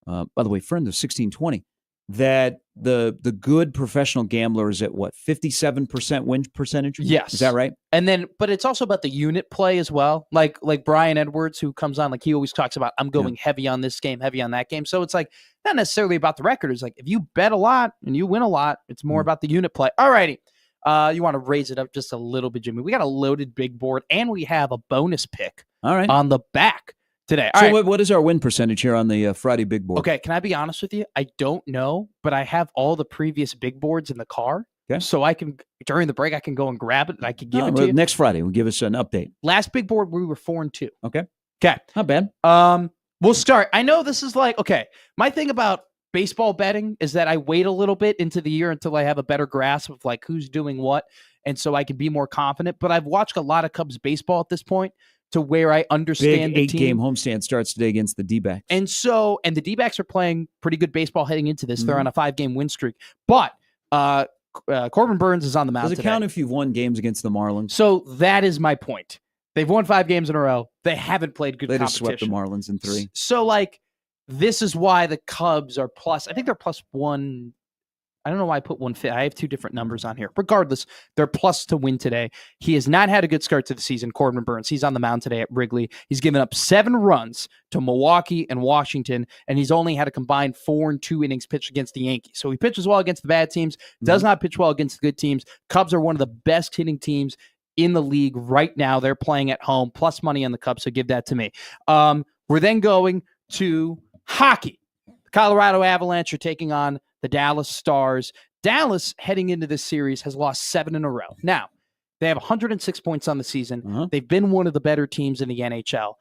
By the way, friend of 1620, that the good professional gambler is at what, 57% win percentage? Yes. Is that right? And then, but it's also about the unit play as well. Like Brian Edwards, who comes on, like he always talks about, I'm going heavy on this game, heavy on that game. So it's like not necessarily about the record. It's like if you bet a lot and you win a lot, it's more about the unit play. All righty. You want to raise it up just a little bit, Jimmy. We got a loaded big board, and we have a bonus pick on the back today. All right. What is our win percentage here on the Friday big board? Okay, can I be honest with you? I don't know, but I have all the previous big boards in the car. Okay. So I can, during the break, I can go and grab it, and I can give it to you. Next Friday, we'll give us an update. Last big board, we were 4-2. Okay. Okay. Not bad. We'll start. I know this is like, okay, my thing about baseball betting is that I wait a little bit into the year until I have a better grasp of like who's doing what, and so I can be more confident. But I've watched a lot of Cubs baseball at this point to where I understand big the team. 8-game homestand starts today against the D-backs. And the D-backs are playing pretty good baseball heading into this. They're on a 5-game win streak. But Corbin Burns is on the mound today. Does it count if you've won games against the Marlins? So that is my point. They've won 5 games in a row. They haven't played good competition. They just swept the Marlins in 3. So like, this is why the Cubs are plus. I think they're plus 1. I don't know why I put 150. I have 2 different numbers on here. Regardless, they're plus to win today. He has not had a good start to the season, Corbin Burns. He's on the mound today at Wrigley. He's given up 7 runs to Milwaukee and Washington, and he's only had a combined 4 and 2 innings pitched against the Yankees. So he pitches well against the bad teams, does not pitch well against the good teams. Cubs are one of the best hitting teams in the league right now. They're playing at home, plus money on the Cubs, so give that to me. We're then going to hockey. The Colorado Avalanche are taking on the Dallas Stars. Dallas, heading into this series, has lost 7 in a row. Now, they have 106 points on the season. They've been one of the better teams in the NHL.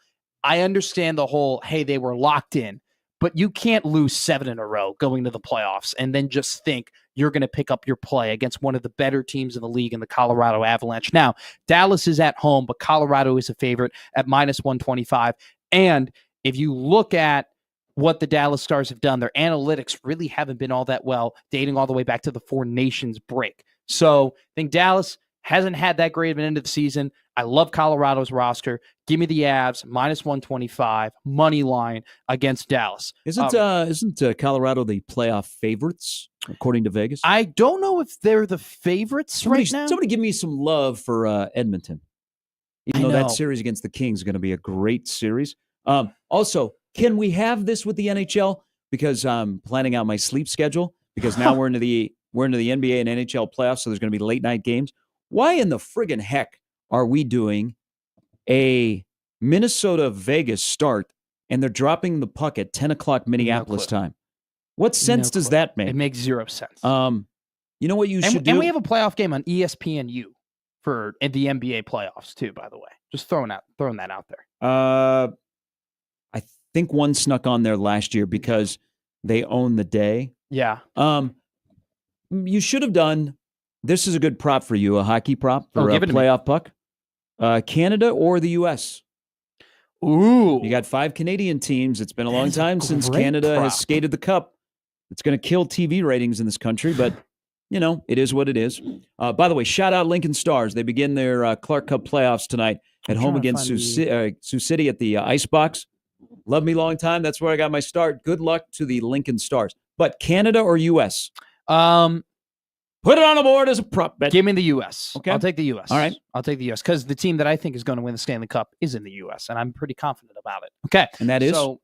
I understand the whole, hey, they were locked in, but you can't lose 7 in a row going to the playoffs and then just think you're going to pick up your play against one of the better teams in the league in the Colorado Avalanche. Now, Dallas is at home, but Colorado is a favorite at minus 125. And if you look at what the Dallas Stars have done, their analytics really haven't been all that well, dating all the way back to the 4 Nations break. So I think Dallas hasn't had that great of an end of the season. I love Colorado's roster. Give me the Avs, minus 125, money line against Dallas. Isn't Colorado the playoff favorites, according to Vegas? I don't know if they're the favorites right now. Somebody give me some love for Edmonton. Even though that series against the Kings is going to be a great series. Also, can we have this with the NHL? Because I'm planning out my sleep schedule, because now we're into the NBA and NHL playoffs, so there's going to be late night games. Why in the friggin' heck are we doing a Minnesota-Vegas start and they're dropping the puck at 10 o'clock Minneapolis time? What sense does that make? It makes 0 sense. You know what you should do? And we have a playoff game on ESPNU for the NBA playoffs too, by the way. Just throwing that out there. I think one snuck on there last year because they own the day. Yeah. You should have done, this is a good prop for you, a hockey prop for a playoff puck. Canada or the U.S. Ooh. You got 5 Canadian teams. It's been a long time since Canada has skated the cup. It's going to kill TV ratings in this country, but, it is what it is. By the way, shout out Lincoln Stars. They begin their Clark Cup playoffs tonight at home against Sioux City at the Icebox. Love me long time. That's where I got my start. Good luck to the Lincoln Stars. But Canada or U.S.? Put it on the board as a prop bet. Give me the U.S. Okay. I'll take the U.S. All right. I'll take the U.S. because the team that I think is going to win the Stanley Cup is in the U.S., and I'm pretty confident about it. Okay. And that is? So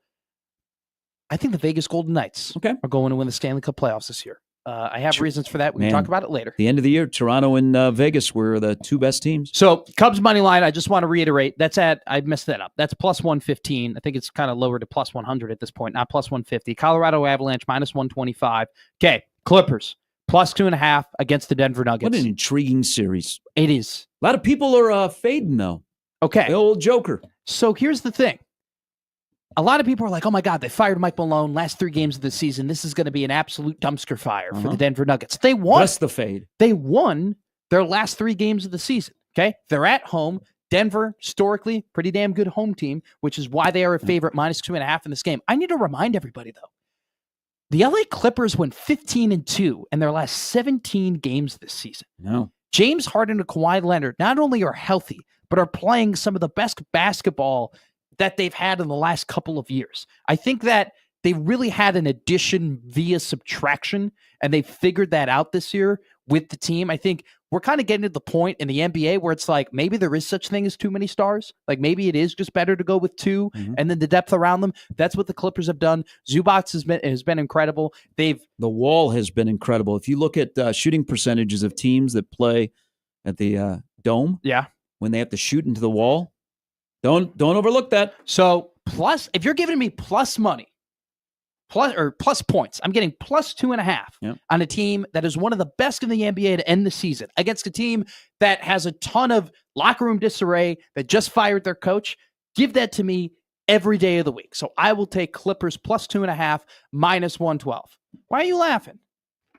I think the Vegas Golden Knights are going to win the Stanley Cup playoffs this year. I have reasons for that. We can talk about it later. The end of the year, Toronto and Vegas were the 2 best teams. So Cubs money line, I just want to reiterate, I messed that up. That's plus 115. I think it's kind of lower to plus 100 at this point, not plus 150. Colorado Avalanche, minus 125. Okay, Clippers, plus 2.5 against the Denver Nuggets. What an intriguing series. It is. A lot of people are fading, though. Okay. The old Joker. So here's the thing. A lot of people are like, oh my God, they fired Mike Malone last 3 games of the season. This is going to be an absolute dumpster fire for the Denver Nuggets. They won. That's the fade. They won their last 3 games of the season. Okay. They're at home. Denver, historically, pretty damn good home team, which is why they are a favorite minus 2.5 in this game. I need to remind everybody, though, The LA Clippers went 15-2 in their last 17 games this season. No. James Harden and Kawhi Leonard not only are healthy, but are playing some of the best basketball that they've had in the last couple of years. I think that they really had an addition via subtraction, and they figured that out this year with the team. I think we're kind of getting to the point in the NBA where it's like maybe there is such thing as too many stars. Like maybe it is just better to go with two and then the depth around them. That's what the Clippers have done. Zubac has been incredible. The wall has been incredible. If you look at shooting percentages of teams that play at the Dome, when they have to shoot into the wall, don't overlook that. So plus, if you're giving me plus money, plus points, I'm getting plus 2.5 on a team that is one of the best in the NBA to end the season against a team that has a ton of locker room disarray, that just fired their coach. Give that to me every day of the week. So I will take Clippers plus 2.5 minus 112. Why are you laughing?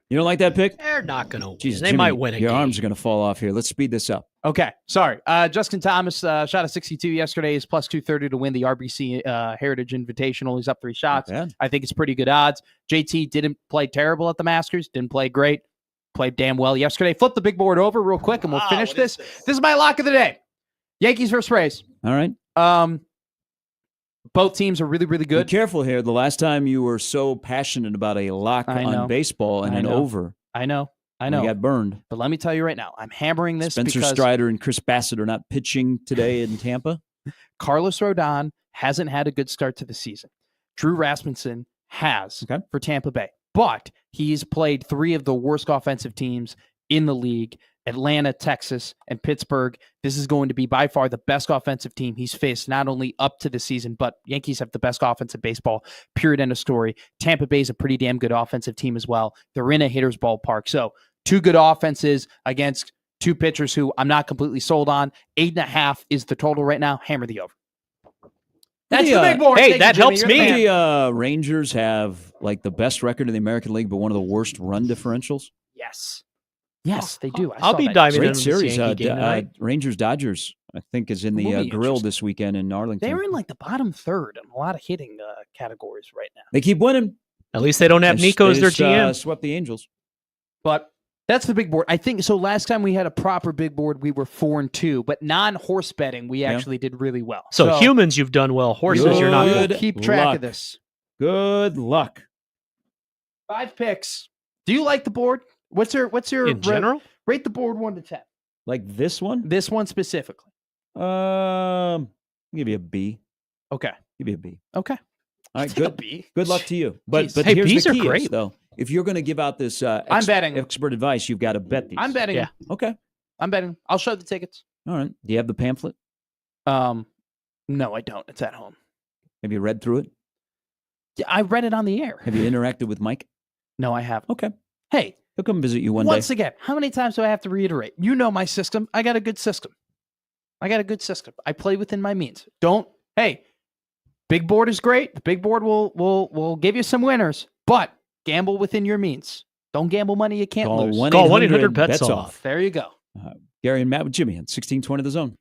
You don't like that pick? They're not going to win. Jeez, They Jimmy, might win a your game. arms are going to fall off here. Let's speed this up. Okay, sorry. Justin Thomas shot a 62 yesterday. He's plus 230 to win the RBC Heritage Invitational. He's up 3 shots. I think it's pretty good odds. JT didn't play terrible at the Masters. Didn't play great. Played damn well yesterday. Flip the big board over real quick, and we'll finish this. This is my lock of the day. Yankees versus Rays. All right. Both teams are really, really good. Be careful here. The last time you were so passionate about a lock on baseball and an over. I know. You got burned. But let me tell you right now, I'm hammering this Spencer because Strider and Chris Bassett are not pitching today in Tampa. Carlos Rodon hasn't had a good start to the season. Drew Rasmussen has for Tampa Bay, but he's played 3 of the worst offensive teams in the league: Atlanta, Texas, and Pittsburgh. This is going to be by far the best offensive team he's faced, not only up to the season, but Yankees have the best offense in baseball, period, end of story. Tampa Bay is a pretty damn good offensive team as well. They're in a hitter's ballpark. So 2 good offenses against 2 pitchers who I'm not completely sold on. 8.5 is the total right now. Hammer the over. That's the big board. Hey, Thank that you, Jimmy. helps You're me. the The Rangers have like the best record in the American League, but one of the worst run differentials. Yes. Yes, they do. I'll be diving Great into series. this Yankee game tonight. Rangers Dodgers, I think, is in Will the be grill this weekend in Arlington. They're in like the bottom third in a lot of hitting categories right now. They keep winning. At least they don't have Nico as their GM. Swept the Angels. But that's the big board. I think so. Last time we had a proper big board, we were 4-2, but non-horse betting, we actually did really well. So humans, you've done well. Horses, you're not good. good. Keep track of this. Good luck. 5 picks. Do you like the board? What's your In general? Rate the board 1 to 10. Like this one? This one specifically. I'll give you a B. Okay. Give you a B. Okay. All right, Take a good. B. Good luck to you. But Hey, here's Bs the are key great. though. If you're going to give out this I'm betting. expert advice, you've got to bet these. I'm betting. Yeah. Okay. I'm betting. I'll show the tickets. All right. Do you have the pamphlet? No, I don't. It's at home. Have you read through it? Yeah, I read it on the air. Have you interacted with Mike? No, I haven't. Okay. Hey, He'll come visit you one once day. again, how many times do I have to reiterate? You know my system. I got a good system. I play within my means. Hey, big board is great. The big board will give you some winners, but gamble within your means. Don't gamble money you can't lose. Call 1-800 bets off. There you go. Gary and Matt with Jimmy on 1620 The Zone.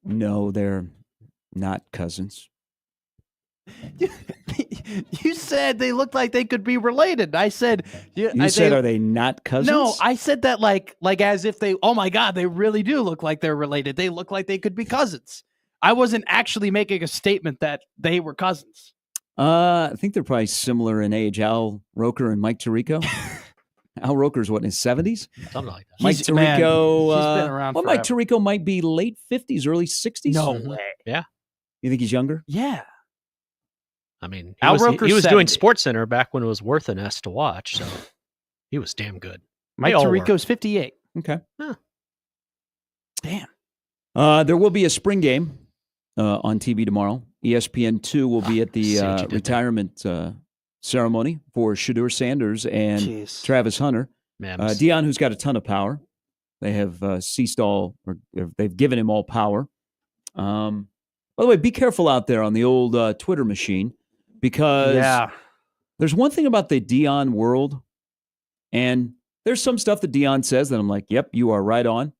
No, they're not cousins. You said they looked like they could be related. I said, are they not cousins? No, I said that like as if they, oh my God, they really do look like they're related. They look like they could be cousins. I wasn't actually making a statement that they were cousins. I think they're probably similar in age. Al Roker and Mike Tirico. Al Roker's what, in his 70s? Something like that. Mike Tirico. He's been around forever. Mike Tirico might be late 50s, early 60s. No way. Yeah. You think he's younger? Yeah. I mean, Al he Roker's was doing 70. SportsCenter back when it was worth an S to watch, so he was damn good. Mike Tirico's 58. Okay. Huh. Damn. There will be a spring game on TV tomorrow. ESPN2 will be at the retirement ceremony for Shedeur Sanders and Travis Hunter. Deion, who's got a ton of power. They have they've given him all power. By the way, be careful out there on the old Twitter machine, because there's one thing about the Deion world, and there's some stuff that Deion says that I'm like, yep, you are right on.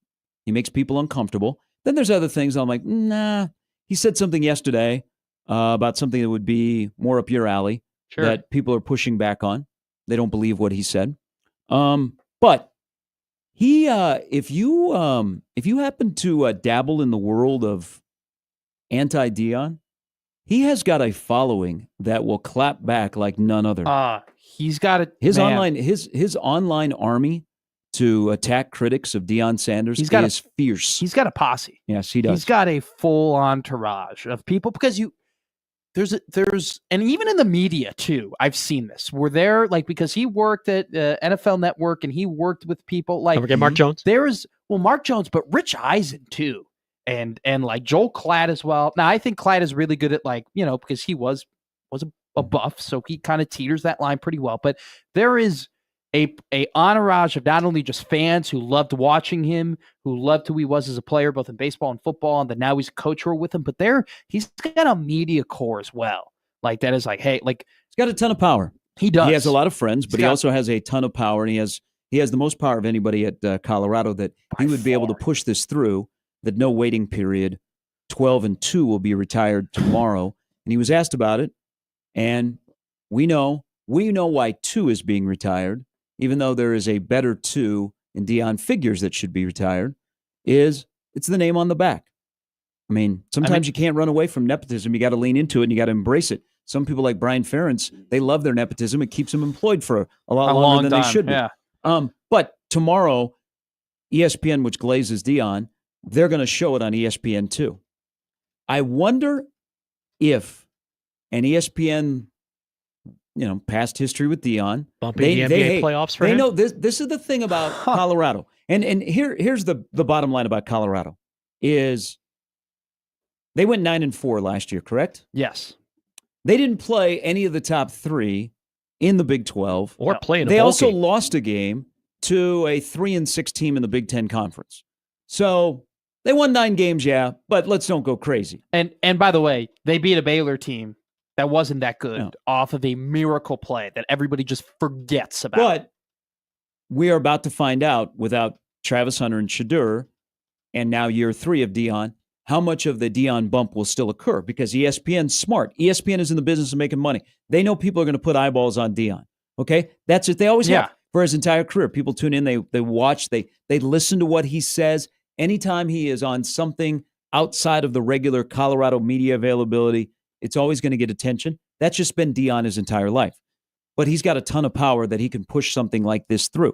He makes people uncomfortable. Then there's other things I'm like, nah. He said something yesterday about something that would be more up your alley that people are pushing back on. They don't believe what he said. But he, if you happen to dabble in the world of anti-Deion, he has got a following that will clap back like none other. He's got his online army to attack critics of Deion Sanders is fierce. He's got a posse. Yes, he does. He's got a full entourage of people, because there's and even in the media too, I've seen this. We're there because he worked at NFL Network and he worked with people like, don't forget Mark Jones. Mark Jones, but Rich Eisen too. And like Joel Klatt as well. Now I think Klatt is really good at because he was a buff, so he kind of teeters that line pretty well. But there is a entourage of not only just fans who loved watching him, who loved who he was as a player, both in baseball and football, and then now he's a coach who are with him. But he's got a media core as well. Like that is like, hey, like he's got a ton of power. He does. He has a lot of friends, but he also has a ton of power, and he has the most power of anybody at Colorado. That he would be able to push this through. That no waiting period. 12-2 will be retired tomorrow, and he was asked about it, and we know why 2 is being retired. Even though there is a better 2 in Deion figures that should be retired, it's the name on the back. I mean, sometimes you can't run away from nepotism. You got to lean into it and you got to embrace it. Some people like Brian Ferentz, they love their nepotism. It keeps them employed for a lot longer than they should be. Yeah. But tomorrow, ESPN, which glazes Deion, they're going to show it on ESPN2. I wonder if an ESPN past history with Deion. Bumping the NBA playoffs for him. They know this is the thing about Colorado. And here's the bottom line about Colorado is they went 9-4 last year, correct? Yes. They didn't play any of the top 3 in the Big 12. Or play in a They bowl also game. lost a game to a 3-6 team in the Big 10 Conference. So they won 9 games, but let's don't go crazy. And by the way, they beat a Baylor team that wasn't that good off of a miracle play that everybody just forgets about. But we are about to find out, without Travis Hunter and Shedeur, and now year 3 of Deion, how much of the Deion bump will still occur, because ESPN's smart. ESPN is in the business of making money. They know people are going to put eyeballs on Deion. Okay? That's it. They always have. For his entire career, people tune in, they watch, they listen to what he says. Anytime he is on something outside of the regular Colorado media availability, it's always going to get attention. That's just been Deion his entire life. But he's got a ton of power that he can push something like this through.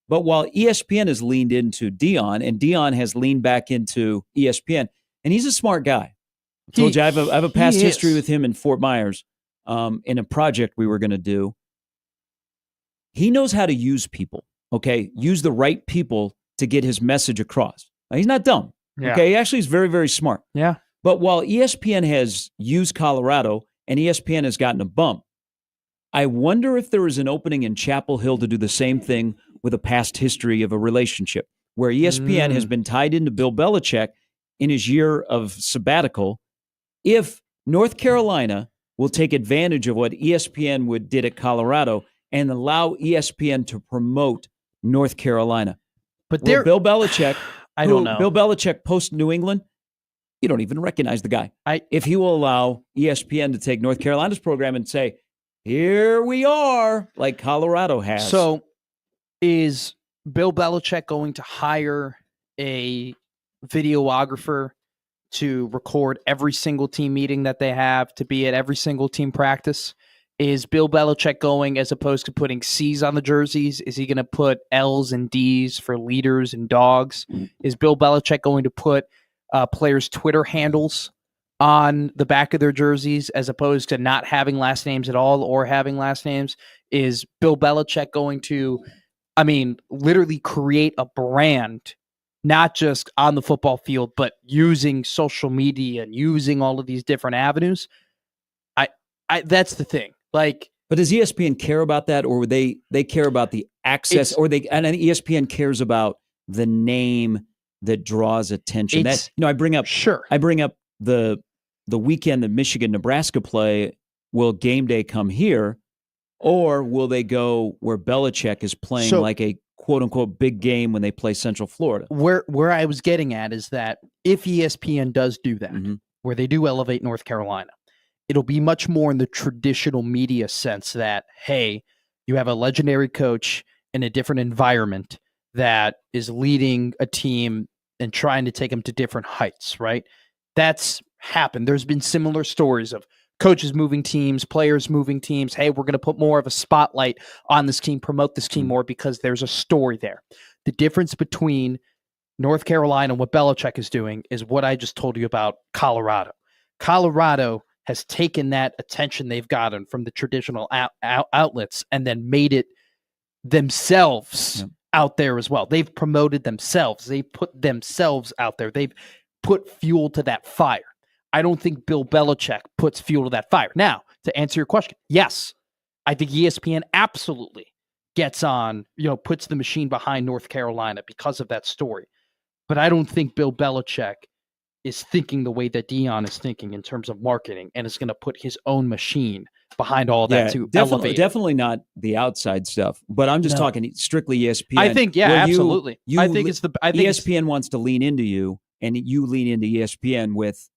But while ESPN has leaned into Deion, and Deion has leaned back into ESPN, and he's a smart guy. I told you I have a past history with him in Fort Myers in a project we were going to do. He knows how to use people, okay? Use the right people to get his message across. Now, he's not dumb, okay? He actually is very, very smart. Yeah. But while ESPN has used Colorado and ESPN has gotten a bump, I wonder if there is an opening in Chapel Hill to do the same thing with a past history of a relationship, where ESPN has been tied into Bill Belichick in his year of sabbatical. If North Carolina will take advantage of what ESPN did at Colorado and allow ESPN to promote North Carolina. But Bill Belichick, I don't know. Bill Belichick post New England, you don't even recognize the guy. I- If he will allow ESPN to take North Carolina's program and say, here we are, like Colorado has. So is Bill Belichick going to hire a videographer to record every single team meeting that they have, to be at every single team practice? Is Bill Belichick going, as opposed to putting C's on the jerseys, is he going to put L's and D's for leaders and dogs? Is Bill Belichick going to put players' Twitter handles on the back of their jerseys as opposed to not having last names at all or having last names? Is Bill Belichick going to, literally create a brand, not just on the football field, but using social media and using all of these different avenues? That's the thing. But does ESPN care about that, or would they care about the access, and ESPN cares about the name that draws attention? I bring up the weekend that Michigan Nebraska play. Will game day come here, or will they go where Belichick is playing like a quote unquote big game when they play Central Florida? Where I was getting at is that if ESPN does do that, where they do elevate North Carolina, it'll be much more in the traditional media sense that, hey, you have a legendary coach in a different environment that is leading a team and trying to take them to different heights, right? That's happened. There's been similar stories of coaches moving teams, players moving teams. Hey, we're going to put more of a spotlight on this team, promote this team more because there's a story there. The difference between North Carolina and what Belichick is doing is what I just told you about Colorado. Colorado has taken that attention they've gotten from the traditional outlets and then made it themselves out there as well. They've promoted themselves. They've put themselves out there. They've put fuel to that fire. I don't think Bill Belichick puts fuel to that fire. Now, to answer your question, yes, I think ESPN absolutely gets on, puts the machine behind North Carolina because of that story. But I don't think Bill Belichick is thinking the way that Deion is thinking in terms of marketing, and is going to put his own machine behind all that to elevate. Definitely not the outside stuff, but I'm just talking strictly ESPN. I think, absolutely. I think ESPN wants to lean into you, and you lean into ESPN with,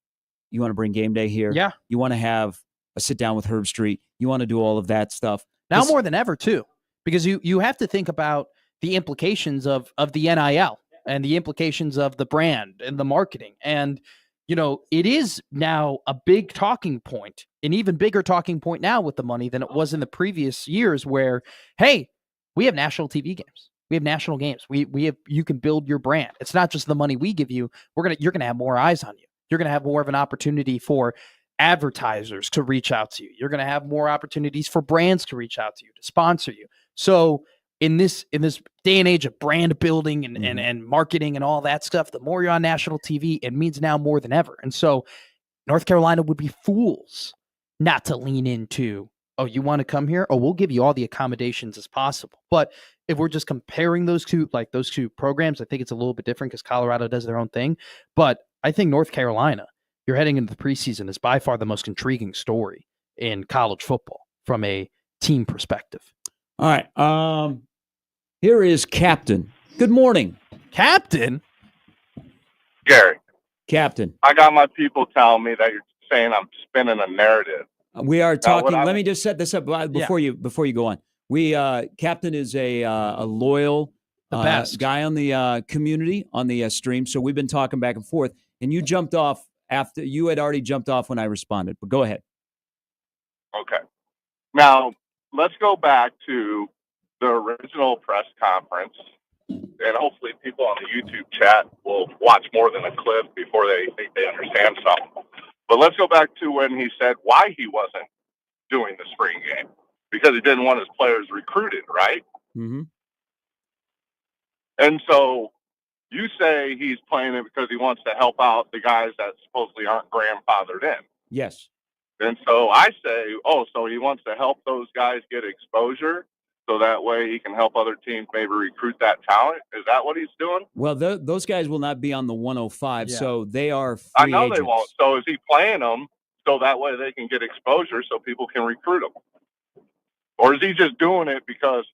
you want to bring game day here. Yeah. You want to have a sit down with Herb Street. You want to do all of that stuff. Now more than ever, too, because you have to think about the implications of the NIL and the implications of the brand and the marketing. And, it is now a big talking point, an even bigger talking point now with the money than it was in the previous years where, hey, we have national TV games. We have national games. You can build your brand. It's not just the money we give you. You're going to have more eyes on you. You're going to have more of an opportunity for advertisers to reach out to you. You're going to have more opportunities for brands to reach out to you, to sponsor you. So in this day and age of brand building and marketing and all that stuff, the more you're on national TV, it means now more than ever. And so North Carolina would be fools not to lean into, oh, you want to come here? Oh, we'll give you all the accommodations as possible. But if we're just comparing those two programs, I think it's a little bit different because Colorado does their own thing. But I think North Carolina, you're heading into the preseason, is by far the most intriguing story in college football from a team perspective. All right. Here is Captain. Good morning. Captain? Gary. Captain. I got my people telling me that you're saying I'm spinning a narrative. We are talking. Let me just set this up before you go on. Captain is a loyal guy on the community on the stream. So we've been talking back and forth, and you jumped off after you had already jumped off when I responded. But go ahead. Okay. Now let's go back to the original press conference, and hopefully people on the YouTube chat will watch more than a clip before they think they understand something. But let's go back to when he said why he wasn't doing the spring game, because he didn't want his players recruited, right? Mm-hmm. And so you say he's playing it because he wants to help out the guys that supposedly aren't grandfathered in. Yes. And so I say, so he wants to help those guys get exposure so that way he can help other teams maybe recruit that talent. Is that what he's doing? Well, those guys will not be on the 105, so they are free I know agents. They won't. So is he playing them so that way they can get exposure so people can recruit them? Or is he just doing it because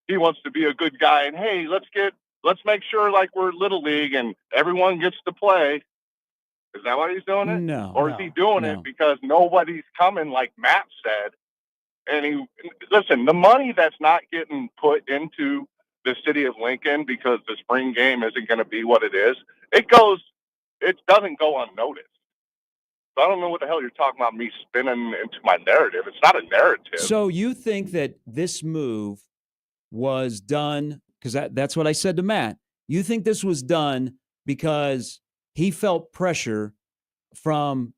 he wants to be a good guy and, hey, let's make sure like we're Little League and everyone gets to play? Is that why he's doing it? No. Or is he doing it because nobody's coming, like Matt said? And listen, the money that's not getting put into the city of Lincoln because the spring game isn't going to be what it is, it doesn't go unnoticed. So I don't know what the hell you're talking about me spinning into my narrative. It's not a narrative. So you think that this move was done, because that's what I said to Matt. You think this was done because he felt pressure from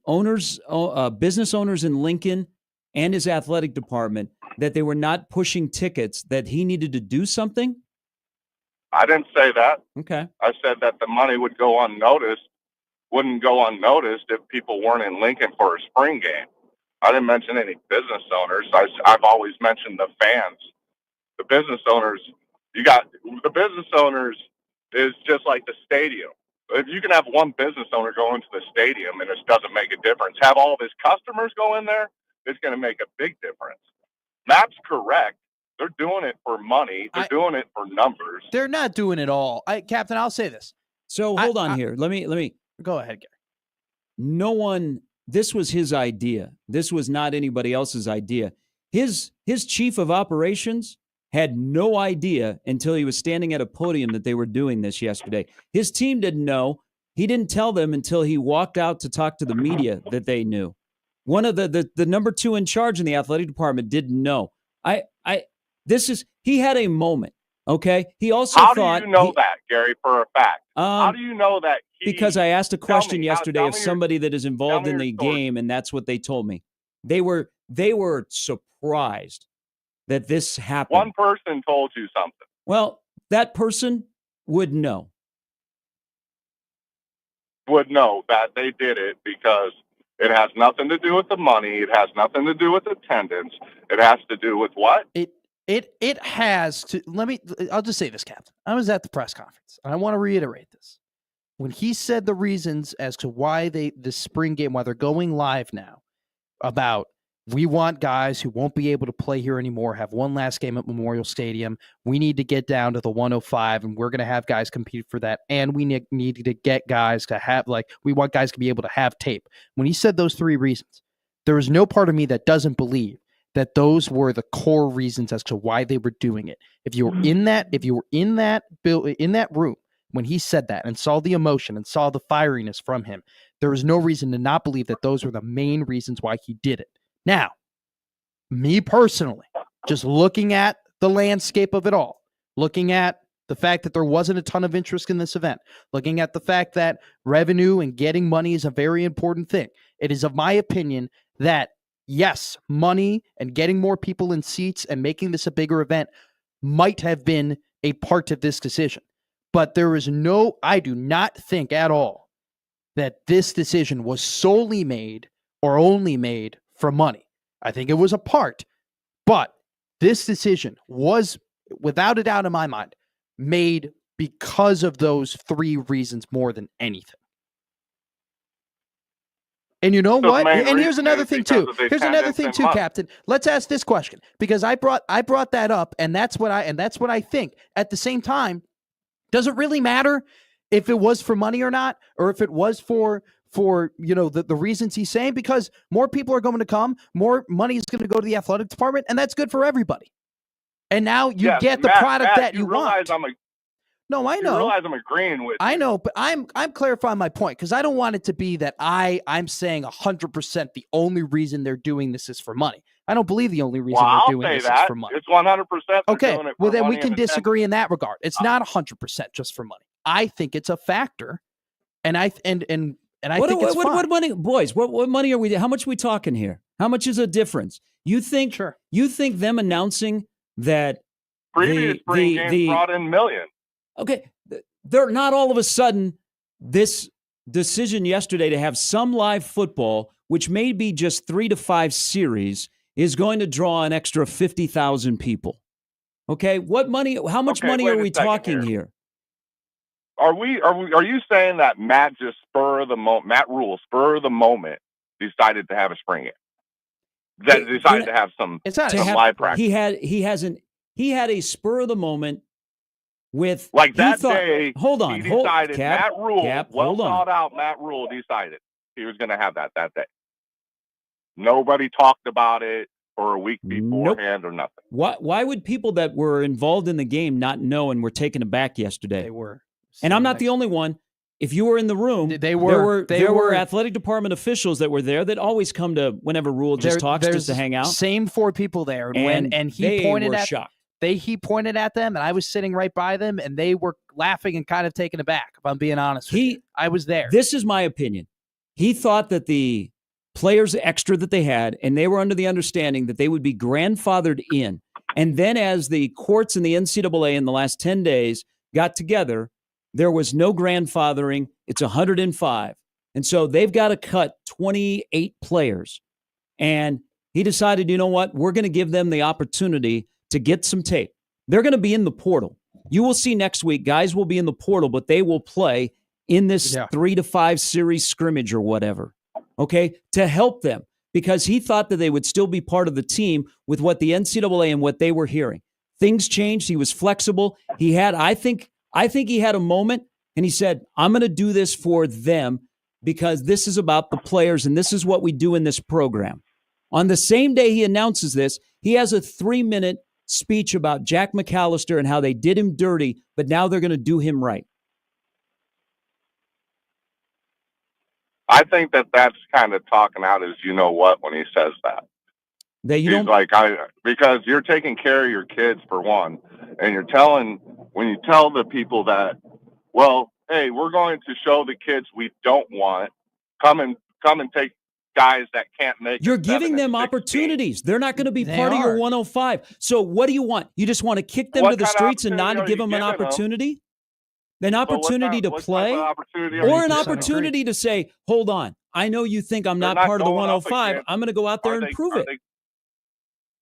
owners, business owners in Lincoln and his athletic department, that they were not pushing tickets, that he needed to do something? I didn't say that. Okay. I said that the money wouldn't go unnoticed if people weren't in Lincoln for a spring game. I didn't mention any business owners. I've always mentioned the fans. The business owners, the business owners is just like the stadium. If you can have one business owner go into the stadium and it doesn't make a difference, have all of his customers go in there, it's going to make a big difference. Matt's correct. They're doing it for money. They're doing it for numbers. They're not doing it all. Captain, I'll say this. So hold on here. Let me go ahead, Gary. This was his idea. This was not anybody else's idea. His chief of operations had no idea until he was standing at a podium that they were doing this yesterday. His team didn't know. He didn't tell them until he walked out to talk to the media that they knew. One of the number two in charge in the athletic department didn't know. He had a moment. Okay. He also How thought. Do you know that, Gary, for a fact? How do you know that? Because I asked a question yesterday of somebody that is involved in the game, and that's what they told me. They were surprised that this happened. One person told you something. Well, that person would know. Would know that they did it because it has nothing to do with the money. It has nothing to do with attendance. It has to do with what? It has to. I'll just say this, Captain. I was at the press conference, and I want to reiterate this. When he said the reasons as to why the spring game, why they're going live now, about we want guys who won't be able to play here anymore, have one last game at Memorial Stadium. We need to get down to the 105, and we're going to have guys compete for that. And we need to get guys to have, we want guys to be able to have tape. When he said those three reasons, there is no part of me that doesn't believe that those were the core reasons as to why they were doing it. If you were in that room when he said that and saw the emotion and saw the fieriness from him, there is no reason to not believe that those were the main reasons why he did it. Now, me personally, just looking at the landscape of it all, looking at the fact that there wasn't a ton of interest in this event, looking at the fact that revenue and getting money is a very important thing, it is of my opinion that, yes, money and getting more people in seats and making this a bigger event might have been a part of this decision. But I do not think at all that this decision was solely made or only made for money. I think it was a part, but this decision was, without a doubt in my mind, made because of those three reasons more than anything. And you know what? And here's another thing too. Captain. Let's ask this question, because I brought that up, and that's what I think. At the same time, does it really matter if it was for money or not, or if it was for the reasons he's saying? Because more people are going to come, more money is going to go to the athletic department, and that's good for everybody. And now you get the product that you want. No, I know. You realize I'm agreeing with you. I know, but I'm clarifying my point, because I don't want it to be that I'm saying 100% the only reason they're doing this is for money. I don't believe the only reason they're doing this is for money. It's 100%. Okay, well then we can disagree in that regard. It's not 100% just for money. I think it's a factor, and I think it's fine. What money, boys? What money are we? How much are we talking here? How much is a difference? You think? Sure. You think them announcing that previous spring games brought in millions? Okay, they're not all of a sudden this decision yesterday to have some live football, which may be just 3 to 5 series, is going to draw an extra 50,000 people. Okay, what money? How much money are we talking here? Are you saying that Matt Rhule, spur of the moment, decided to have a spring game? That decided to have some live practice. He had a spur of the moment with Like he that thought, day, hold on, he decided Cap, Matt Rhule, Cap, well hold on. thought out Matt Rhule decided he was going to have that day. Nobody talked about it for a week beforehand or nothing. Why would people that were involved in the game not know and were taken aback yesterday? They were. And I'm not the only one. If you were in the room, there were athletic department officials that were there that always come to whenever Rhule just talks just to hang out. Same 4 people there, and he pointed at shocked. He pointed at them, and I was sitting right by them, and they were laughing and kind of taken aback. If I'm being honest with you, I was there. This is my opinion. He thought that the players extra that they had, and they were under the understanding that they would be grandfathered in, and then as the courts and the NCAA in the last 10 days got together, there was no grandfathering. It's 105. And so they've got to cut 28 players. And he decided, you know what? We're going to give them the opportunity to get some tape. They're going to be in the portal. You will see next week, guys will be in the portal, but they will play in this 3 to 5 series scrimmage or whatever, okay, to help them, because he thought that they would still be part of the team with what the NCAA and what they were hearing. Things changed. He was flexible. He had, I think he had a moment, and he said, I'm going to do this for them because this is about the players, and this is what we do in this program. On the same day he announces this, he has a 3-minute speech about Jack McAllister and how they did him dirty, but now they're going to do him right. I think that's kind of talking out as you know what when he says that. He's like, because you're taking care of your kids for one, and when you tell the people that, well, hey, we're going to show the kids we don't want, come and take guys that can't make. You're giving them opportunities. They're not going to be part of your 105. So what do you want? You just want to kick them to the streets and not give them an opportunity? An opportunity to play? Or an opportunity to say, hold on, I know you think I'm not part of the 105. I'm going to go out there and prove it.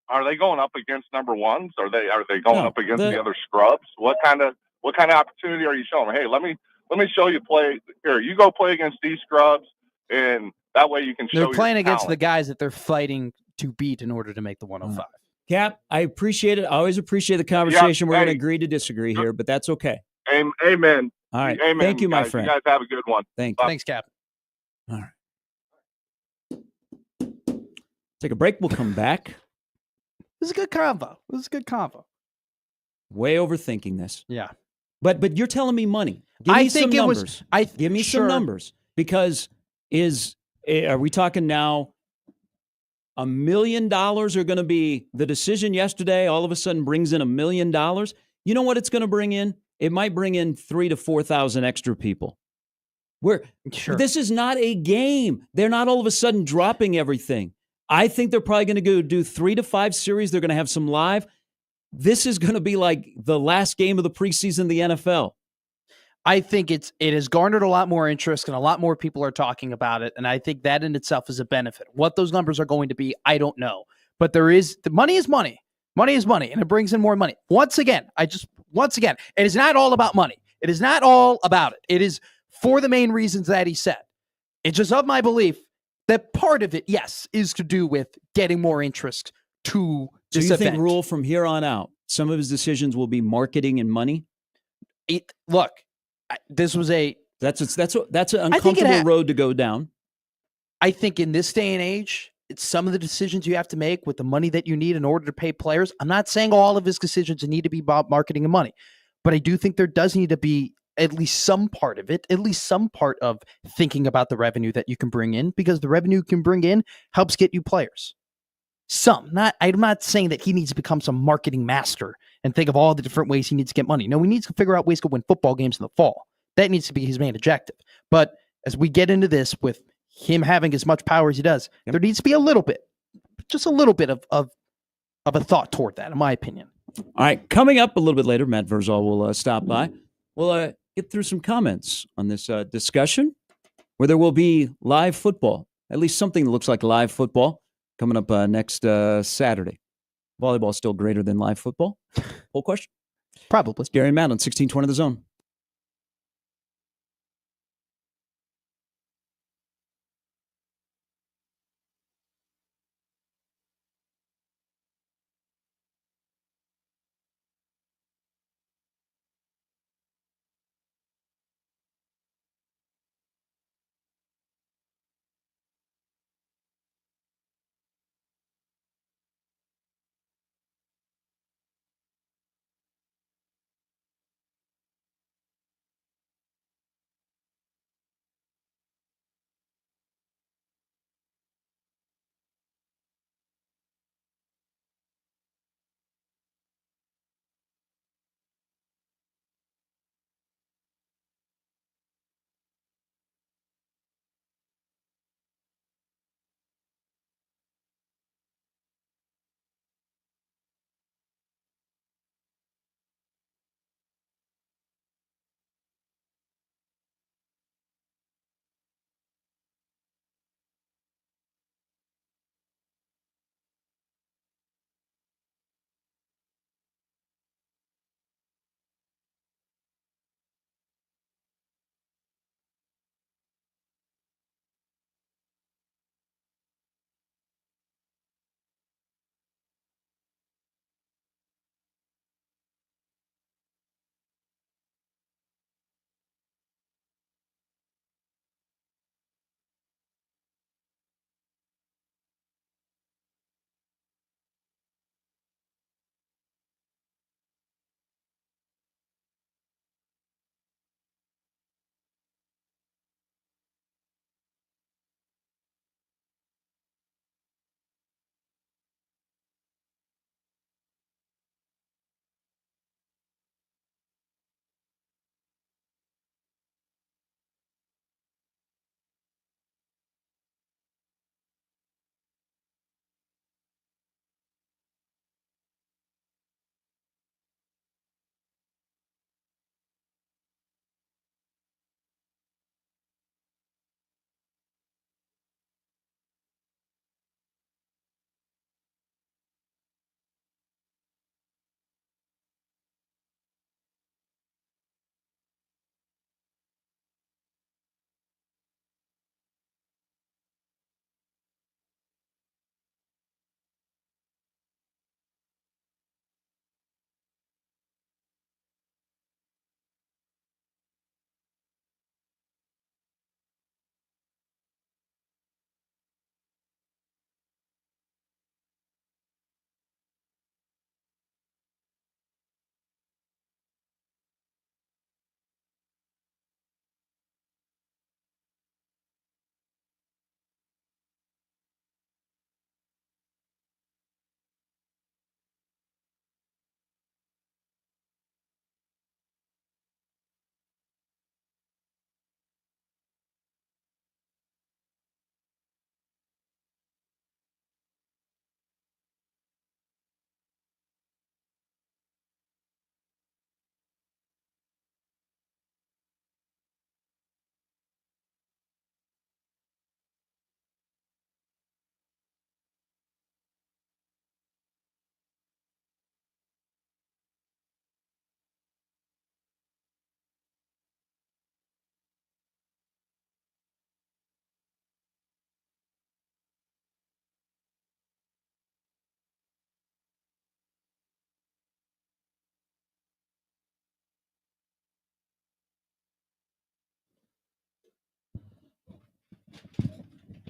Are they going up against number ones? Are they going up against the other scrubs? What kind of opportunity are you showing them? Hey, let me show you play here. You go play against these scrubs, and that way you can show. They're playing against the guys that they're fighting to beat in order to make the 105. Cap, I appreciate it. I always appreciate the conversation. We're going to agree to disagree here, but that's okay. Amen. All right. Amen. Thank you, my guys. friend. You guys have a good one. Thanks, Cap. All right. Take a break. We'll come back. This is a good convo. Way overthinking this. Yeah. But you're telling me money. Give me some numbers. Give me some numbers. Because are we talking now $1 million are going to be the decision yesterday all of a sudden brings in $1 million? You know what it's going to bring in? It might bring in 3,000 to 4,000 extra people. This is not a game. They're not all of a sudden dropping everything. I think they're probably going to go do 3 to 5 series. They're going to have some live. This is going to be like the last game of the preseason of the NFL. I think it has garnered a lot more interest and a lot more people are talking about it. And I think that in itself is a benefit. What those numbers are going to be, I don't know. But the money is money. Money is money, and it brings in more money. Once again, it is not all about money. It is not all about it. It is for the main reasons that he said. It's just of my belief that part of it, yes, is to do with getting more interest to this event. So you think Rhule from here on out, some of his decisions will be marketing and money? This was that's an uncomfortable road to go down. I think in this day and age, it's some of the decisions you have to make with the money that you need in order to pay players. I'm not saying all of his decisions need to be about marketing and money, but I do think there does need to be at least some part of it, at least some part of thinking about the revenue that you can bring in, because the revenue you can bring in helps get you players. I'm not saying that he needs to become some marketing master and think of all the different ways he needs to get money. No, he needs to figure out ways to win football games in the fall. That needs to be his main objective. But as we get into this with him having as much power as he does, there needs to be just a little bit of a thought toward that, in my opinion. All right, coming up a little bit later, Matt Verzal will stop by. We'll get through some comments on this discussion where there will be live football, at least something that looks like live football coming up next Saturday. Volleyball still greater than live football? Whole question? Probably. Gary and Matt on 1620 The Zone.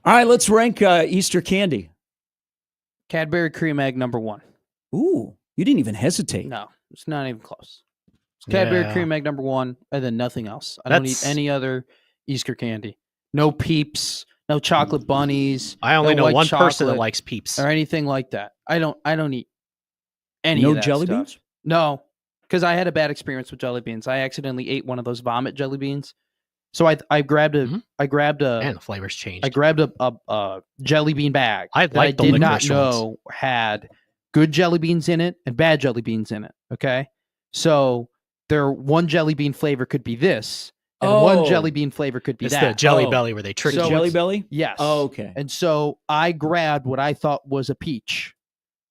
All right, let's rank Easter candy. Cadbury Cream Egg number 1. Ooh, you didn't even hesitate. No, it's not even close. It's Cadbury Yeah. Cream Egg number 1, and then nothing else. I don't eat any other Easter candy. No Peeps, no chocolate bunnies. I only no know white one person that chocolate likes Peeps. or anything like that. I don't eat any No of that jelly stuff. beans? No, because I had a bad experience with jelly beans. I accidentally ate one of those vomit jelly beans. So I grabbed a Mhm. I grabbed a And the flavors changed. I grabbed a jelly bean bag I that I like the did not licorice know had good jelly beans in it and bad jelly beans in it. Okay, so one jelly bean flavor could be this, and one jelly bean flavor could be It's that. the Jelly Oh. Belly where they trick The So you. Jelly it's- Belly? Yes. Oh, okay. And so I grabbed what I thought was a peach,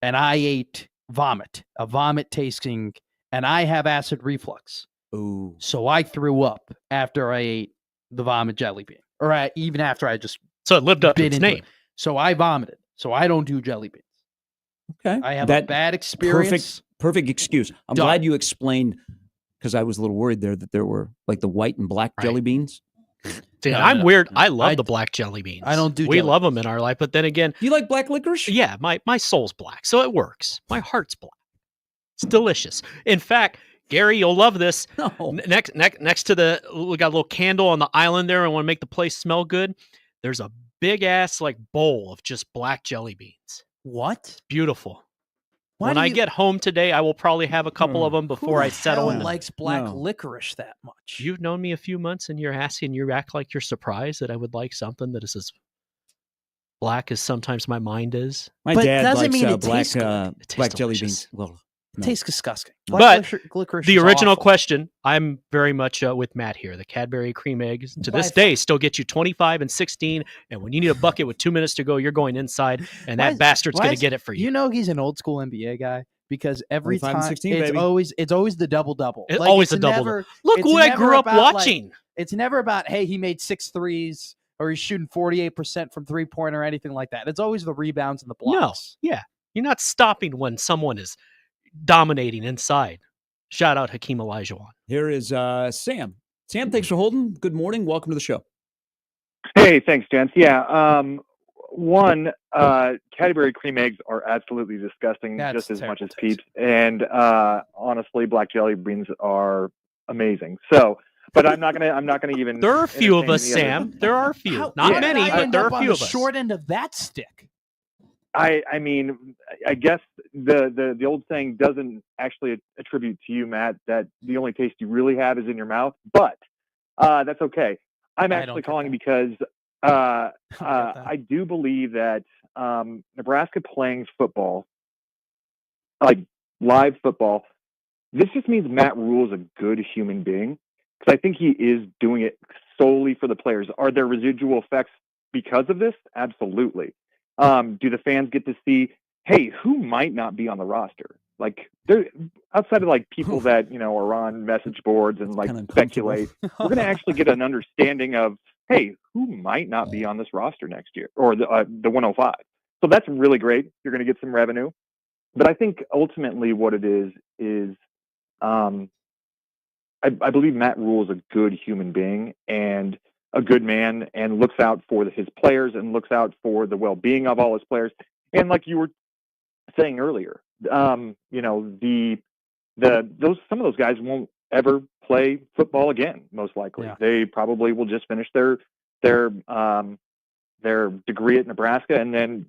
and I ate a vomit tasting, and I have acid reflux. Ooh. So I threw up after I ate the vomit jelly bean, or even after I just So it lived up to bit its into name. it. So I vomited. So I don't do jelly beans. Okay. I have that a bad experience. perfect excuse. I'm Done. glad you explained, because I was a little worried there that there were like the white and black Right. jelly beans. See, No, I'm no, weird. no. I love I- the black jelly beans. I don't do We jelly love them beans. in our life, but then again, Do you like black licorice? yeah, my soul's black, so it works. My heart's black. It's delicious. In fact, Gary, you'll love this. No. Next to we got a little candle on the island there. I want to make the place smell good. There's a big ass like bowl of just black jelly beans. What? Beautiful. Why When do I you- get home today, I will probably have a couple of them Who before the I settle hell in. likes black No. licorice that much? You've known me a few months, and you act like you're surprised that I would like something that is as black as sometimes my mind is. My But dad doesn't likes mean it black tastes good. It tastes black jelly delicious. beans. Well, It no. tastes disgusting. But licorice The is original awful. question, I'm very much with Matt here. The Cadbury cream eggs to this By day still get you 25 and 16. And when you need a bucket with 2 minutes to go, you're going inside, and Why that is- bastard's why going is- to get it for you. You know he's an old school NBA guy because every 25 and time 16, it's baby. always the double. It's always the double-double. never- Look it's who I never grew up about, like, watching. It's never about, hey, he made 6 threes or he's shooting 48% from 3-point or anything like that. It's always the rebounds and the blocks. Yeah. You're not stopping when someone is dominating inside. Shout out Hakeem Olajuwon. Here is Sam. Sam, thanks for holding. Good morning. Welcome to the show. Hey, thanks, gents. Yeah, one, Cadbury cream eggs are absolutely disgusting, That's just as much terrible as taste. Peeps. And honestly, black jelly beans are amazing. So, but I'm not gonna even. There are a few of entertain us, any other- Sam. There are a few. How- Not how did many, I but end there are up a on few the of us. short end of that stick. I mean, I guess the old saying doesn't actually attribute to you, Matt, that the only taste you really have is in your mouth. But that's okay. I'm I actually don't get calling that. because I don't get that. I do believe that Nebraska playing football, like live football, this just means Matt Rhule is a good human being, because I think he is doing it solely for the players. Are there residual effects because of this? Absolutely. Do the fans get to see, hey, who might not be on the roster? Like, they're outside of like people that, are on message boards and like Kinda uncomfortable. speculate, we're going to actually get an understanding of, hey, who might not be on this roster next year, or the 105. So that's really great. You're going to get some revenue. But I think ultimately what it is I believe Matt Rhule is a good human being and a good man, and looks out for his players and looks out for the well-being of all his players. And like you were saying earlier, some of those guys won't ever play football again, most likely. Yeah. They probably will just finish their degree at Nebraska, and then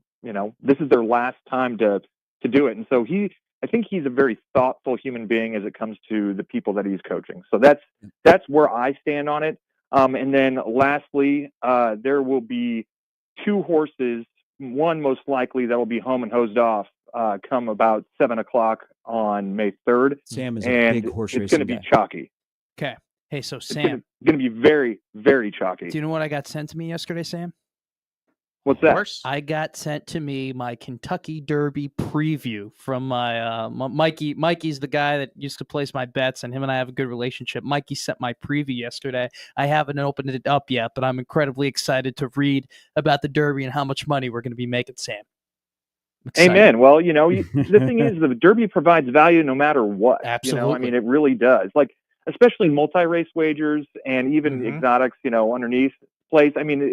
this is their last time to do it. And so I think he's a very thoughtful human being as it comes to the people that he's coaching. So that's where I stand on it. And then lastly, there will be 2 horses, one most likely that will be home and hosed off come about 7:00 on May 3rd. Sam is a And big horse it's going to racing be guy. chalky. Okay. Hey, so It's Sam, going to be very, very chalky. do you know what I got sent to me yesterday, Sam? What's that? Horse? I got sent to me my Kentucky Derby preview from my Mikey. Mikey's the guy that used to place my bets, and him and I have a good relationship. Mikey sent my preview yesterday. I haven't opened it up yet, but I'm incredibly excited to read about the Derby and how much money we're going to be making, Sam. I'm excited. Amen. Well, the thing is, the Derby provides value no matter what. Absolutely. It really does. Like, especially multi-race wagers and even Mhm. exotics, underneath plays. I mean,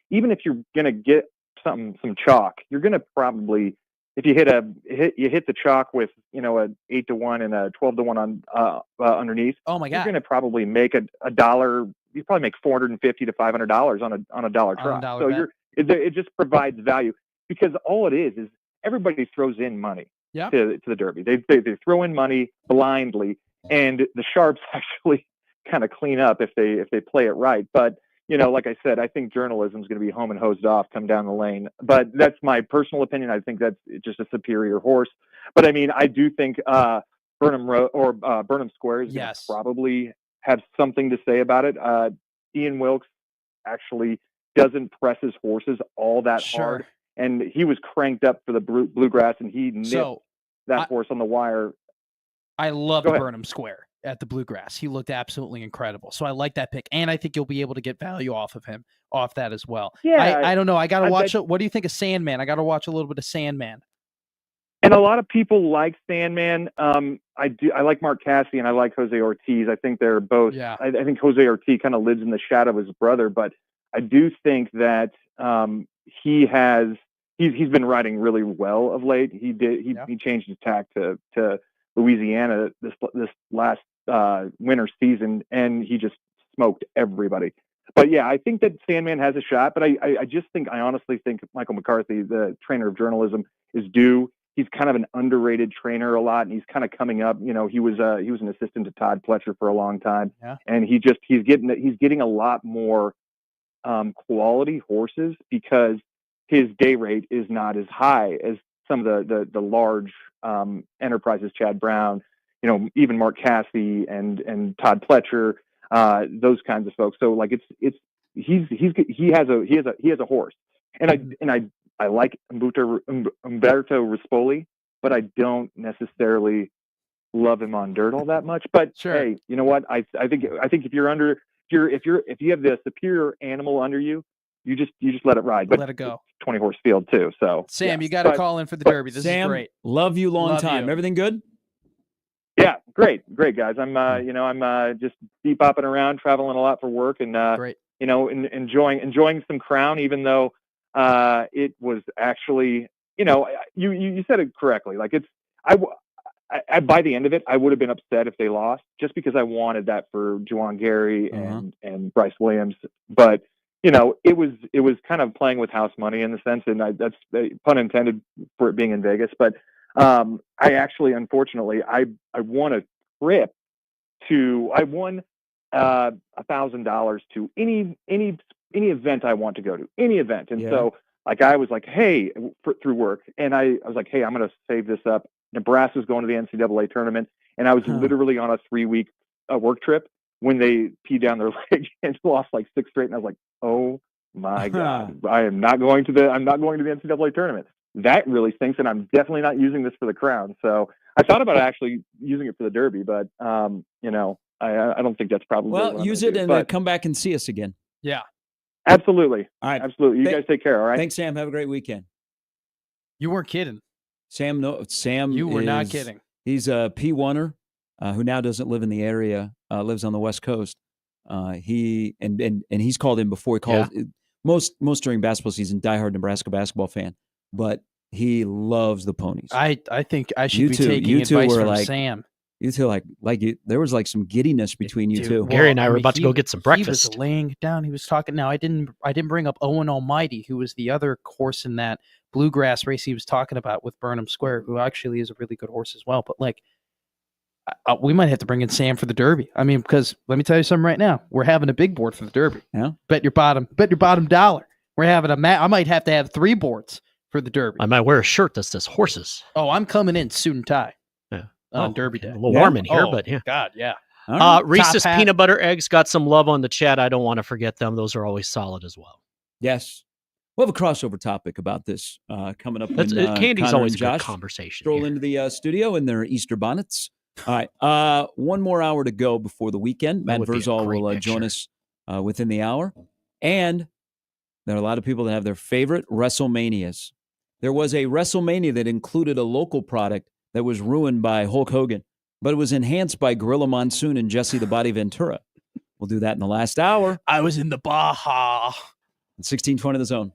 even if you're going to get some chalk, you're going to probably, if you hit the chalk with, a 8-1 and a 12-1 on underneath. Oh my God. You're going to probably make a dollar. You probably make $450 to $500 on a dollar drop. So it just provides value, because all it is everybody throws in money to the Derby. They throw in money blindly, and the sharps actually kind of clean up if they play it right. But like I said, I think journalism is going to be home and hosed off come down the lane. But that's my personal opinion. I think that's just a superior horse. But I mean, I do think Burnham Square is going to probably have something to say about it. Ian Wilkes actually doesn't press his horses all that hard, and he was cranked up for the Bluegrass, and he nipped that horse on the wire. I loved Burnham Square at the Bluegrass. He looked absolutely incredible. So I like that pick, and I think you'll be able to get value off that as well. Yeah, I don't know. I got to watch it. What do you think of Sandman? I got to watch a little bit of Sandman. And a lot of people like Sandman. I like Mark Cassidy and I like Jose Ortiz. I think they're both. Yeah. I think Jose Ortiz kind of lives in the shadow of his brother, but I do think that he's been riding really well of late. He changed his tack to Louisiana this last winter season, and he just smoked everybody. But yeah, I think that Sandman has a shot. But I honestly think Michael McCarthy, the trainer of journalism, is due. He's kind of an underrated trainer a lot, and he's kind of coming up. He was an assistant to Todd Pletcher for a long time, and he's getting a lot more quality horses, because his day rate is not as high as some of the large enterprises, Chad Brown, even Mark Cassidy and Todd Pletcher, those kinds of folks. So like he has a horse, and I like Umberto Rispoli, but I don't necessarily love him on dirt all that much. But hey, you know what? I think if you have the superior animal under you, you just let it ride. But let it go. 20 horse field too. So Sam, you got to call in for the Derby. This is great. Love you long time. Everything good? Yeah, great guys. I'm just bebopping around, traveling a lot for work, and great. Enjoying some Crown, even though it was actually, you said it correctly. Like I by the end of it, I would have been upset if they lost, just because I wanted that for Juwan Gary and Bryce Williams. But it was kind of playing with house money in the sense, and that's pun intended for it being in Vegas. But I actually, unfortunately, I won a trip I won $1,000 to any event I want to go to, any event. And so like, I was like, hey, through work. And I was like, hey, I'm going to save this up. Nebraska's going to the NCAA tournament. And I was literally on a 3-week work trip when they peed down their leg and lost like 6 straight. And I was like, oh my God, I'm not going to the NCAA tournament. That really stinks. And I'm definitely not using this for the Crown. So I thought about actually using it for the Derby, but I don't think that's probably well. Use it and come back and see us again. Yeah, absolutely. All right, absolutely. You guys take care. All right. Thanks, Sam. Have a great weekend. You weren't kidding, Sam. No, Sam. You were not kidding. He's a P1er who now doesn't live in the area. Lives on the West Coast. He and he's called in before. He called most during basketball season. Diehard Nebraska basketball fan, but he loves the ponies. I think I should be taking advice from Sam. You two there was like some giddiness between you two. Gary and I were about to go get some breakfast. He was laying down. He was talking. Now I didn't bring up Owen Almighty, who was the other horse in that Bluegrass race he was talking about with Burnham Square, who actually is a really good horse as well. But like, we might have to bring in Sam for the Derby. I mean, because let me tell you something right now. We're having a big board for the Derby. Yeah. Bet your bottom dollar. We're having I might have to have 3 boards for the Derby. I might wear a shirt that says horses. Oh, I'm coming in suit and tie. Yeah. On Derby Day. A little warm in here, but yeah. God, yeah. Reese's peanut butter eggs got some love on the chat. I don't want to forget them. Those are always solid as well. Yes. We'll have a crossover topic about this coming up. Candy's Connor always and a good Josh conversation. Stroll into the studio in their Easter bonnets. All right. One more hour to go before the weekend. Matt Verzal will join us within the hour. And there are a lot of people that have their favorite WrestleManias. There was a WrestleMania that included a local product that was ruined by Hulk Hogan, but it was enhanced by Gorilla Monsoon and Jesse the Body Ventura. We'll do that in the last hour. I was in the Baja. 16:20 The Zone.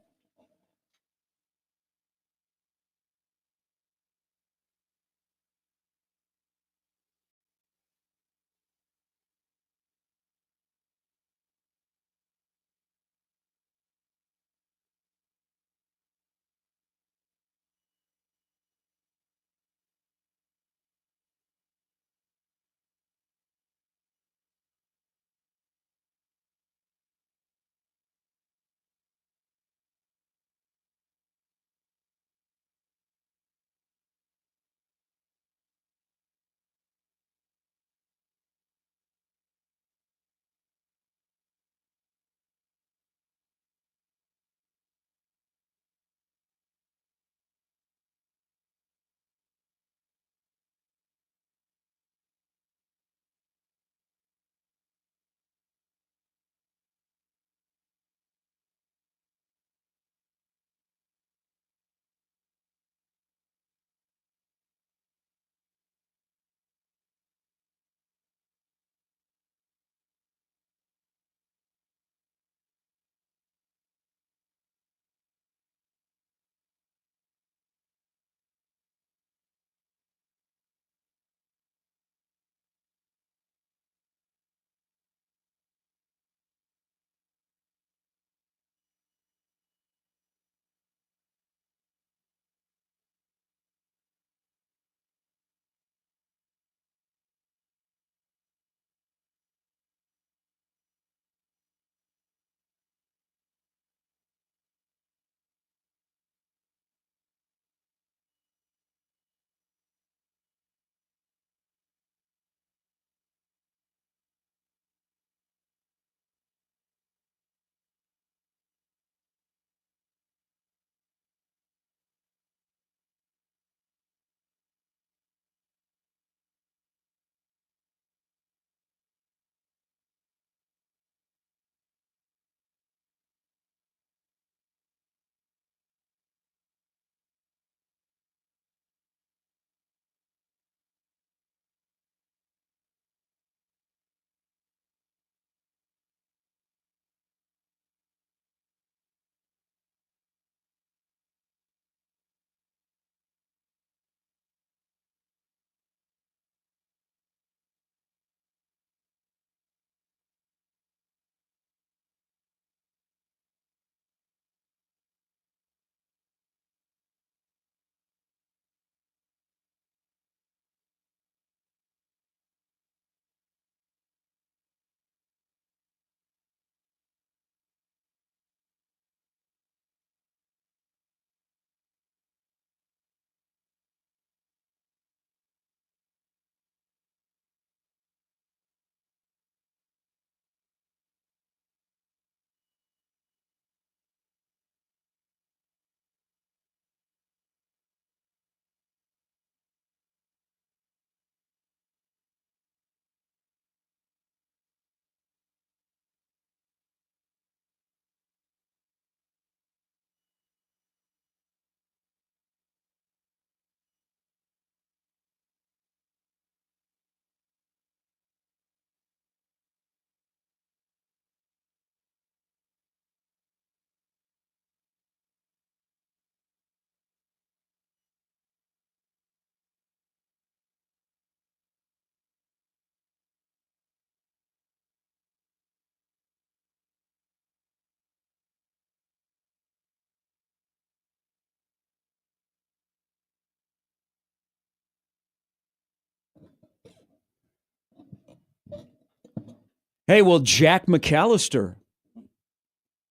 Hey, well, Jack McAllister.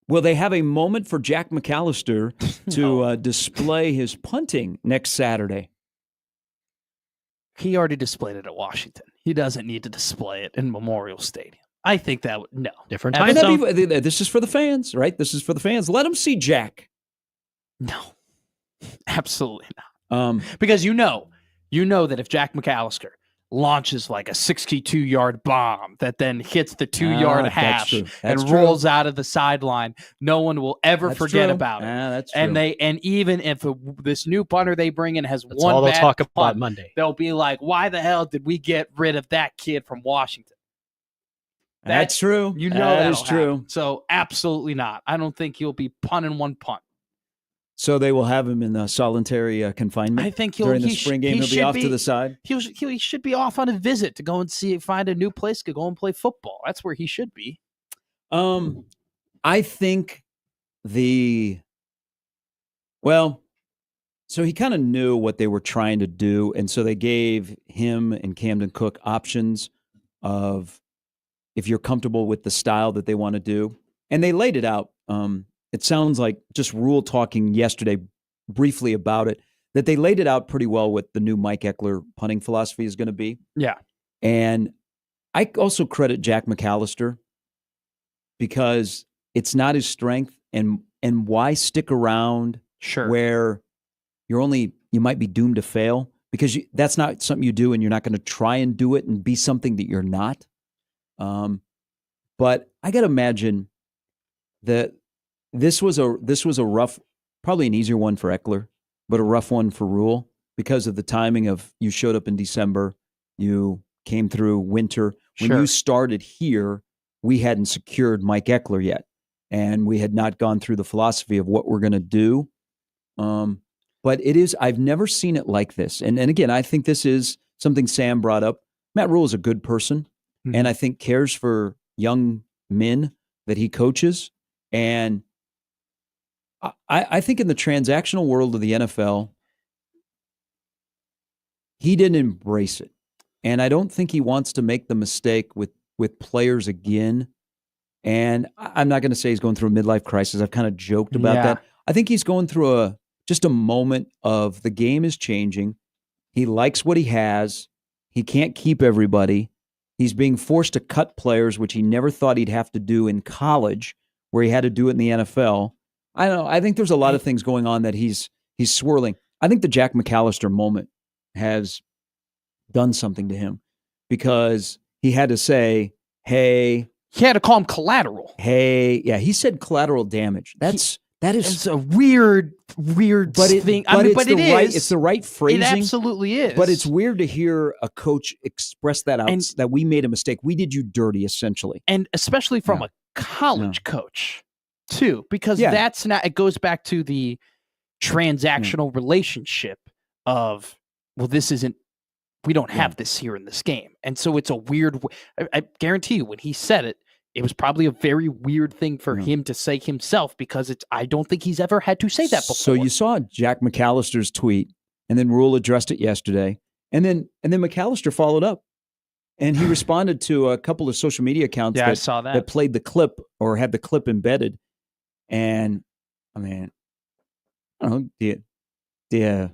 Will they have a moment for Jack McAllister to display his punting next Saturday? He already displayed it at Washington. He doesn't need to display it in Memorial Stadium. I think that would, no. Different time zone. This is for the fans, right? This is for the fans. Let them see Jack. No, absolutely not. Because you know that if Jack McAllister launches like a 62-yard bomb that then hits the 2-yard hash and rolls out of the sideline, no one will ever forget about it. That's true. And even if this new punter they bring in has That's one all they'll bad talk punt, about Monday. they'll be like, why the hell did we get rid of that kid from Washington? That's true. You know that is that'll true. happen. So absolutely not. I don't think he'll be punting one punt. So they will have him in solitary confinement. I think during the spring game. He'll be off to the side. He should be off on a visit to go and find a new place to go and play football. That's where he should be. I think so he kind of knew what they were trying to do, and so they gave him and Camden Cook options of if you're comfortable with the style that they want to do, and they laid it out. It sounds like just Rhule talking yesterday briefly about it, that they laid it out pretty well what the new Mike Eckler punting philosophy is going to be. Yeah. And I also credit Jack McAllister because it's not his strength, and why stick around where you might be doomed to fail, because that's not something you do, and you're not going to try and do it and be something that you're not. But I got to imagine that this was a rough, probably an easier one for Eckler, but a rough one for Rhule because of the timing of you showed up in December, you came through winter. When you started here, we hadn't secured Mike Eckler yet, and we had not gone through the philosophy of what we're going to do. But I've never seen it like this. And again, I think this is something Sam brought up. Matt Rhule is a good person, and I think cares for young men that he coaches. And I think in the transactional world of the NFL, he didn't embrace it. And I don't think he wants to make the mistake with players again. And I'm not going to say he's going through a midlife crisis. I've kind of joked about that. I think he's going through just a moment of the game is changing. He likes what he has. He can't keep everybody. He's being forced to cut players, which he never thought he'd have to do in college, where he had to do it in the NFL. I don't know. I think there's a lot of things going on that he's swirling. I think the Jack McAllister moment has done something to him because he had to say, hey. He had to call him collateral. Hey, yeah, he said collateral damage. That is it's a weird thing. It's the right phrasing. It absolutely is. But it's weird to hear a coach express that out, that we made a mistake. We did you dirty, essentially. And especially from a college coach, too, because that's not, it goes back to the transactional relationship of, well, this isn't, we don't have this here in this game. And so it's a weird, I guarantee you when he said it, it was probably a very weird thing for him to say himself, because I don't think he's ever had to say that before. So you saw Jack McAllister's tweet, and then Rhule addressed it yesterday. And then McAllister followed up, and he responded to a couple of social media accounts I saw that played the clip or had the clip embedded. And I mean, I don't know,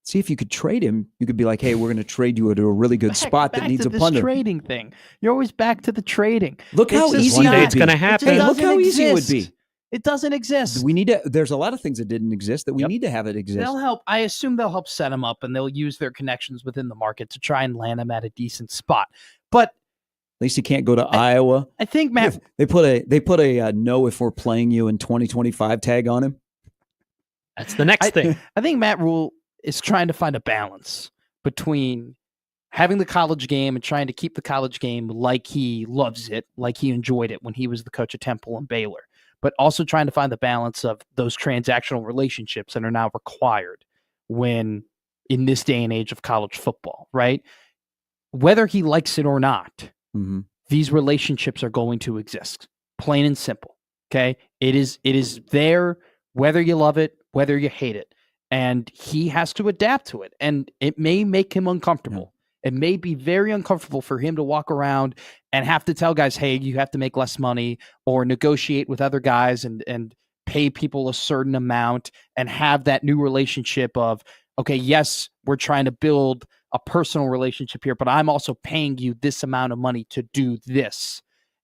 see if you could trade him. You could be like, hey, we're going to trade you to a really good spot that needs a punter. Trading thing. You're always back to the trading. Look how easy one day it's going to happen. Hey, look how easy it would be. It doesn't exist. There's a lot of things that didn't exist that we need to have it exist. They'll help. I assume they'll help set him up, and they'll use their connections within the market to try and land him at a decent spot. But at least he can't go to Iowa. I think Matt, they put a no if we're playing you in 2025 tag on him. That's the next thing. I think Matt Rhule is trying to find a balance between having the college game and trying to keep the college game like he loves it, like he enjoyed it when he was the coach at Temple and Baylor, but also trying to find the balance of those transactional relationships that are now required when in this day and age of college football, right? Whether he likes it or not, these relationships are going to exist, plain and simple. Okay. It is there, whether you love it, whether you hate it. And he has to adapt to it. And it may make him uncomfortable. It may be very uncomfortable for him to walk around and have to tell guys, hey, you have to make less money, or negotiate with other guys and pay people a certain amount and have that new relationship of, okay, yes, we're trying to build a personal relationship here, but I'm also paying you this amount of money to do this.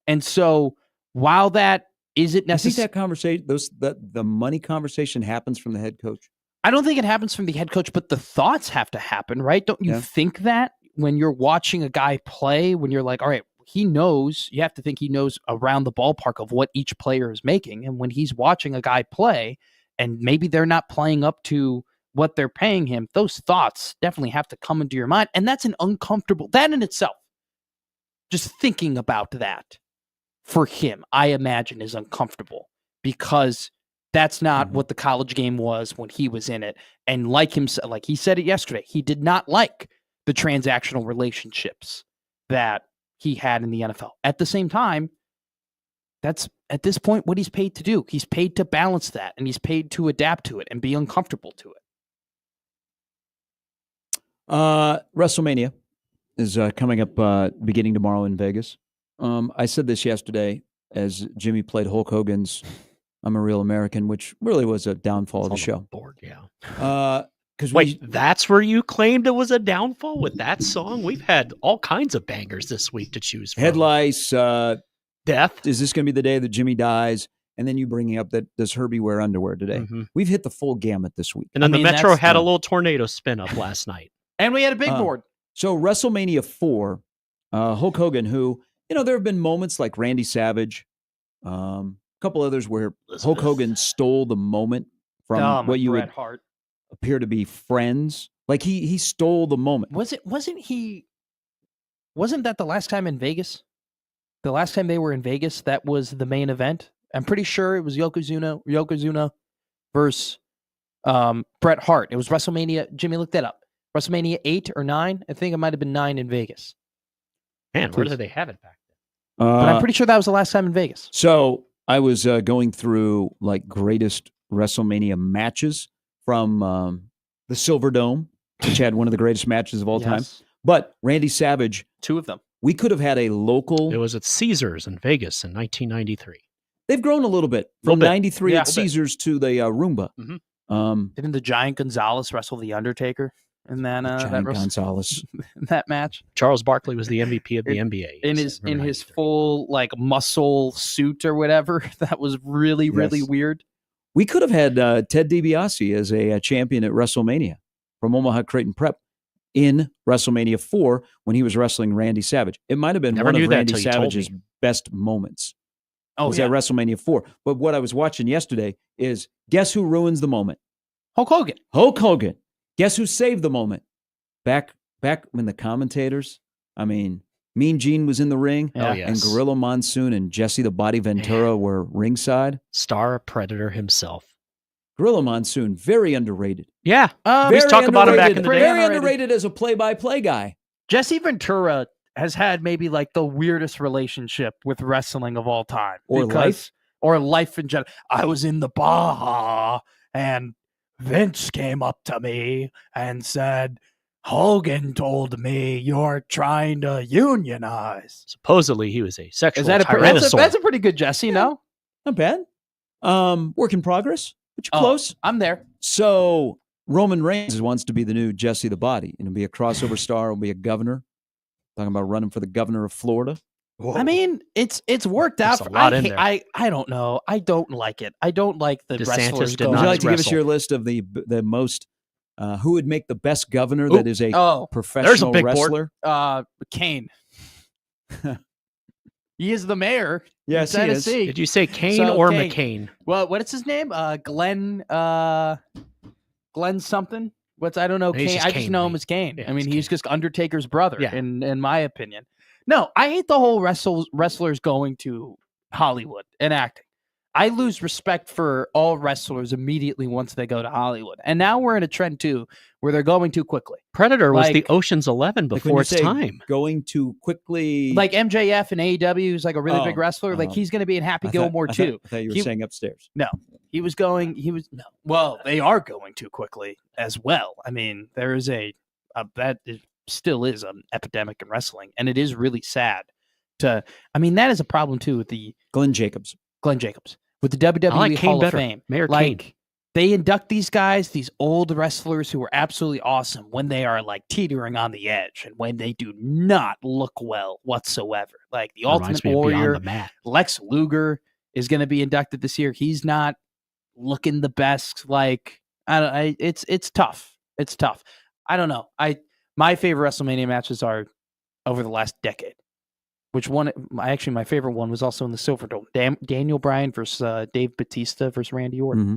And so while that isn't necessary, that conversation, the money conversation happens from the head coach. I don't think it happens from the head coach, but the thoughts have to happen, right? Don't you think that when you're watching a guy play, when you're like, all right, he knows, you have to think he knows around the ballpark of what each player is making. And when he's watching a guy play and maybe they're not playing up to what they're paying him, those thoughts definitely have to come into your mind. And that's an uncomfortable, that in itself, just thinking about that for him, I imagine, is uncomfortable because that's not what the college game was when he was in it. And like he said it yesterday, he did not like the transactional relationships that he had in the NFL. At the same time, that's at this point what he's paid to do. He's paid to balance that, and he's paid to adapt to it and be uncomfortable to it. WrestleMania is coming up beginning tomorrow in Vegas. I said this yesterday as Jimmy played Hulk Hogan's I'm a Real American, which really was a downfall of the show. Board, yeah. Wait, that's where you claimed it was a downfall with that song? We've had all kinds of bangers this week to choose from. Head lice, death. Is this going to be the day that Jimmy dies? And then you bringing up that does Herbie wear underwear today? Mm-hmm. We've hit the full gamut this week. And then the Metro had a little tornado spin up last night. And we had a big board. So WrestleMania 4, Hulk Hogan, who, there have been moments like Randy Savage, a couple others where Hulk Hogan stole the moment from what you would appear to be friends. Like he stole the moment. Wasn't that the last time in Vegas? The last time they were in Vegas, that was the main event. I'm pretty sure it was Yokozuna versus Bret Hart. It was WrestleMania. Jimmy, look that up. WrestleMania 8 or 9. I think it might have been 9 in Vegas. Man, where did they have it back then? But I'm pretty sure that was the last time in Vegas. So I was going through like greatest WrestleMania matches from the Silver Dome, which had one of the greatest matches of all time. But Randy Savage, 2 of them. We could have had a local. It was at Caesars in Vegas in 1993. They've grown a little bit from 93 at Caesars to the Roomba. Mm-hmm. Didn't the Giant Gonzalez wrestle the Undertaker in that Gonzalez that match? Charles Barkley was the MVP of the NBA in his full like muscle suit or whatever. That was really weird. We could have had Ted DiBiase as a champion at WrestleMania from Omaha Creighton Prep in WrestleMania 4 when he was wrestling Randy Savage. It might have been one of Randy Savage's best moments. At WrestleMania 4. But what I was watching yesterday is, guess who ruins the moment? Hulk Hogan. Hulk Hogan. Guess who saved the moment? Back when the commentators, Mean Gene was in the ring, and Gorilla Monsoon and Jesse the Body Ventura were ringside. Star Predator himself. Gorilla Monsoon, very underrated. Yeah. We talk about him back in the day. Very underrated as a play-by-play guy. Jesse Ventura has had maybe like the weirdest relationship with wrestling of all time. Or life in general. I was in the Baja and Vince came up to me and said, Hogan told me you're trying to unionize. Supposedly he was a sexual tyrannosaur. That's a pretty good Jesse, no? Not bad. Work in progress, but you're close. I'm there. So Roman Reigns wants to be the new Jesse the Body. And he'll be a crossover star. He'll be a governor. Talking about running for the governor of Florida. Whoa. It's worked out. I don't know. I don't like it. I don't like the wrestlers. Would you like to give us your list of the most who would make the best governor that is a professional wrestler? Board. Kane. He is the mayor. Yes, in he is. Tennessee. Did you say Kane or McCain? Well, what is his name? Glenn something. I don't know. Kane. I just know him as Kane. Yeah, he's just Undertaker's brother, in my opinion. No, I hate the whole wrestlers going to Hollywood and acting. I lose respect for all wrestlers immediately once they go to Hollywood. And now we're in a trend, too, where they're going too quickly. Predator was the Ocean's 11 before its time. Going too quickly. Like MJF in AEW is like a really big wrestler. Like he's going to be in Happy Gilmore, too. I thought you were saying upstairs. No. No. Well, they are going too quickly as well. There is still is an epidemic in wrestling, and it is really sad. That is a problem, too, with the Glenn Jacobs. With the WWE Hall of Fame. Mayor Kane. They induct these guys, these old wrestlers who are absolutely awesome when they are like teetering on the edge and when they do not look well whatsoever. Like the Ultimate Warrior, Lex Luger is going to be inducted this year. He's not looking the best. It's tough. It's tough. I don't know. My favorite WrestleMania matches are over the last decade. Which one? Actually, my favorite one was also in the Silverdome. Daniel Bryan versus Dave Bautista versus Randy Orton. Mm-hmm.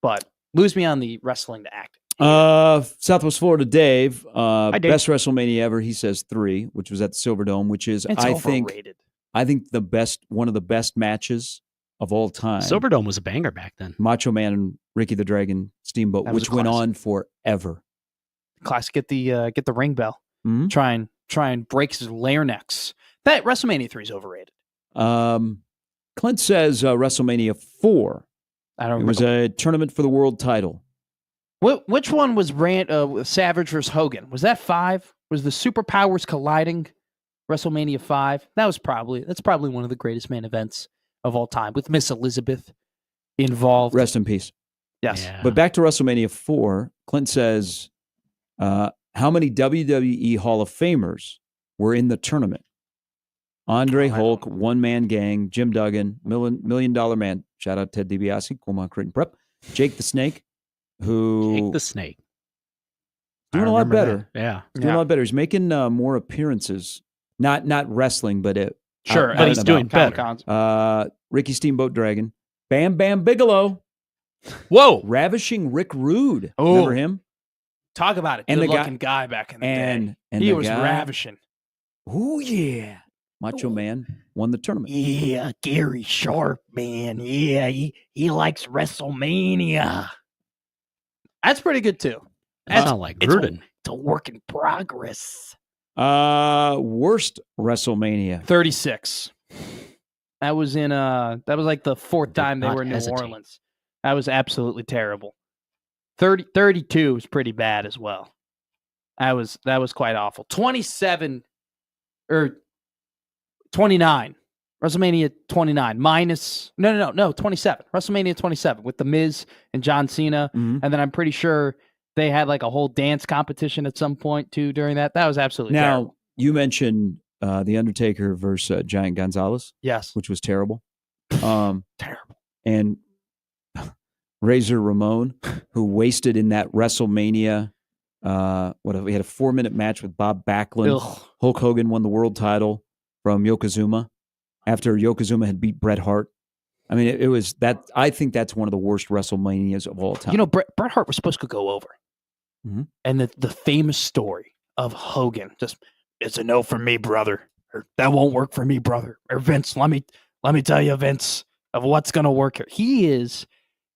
But lose me on the wrestling to acting. Southwest Florida Dave, Dave. best WrestleMania ever. He says 3, which was at the Silverdome, which is It's I overrated. think one of the best matches of all time. Silverdome was a banger back then. Macho Man and Ricky the Dragon Steamboat, That was which a went classic. on forever. Class, get the ring bell. Mhm. Try and break his layer necks. That WrestleMania 3 is overrated. Clint says WrestleMania 4. I don't It was remember. a tournament for the world title. Which one was Savage versus Hogan? Was that 5? Was the superpowers colliding? WrestleMania 5. That's probably one of the greatest main events of all time, with Miss Elizabeth involved. Rest in peace. Yes. Yeah. But back to WrestleMania 4, Clint says, how many WWE Hall of Famers were in the tournament? Andre Hulk, One Man Gang, Jim Duggan, Million Dollar Man, shout out Ted DiBiase, Coleman Creighton Prep, Jake the Snake, who Jake the Snake. doing I a lot remember better. that. Yeah. He's doing a lot better. He's making more appearances, not wrestling, but Sure, out but and he's about. doing better. Comic-Cons. Ricky Steamboat Dragon, Bam Bam Bigelow, Whoa. Ravishing Rick Rude. Oh. Remember him? Talk about it. And the Good-looking guy back in the day. And He the was guy- ravishing. Oh yeah, Macho Man won the tournament. Yeah, Gary Sharp, man. Yeah, he likes WrestleMania. That's pretty good too. That sound like it's a- Gruden. It's a work in progress. Worst WrestleMania. 36. That was like the 4th Did time they not were in New hesitate. Orleans. That was absolutely terrible. 32 was pretty bad as well. That was quite awful. 27 or 29. WrestleMania 29 minus no 27. WrestleMania 27 with The Miz and John Cena. Mhm. And then I'm pretty sure they had like a whole dance competition at some point too during that. That was absolutely Now terrible. you mentioned The Undertaker versus Giant Gonzalez, Yes. which was terrible. Terrible. And Razor Ramon, who wasted in that WrestleMania. We had a 4-minute match with Bob Backlund. Ugh. Hulk Hogan won the world title from Yokozuna after Yokozuna had beat Bret Hart. I mean, it was that. I think that's one of the worst WrestleManias of all time. You know, Bret Hart was supposed to go over. Mhm. And the famous story of Hogan, just, it's a no for me, brother. Or that won't work for me, brother. Or Vince, let me tell you, Vince, of what's going to work here.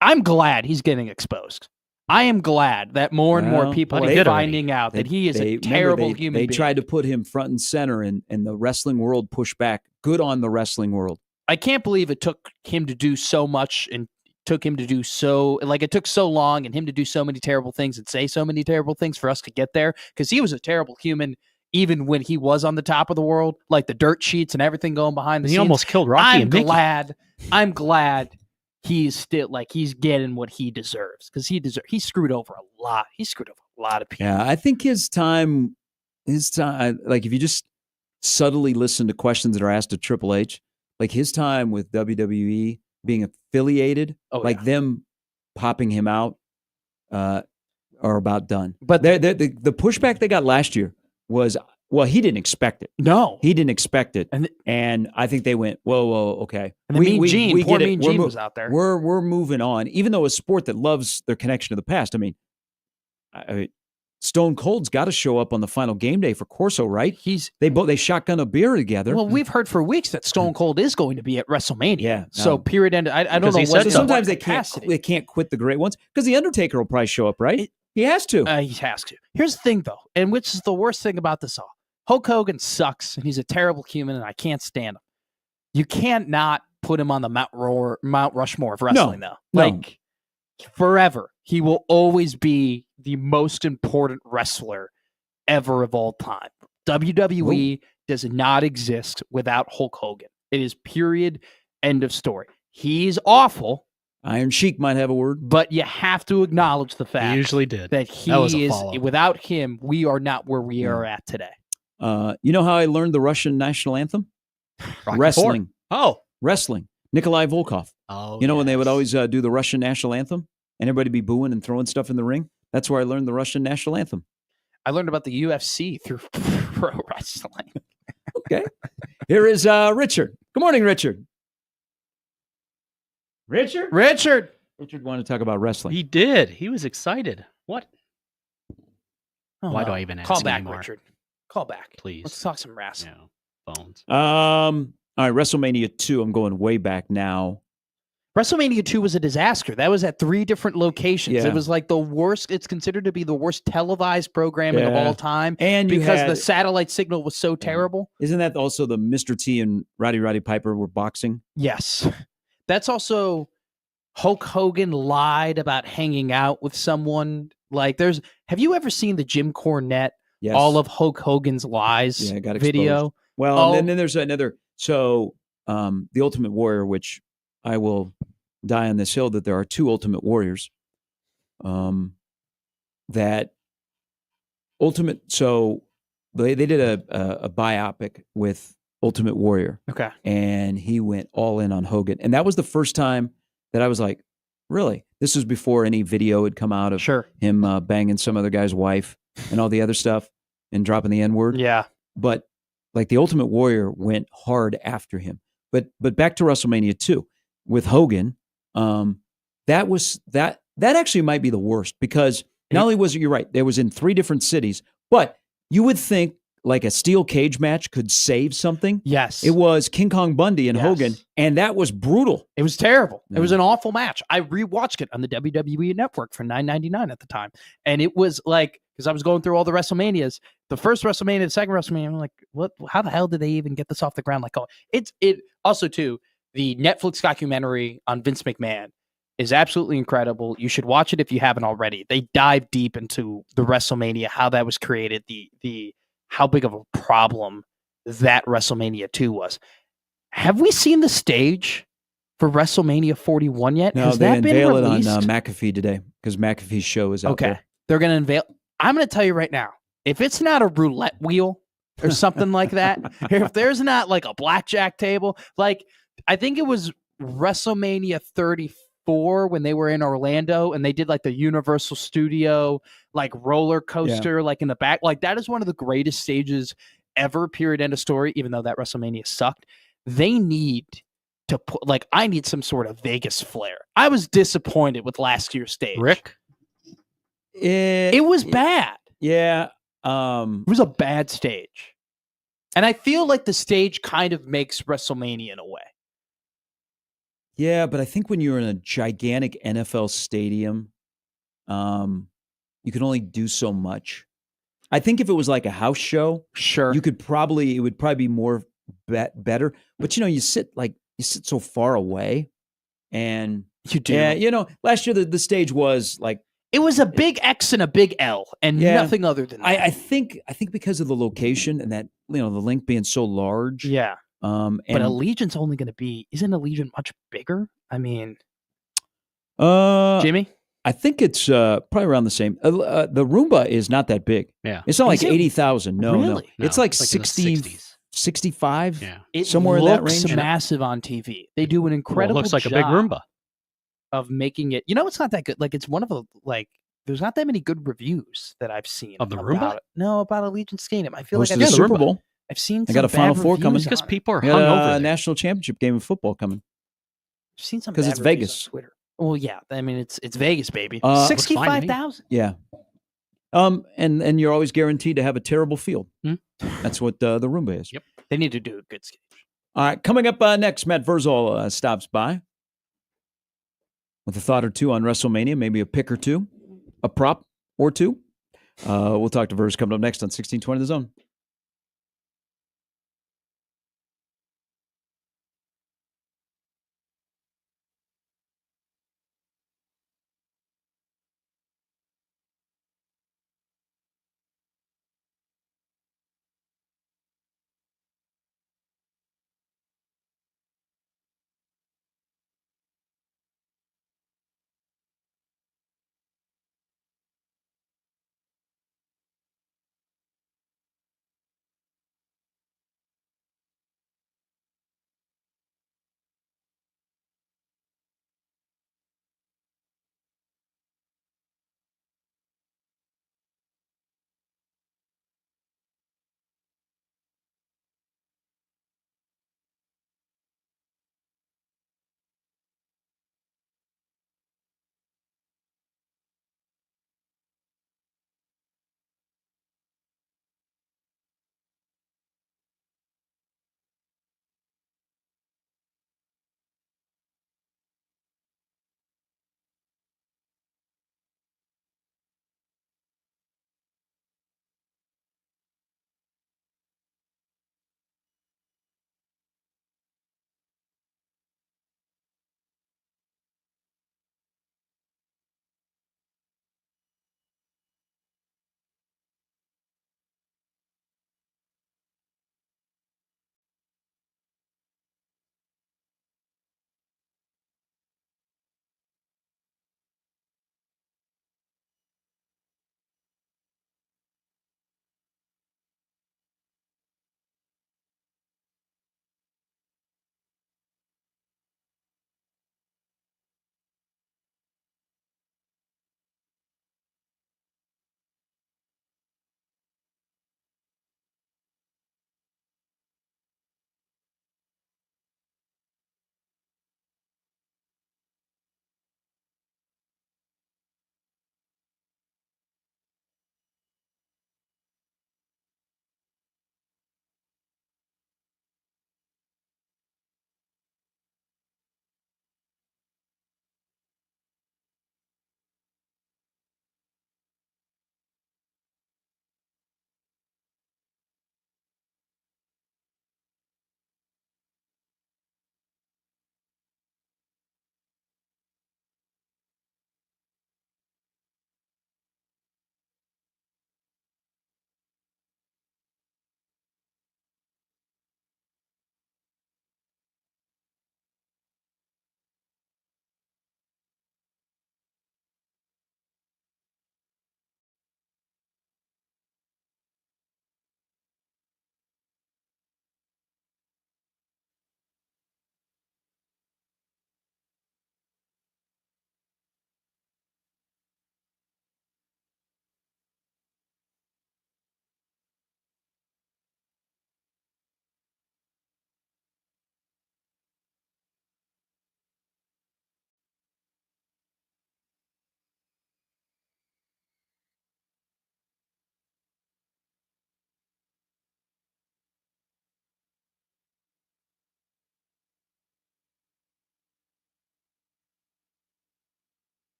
I'm glad he's getting exposed. I am glad that more and more Well, people but he are did already. finding out that he is a remember terrible human They being. tried to put him front and center, and the wrestling world pushed back. Good on the wrestling world. I can't believe it took him to do so much and it took so long and him to do so many terrible things and say so many terrible things for us to get there, because he was a terrible human even when he was on the top of the world, like the dirt sheets and everything going behind the He scenes. almost killed Rocky and Mickey. I'm glad he's still he's getting what he deserves, because he screwed over a lot. He screwed over a lot of people. Yeah, I think his time, like if you just subtly listen to questions that are asked to Triple H, like his time with WWE being affiliated, them popping him out, are about done. But the pushback they got last year was, well, he didn't expect it. no, He didn't expect it, And and I think they went, whoa, okay. and Mean Gene, poor get it. Mean We're Gene mo- was out there. We're moving on, even though a sport that loves their connection to the past. I mean, Stone Cold's got to show up on the final game day for Corso, right? They shotgun a beer together. Well, we've heard for weeks that Stone Cold is going to be at WrestleMania. Yeah, So no. period end. I don't Because know he what. said So so. sometimes what they can't quit the great ones, because the Undertaker will probably show up, right? He has to. He has to. Here's the thing, though, and which is the worst thing about this all. Hulk Hogan sucks, and he's a terrible human, and I can't stand him. You can't not put him on the Mount Rushmore of wrestling, though. no. Like, forever, he will always be the most important wrestler ever of all time. WWE does not exist without Hulk Hogan. It is period, end of story. He's awful, Iron Sheik might have a word. but you have to acknowledge the He fact usually did. that he That was a is, follow-up. without him, we are not where we are at today. You know how I learned the Russian national anthem? Rocky Wrestling. Oh. Wrestling. Nikolai Volkov. Oh. You know when they would yes. always do the Russian national anthem, and everybody be booing and throwing stuff in the ring? That's where I learned the Russian national anthem. I learned about the UFC through pro wrestling. Okay. Here is Richard. Good morning, Richard. Richard Richard, wanted to talk about wrestling. He did. He was excited. What? Oh, Why do no. I even ask Call back, anymore? Richard. Call back. Please. Let's talk some wrestling. Phones. All right, WrestleMania 2. I'm going way back now. WrestleMania 2 was a disaster. That was at 3 different locations. Yeah. It was like the worst. It's considered to be the worst televised programming of Yeah. all time And you because had, the satellite signal was so terrible. Isn't that also the Mr. T and Roddy Piper were boxing? Yes. That's also Hulk Hogan lied about hanging out with someone. Like have you ever seen the Jim Cornette, Yes. all of Hulk Hogan's lies Yeah, got video? exposed. Well, and then there's another. So the Ultimate Warrior, which I will die on this hill that there are 2 Ultimate Warriors. That Ultimate. So they did a biopic with Ultimate Warrior. Okay. And he went all in on Hogan. And that was the first time that I was like, really? This was before any video had come out of him banging some other guy's wife and all the other stuff and dropping the N-word. Yeah. But like the Ultimate Warrior went hard after him. But back to WrestleMania 2 with Hogan, that actually might be the worst because not only was it, you're right, it was in 3 different cities, but you would think like a steel cage match could save something. Yes. It was King Kong Bundy and Hogan, and that was brutal. It was terrible. Yeah. It was an awful match. I rewatched it on the WWE Network for $9.99 at the time. And it was like, because I was going through all the WrestleManias, the first WrestleMania, the second WrestleMania, I'm like, what? How the hell did they even get this off the ground? Like, it also too, the Netflix documentary on Vince McMahon is absolutely incredible. You should watch it if you haven't already. They dive deep into the WrestleMania, how that was created, the how big of a problem that WrestleMania 2 was. Have we seen the stage for WrestleMania 41 yet? No, Has they that been unveil it released? on McAfee today because McAfee's show is out there. They're going to unveil. I'm going to tell you right now, if it's not a roulette wheel or something like that, if there's not like a blackjack table, like I think it was WrestleMania 34 when they were in Orlando and they did like the Universal Studio like roller coaster like in the back. Like that is one of the greatest stages ever, period, end of story, even though that WrestleMania sucked. They need to put, like, I need some sort of Vegas flair. I was disappointed with last year's stage. Rick? It was bad. Yeah. It was a bad stage. And I feel like the stage kind of makes WrestleMania in a way. Yeah, but I think when you're in a gigantic NFL stadium, you can only do so much. I think if it was like a house show, sure, it would probably be more better. But you sit so far away, and you do. Yeah, last year the stage was like it was a big X and a big L, and nothing other than that. I think because of the location and that the link being so large. Yeah. And but Allegiant's only going to be. Isn't Allegiant much bigger? I mean, Jimmy. I think it's probably around the same. The Roomba is not that big. Yeah. It's not like 80,000. No, really? No. It's like it's 60, 65. Yeah. Somewhere in that range. It looks massive on TV. They do an incredible it looks like job a big Roomba. of making it. It's not that good. Like, it's one of the, like, there's not that many good reviews that I've seen. Of the Roomba? No, about Allegiant Stadium. I feel Hosted like the I've Super Bowl. I've seen I got a Final Four coming. Because people are We hung got over a there. national championship game of football coming. I've seen some 'Cause bad it's reviews Vegas. on Twitter. Well, yeah. I mean, it's Vegas, baby. Looks fine to me. 65,000. Yeah. And you're always guaranteed to have a terrible field. That's what the Roomba is. Yep. They need to do a good stage. All right, coming up next, Matt Verzal stops by with a thought or two on WrestleMania, maybe a pick or two, a prop or two. We'll talk to Verz coming up next on 1620 The Zone.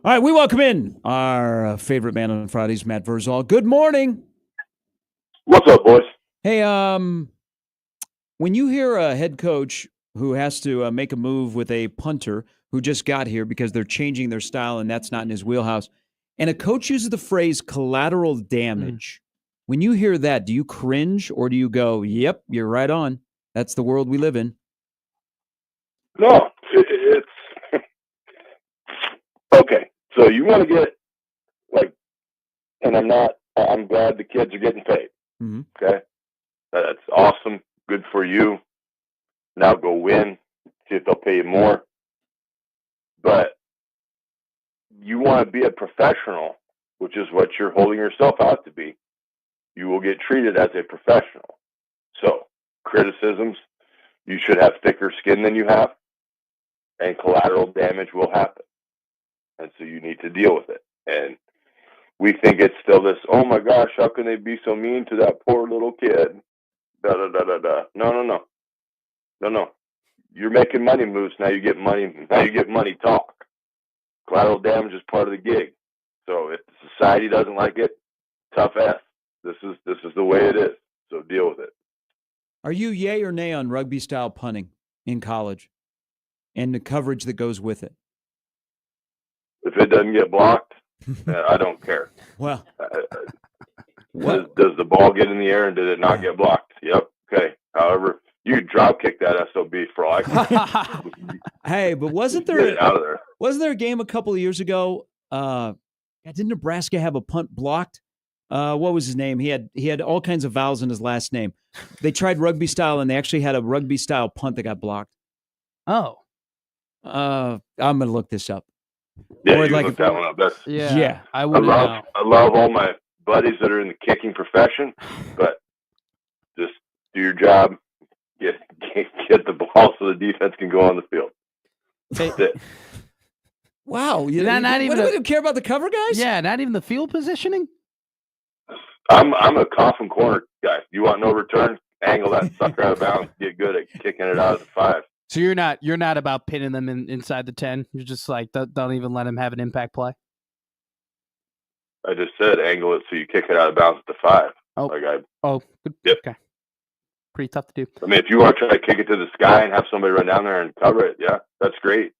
All right, we welcome in our favorite man on Fridays, Matt Verzal. Good morning. What's up, boys? Hey, when you hear a head coach who has to make a move with a punter who just got here because they're changing their style and that's not in his wheelhouse, and a coach uses the phrase collateral damage, when you hear that, do you cringe or do you go, yep, you're right on? That's the world we live in. No, it's okay. So you want to get and I'm glad the kids are getting paid. Mm-hmm. Okay, that's awesome. Good for you. Now go win. See if they'll pay you more. But you want to be a professional, which is what you're holding yourself out to be. You will get treated as a professional. So criticisms, you should have thicker skin than you have, and collateral damage will happen. And so you need to deal with it. And we think it's still this, oh my gosh, how can they be so mean to that poor little kid? Da da da da da. No. You're making money moves. Now you get money. Now you get money talk. Collateral damage is part of the gig. So if society doesn't like it, tough F. This is the way it is. So deal with it. Are you yay or nay on rugby style punting in college and the coverage that goes with it? If it doesn't get blocked, I don't care. Well, does the ball get in the air and did it not get blocked? Yep. Okay. However, you drop kick that SOB for all I can. Hey, but wasn't Get it out of there? Wasn't there a game a couple of years ago? Didn't Nebraska have a punt blocked? What was his name? He had all kinds of vowels in his last name. They tried rugby style, and they actually had a rugby style punt that got blocked. Oh. I'm gonna look this up. Yeah, Or you like look that one up. That's, yeah. I wouldn't know. I love all my buddies that are in the kicking profession, but just do your job. Get the ball so the defense can go on the field. That's it. Wow, you not even what do we care about the cover guys? Yeah, not even the field positioning. I'm a coffin corner guy. You want no return? Angle that sucker out of bounds. Get good at kicking it out of the 5. So you're not about pinning them inside the 10. You're just like don't even let them have an impact play. I just said angle it so you kick it out of bounds at the 5. Good. Yep. Okay. Pretty tough to do. I mean, if you want to try to kick it to the sky and have somebody run down there and cover it, yeah, that's great.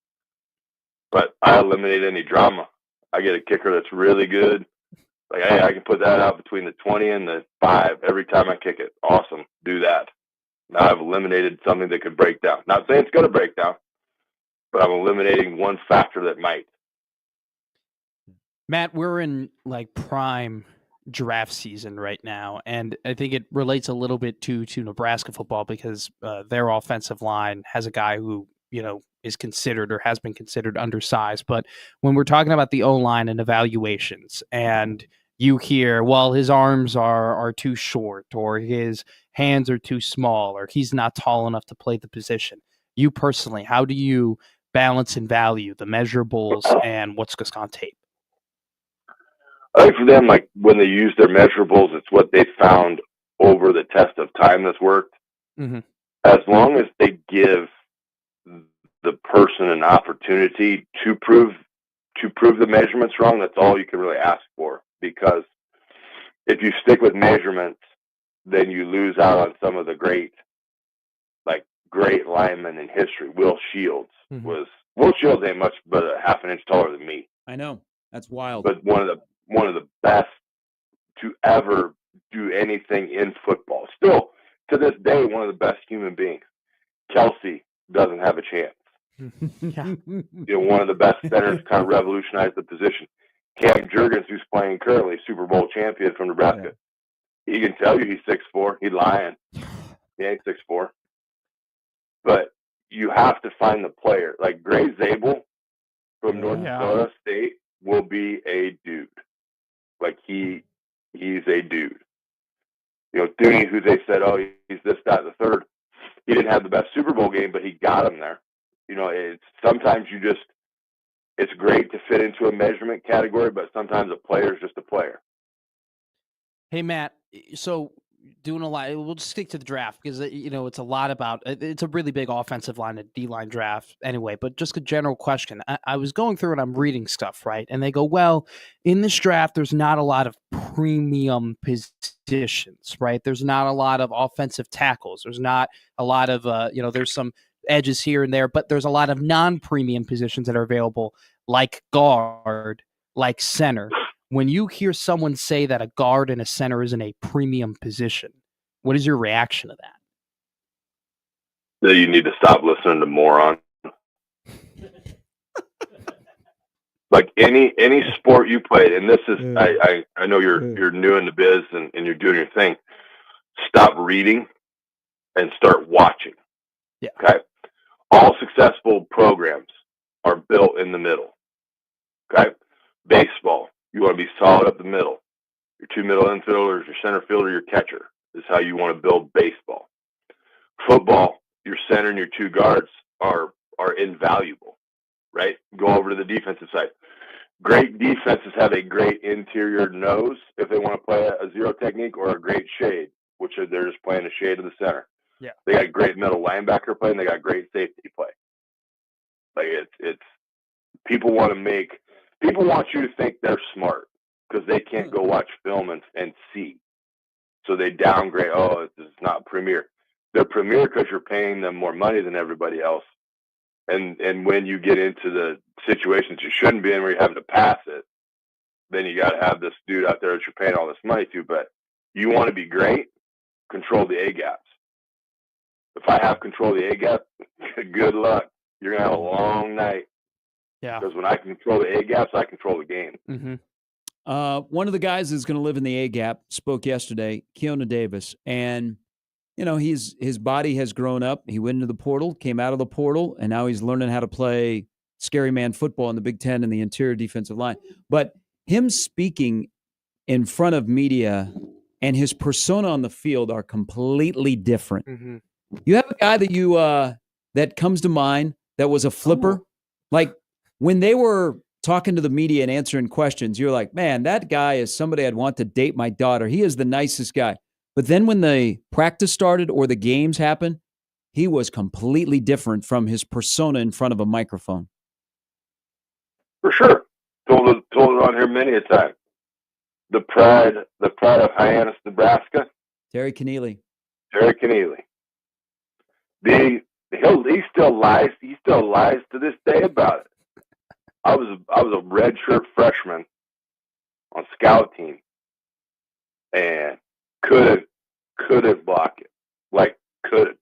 But I eliminate any drama. I get a kicker that's really good. Like, hey, I can put that out between the 20 and the 5 every time I kick it. Awesome. Do that. Now I've eliminated something that could break down. Not saying it's going to break down, but I'm eliminating one factor that might. Matt, we're in like prime draft season right now, and I think it relates a little bit to Nebraska football because their offensive line has a guy who is considered or has been considered undersized. But when we're talking about the O-line and evaluations, and you hear, well, his arms are too short, or his hands are too small, or he's not tall enough to play the position. You personally, how do you balance and value the measurables and what's just on tape? I think for them, like when they use their measurables, it's what they found over the test of time that's worked. Mm-hmm. As long as they give the person an opportunity to prove the measurements wrong, that's all you can really ask for. Because if you stick with measurements, then you lose out on some of the great linemen in history. Will Shields ain't much but a half an inch taller than me. I know. That's wild. But one of the best to ever do anything in football. Still, to this day, one of the best human beings. Kelsey doesn't have a chance. One of the best centers kind of revolutionized the position. Cam Jurgens, who's playing currently, Super Bowl champion from Nebraska. Yeah. He can tell you he's 6'4". He's lying. He ain't 6'4". But you have to find the player. Like Gray Zabel from North Dakota State will be a dude. Like he's a dude. Dooney, who they said, oh, he's this, that, and the third. He didn't have the best Super Bowl game, but he got him there. It's sometimes it's great to fit into a measurement category, but sometimes a player is just a player. Hey, Matt, so doing a lot. We'll just stick to the draft because it's a lot about. It's a really big offensive line and D-line draft anyway. But just a general question. I was going through and I'm reading stuff, right? And they go, well, in this draft, there's not a lot of premium positions, right? There's not a lot of offensive tackles. There's not a lot of there's some edges here and there, but there's a lot of non-premium positions that are available, like guard, like center. When you hear someone say that a guard and a center is in a premium position, what is your reaction to that? That you need to stop listening to moron. Like any sport you played, and this is I know you're new in the biz and you're doing your thing. Stop reading and start watching. Yeah. Okay. All successful programs are built in the middle. Okay. Baseball. You want to be solid up the middle. Your two middle infielders, your center fielder, your catcher is how you want to build baseball. Football, your center and your two guards are invaluable, right? Go over to the defensive side. Great defenses have a great interior nose if they want to play a zero technique, or a great shade, which they're just playing a shade of the center. Yeah. They got great middle linebacker play, and they got great safety play. Like it's people want you to think they're smart because they can't go watch film and see. So they downgrade. Oh, it's not premier. They're premier because you're paying them more money than everybody else. And when you get into the situations you shouldn't be in, where you're having to pass it, then you got to have this dude out there that you're paying all this money to. But you want to be great, control the A gaps. If I have control of the A gap, good luck. You're gonna have a long night. Yeah. Because when I control the A gaps, I control the game. Mm-hmm. One of the guys that's going to live in the A gap spoke yesterday, Keona Davis, and his body has grown up. He went into the portal, came out of the portal, and now he's learning how to play scary man football in the Big Ten in the interior defensive line. But him speaking in front of media and his persona on the field are completely different. Mm-hmm. You have a guy that that comes to mind that was a flipper, like when they were talking to the media and answering questions, you're like, man, that guy is somebody I'd want to date my daughter. He is the nicest guy. But then when the practice started or the games happened, he was completely different from his persona in front of a microphone. For sure. Told it on here many a time. The pride of Hyannis, Nebraska. Terry Keneally. He still lies. He still lies to this day about it. I was a redshirt freshman on scout team and couldn't block it. Like couldn't.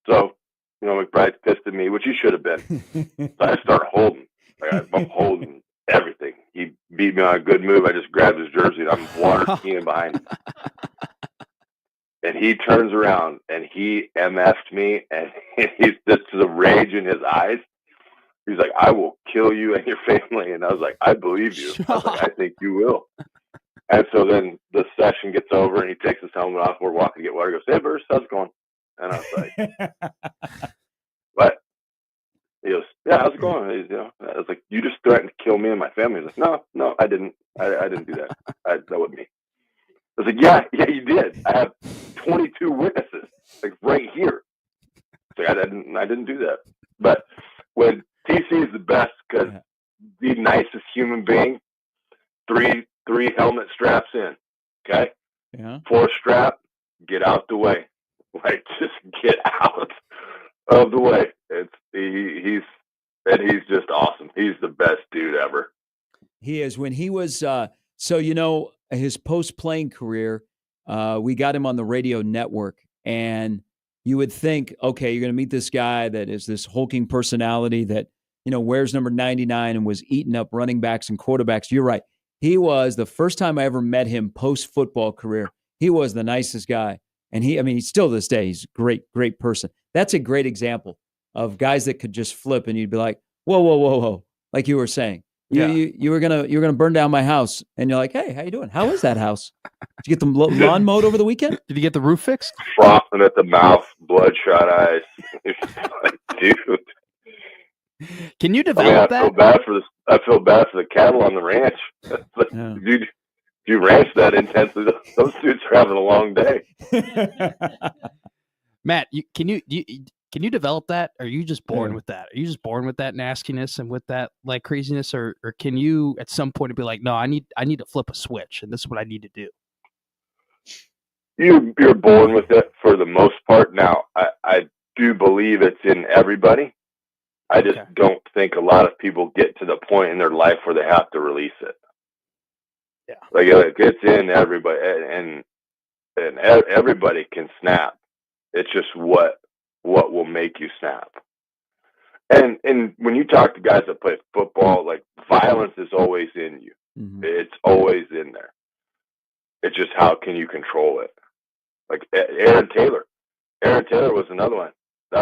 So, McBride's pissed at me, which he should have been. So I start holding. Like, I'm holding everything. He beat me on a good move. I just grabbed his jersey and I'm water skiing behind him. And he turns around and he MF'd me, and he's just the rage in his eyes. He's like, I will kill you and your family. And I was like, I believe you. I was like, I think you will. And so then the session gets over and he takes his helmet off. We're walking to get water. He goes, hey, Bruce, how's it going? And I was like, what? He goes, yeah, how's it going? I was like, you just threatened to kill me and my family. He's like, no, I didn't. I didn't do that. That wasn't me. I was like, yeah, you did. I have 22 witnesses, like right here. Like, I didn't do that. But when TC is the best because the nicest human being, three helmet straps in, okay? Yeah. 4th strap, get out the way. Like, just get out of the way. He's just awesome. He's the best dude ever. He is. When he was his post-playing career, we got him on the radio network, and you would think, okay, you're going to meet this guy that is this hulking personality that, wears number 99 and was eating up running backs and quarterbacks. You're right. He was, the first time I ever met him post-football career, he was the nicest guy. And he's still to this day, he's a great, great person. That's a great example of guys that could just flip, and you'd be like, whoa, like you were saying. You were gonna burn down my house, and you're like, hey, how you doing? How is that house? Did you get the lawn mowed over the weekend? Did you get the roof fixed? Frothing at the mouth, bloodshot eyes. Like, dude. Can you develop that? I feel bad for the cattle on the ranch. Like, dude, you ranch that intensely, those dudes are having a long day. Matt, can you develop that? Are you just born Yeah. with that? Are you just born with that nastiness and with that like craziness, or can you at some point be like, no, I need to flip a switch, and this is what I need to do? You're born with it for the most part. Now, I do believe it's in everybody. I just don't think a lot of people get to the point in their life where they have to release it. Yeah, like it's in everybody, and everybody can snap. It's just what will make you snap. And when you talk to guys that play football, like violence is always in you. Mhm. It's always in there. It's just how can you control it? Like Aaron Taylor. Aaron Taylor was another one. I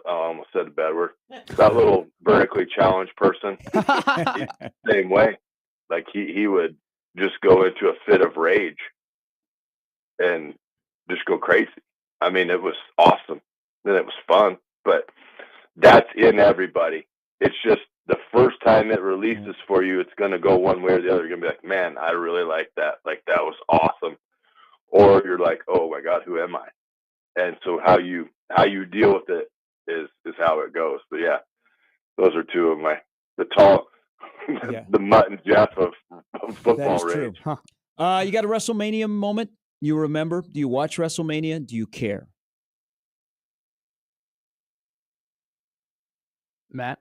almost said a bad word. That little vertically challenged person, same way. Like he would just go into a fit of rage and just go crazy. I mean, it was awesome and it was fun, but that's in everybody. It's just the first time it releases for you, it's going to go one way or the other. You're going to be like, man, I really like that. Like, that was awesome. Or you're like, oh my God, who am I? And so how you deal with it is how it goes. But yeah, those are two of the tall, the Mutt and Jeff of football That is true. rage. You got a WrestleMania moment you remember? Do you watch WrestleMania? Do you care? Matt,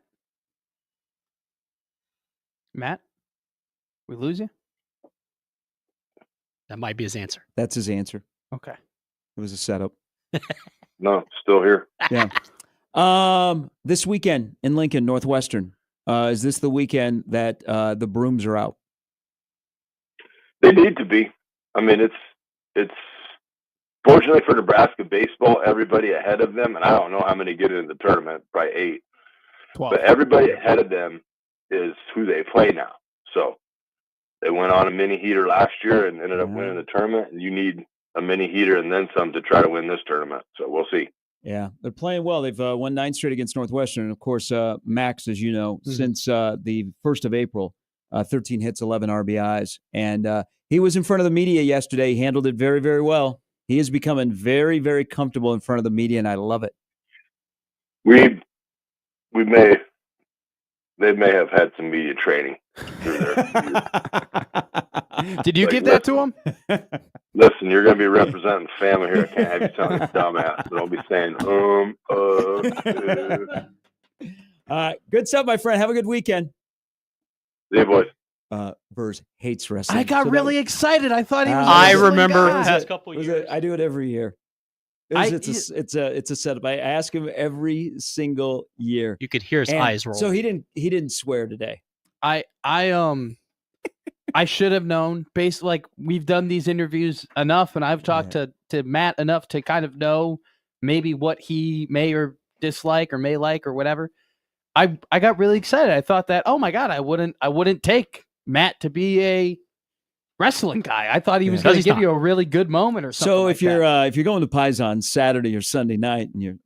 we lose you? That might be his answer. That's his answer. Okay. It was a setup. No, still here. Yeah. This weekend in Lincoln, Northwestern, is this the weekend that the brooms are out? They need to be. I mean, it's fortunately for Nebraska baseball, everybody ahead of them, and I don't know how many get into the tournament, probably 8. 12. But everybody ahead of them is who they play now. So they went on a mini heater last year and ended up winning the tournament, and you need a mini heater and then some to try to win this tournament. So we'll see. Yeah, they're playing well. They've won 9 straight against Northwestern. And of course, Max, as you know, since the 1st of April, 13 hits, 11 RBIs. And he was in front of the media yesterday. He handled it very, very well. He is becoming very, very comfortable in front of the media, and I love it. They may have had some media training through there. Did you give that to him? Listen, you're going to be representing the family here. I can't have you sound like a dumbass. So don't be saying, Good stuff, my friend. Have a good weekend. See you, boys. Vers hates wrestling. I got really excited. I thought he was. I remember the past couple years. I do it every year. It's a setup. I ask him every single year. You could hear his eyes roll. So he didn't swear today. I should have known. Based like we've done these interviews enough, and I've talked to Matt enough to kind of know maybe what he may or dislike or may like or whatever. I got really excited. I thought that, oh my God, I wouldn't take Matt to be a wrestling guy. I thought he was going to give you a really good moment or something. So like if you're going to Paisan Saturday or Sunday night and you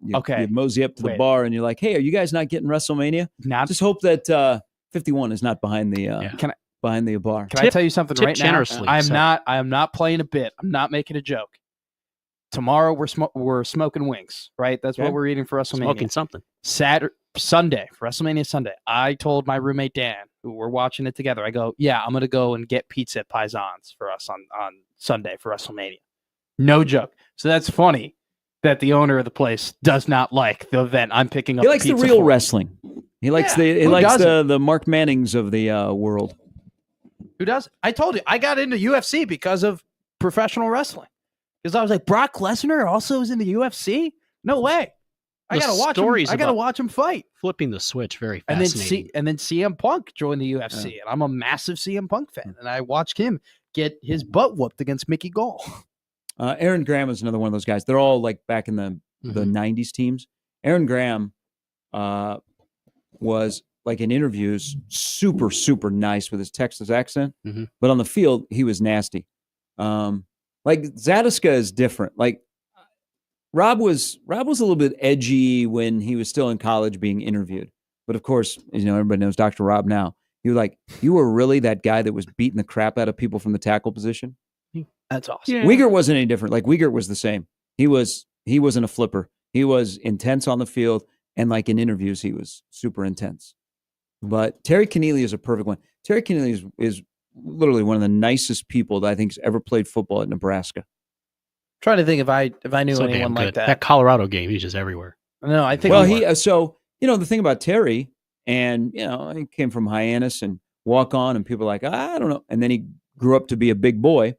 mosey up to the bar and you're like, hey, are you guys not getting WrestleMania? Just hope that 51 is not behind the behind the bar. Can I tell you something right generously, now? I am not playing a bit. I'm not making a joke. Tomorrow we're smoking wings, right? That's what we're eating for WrestleMania. Smoking something. Sunday, for WrestleMania Sunday, I told my roommate Dan, who we're watching it together, I go, yeah, I'm going to go and get pizza at Paisan's for us on Sunday for WrestleMania. No joke. So that's funny that the owner of the place does not like the event I'm picking up. He likes the real wrestling. He likes the Mark Mannings of the world. Who does? I told you, I got into UFC because of professional wrestling. Because I was like, Brock Lesnar also is in the UFC? No way. I gotta watch him. I gotta watch him fight. Flipping the switch, very fascinating. And then CM Punk joined the UFC, and I'm a massive CM Punk fan, and I watched him get his butt whooped against Mickey Gall. Aaron Graham is another one of those guys. They're all like back in the 90s teams. Aaron Graham was like in interviews super, super nice with his Texas accent, but on the field he was nasty. Like Zadiska is different. Like Rob was a little bit edgy when he was still in college being interviewed. But of course, everybody knows Dr. Rob now. You were like, you were really that guy that was beating the crap out of people from the tackle position? That's awesome. Yeah. Uyghur wasn't any different. Like Uyghur was the same. He wasn't a flipper. He was intense on the field, and like in interviews, he was super intense. But Terry Connealy is a perfect one. Terry Connealy is literally one of the nicest people that I think has ever played football at Nebraska. Trying to think if I knew So anyone damn like good. that. That Colorado game, he's just everywhere. No, I think. Well, the thing about Terry, and he came from Hyannis and walk on, and people are like, I don't know, and then he grew up to be a big boy.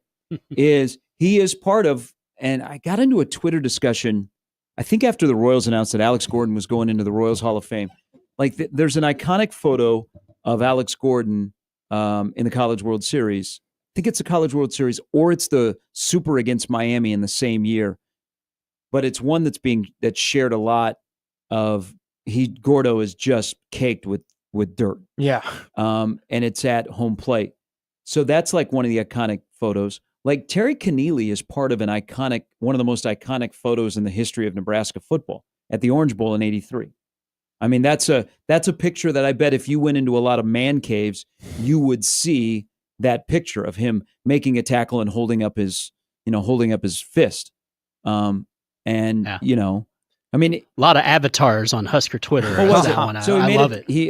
He is part of, and I got into a Twitter discussion, I think after the Royals announced that Alex Gordon was going into the Royals Hall of Fame. Like there's an iconic photo of Alex Gordon in the College World Series. I think it's the College World Series, or it's the Super against Miami in the same year. But it's one that's shared a lot of Gordo is just caked with dirt. Yeah. And it's at home plate. So that's like one of the iconic photos. Like Terry Connealy is part of one of the most iconic photos in the history of Nebraska football at the Orange Bowl in '83. I mean, that's a picture that I bet if you went into a lot of man caves, you would see that picture of him making a tackle and holding up his fist. I mean, A lot of avatars on Husker Twitter. what was that it? one. So I love it. He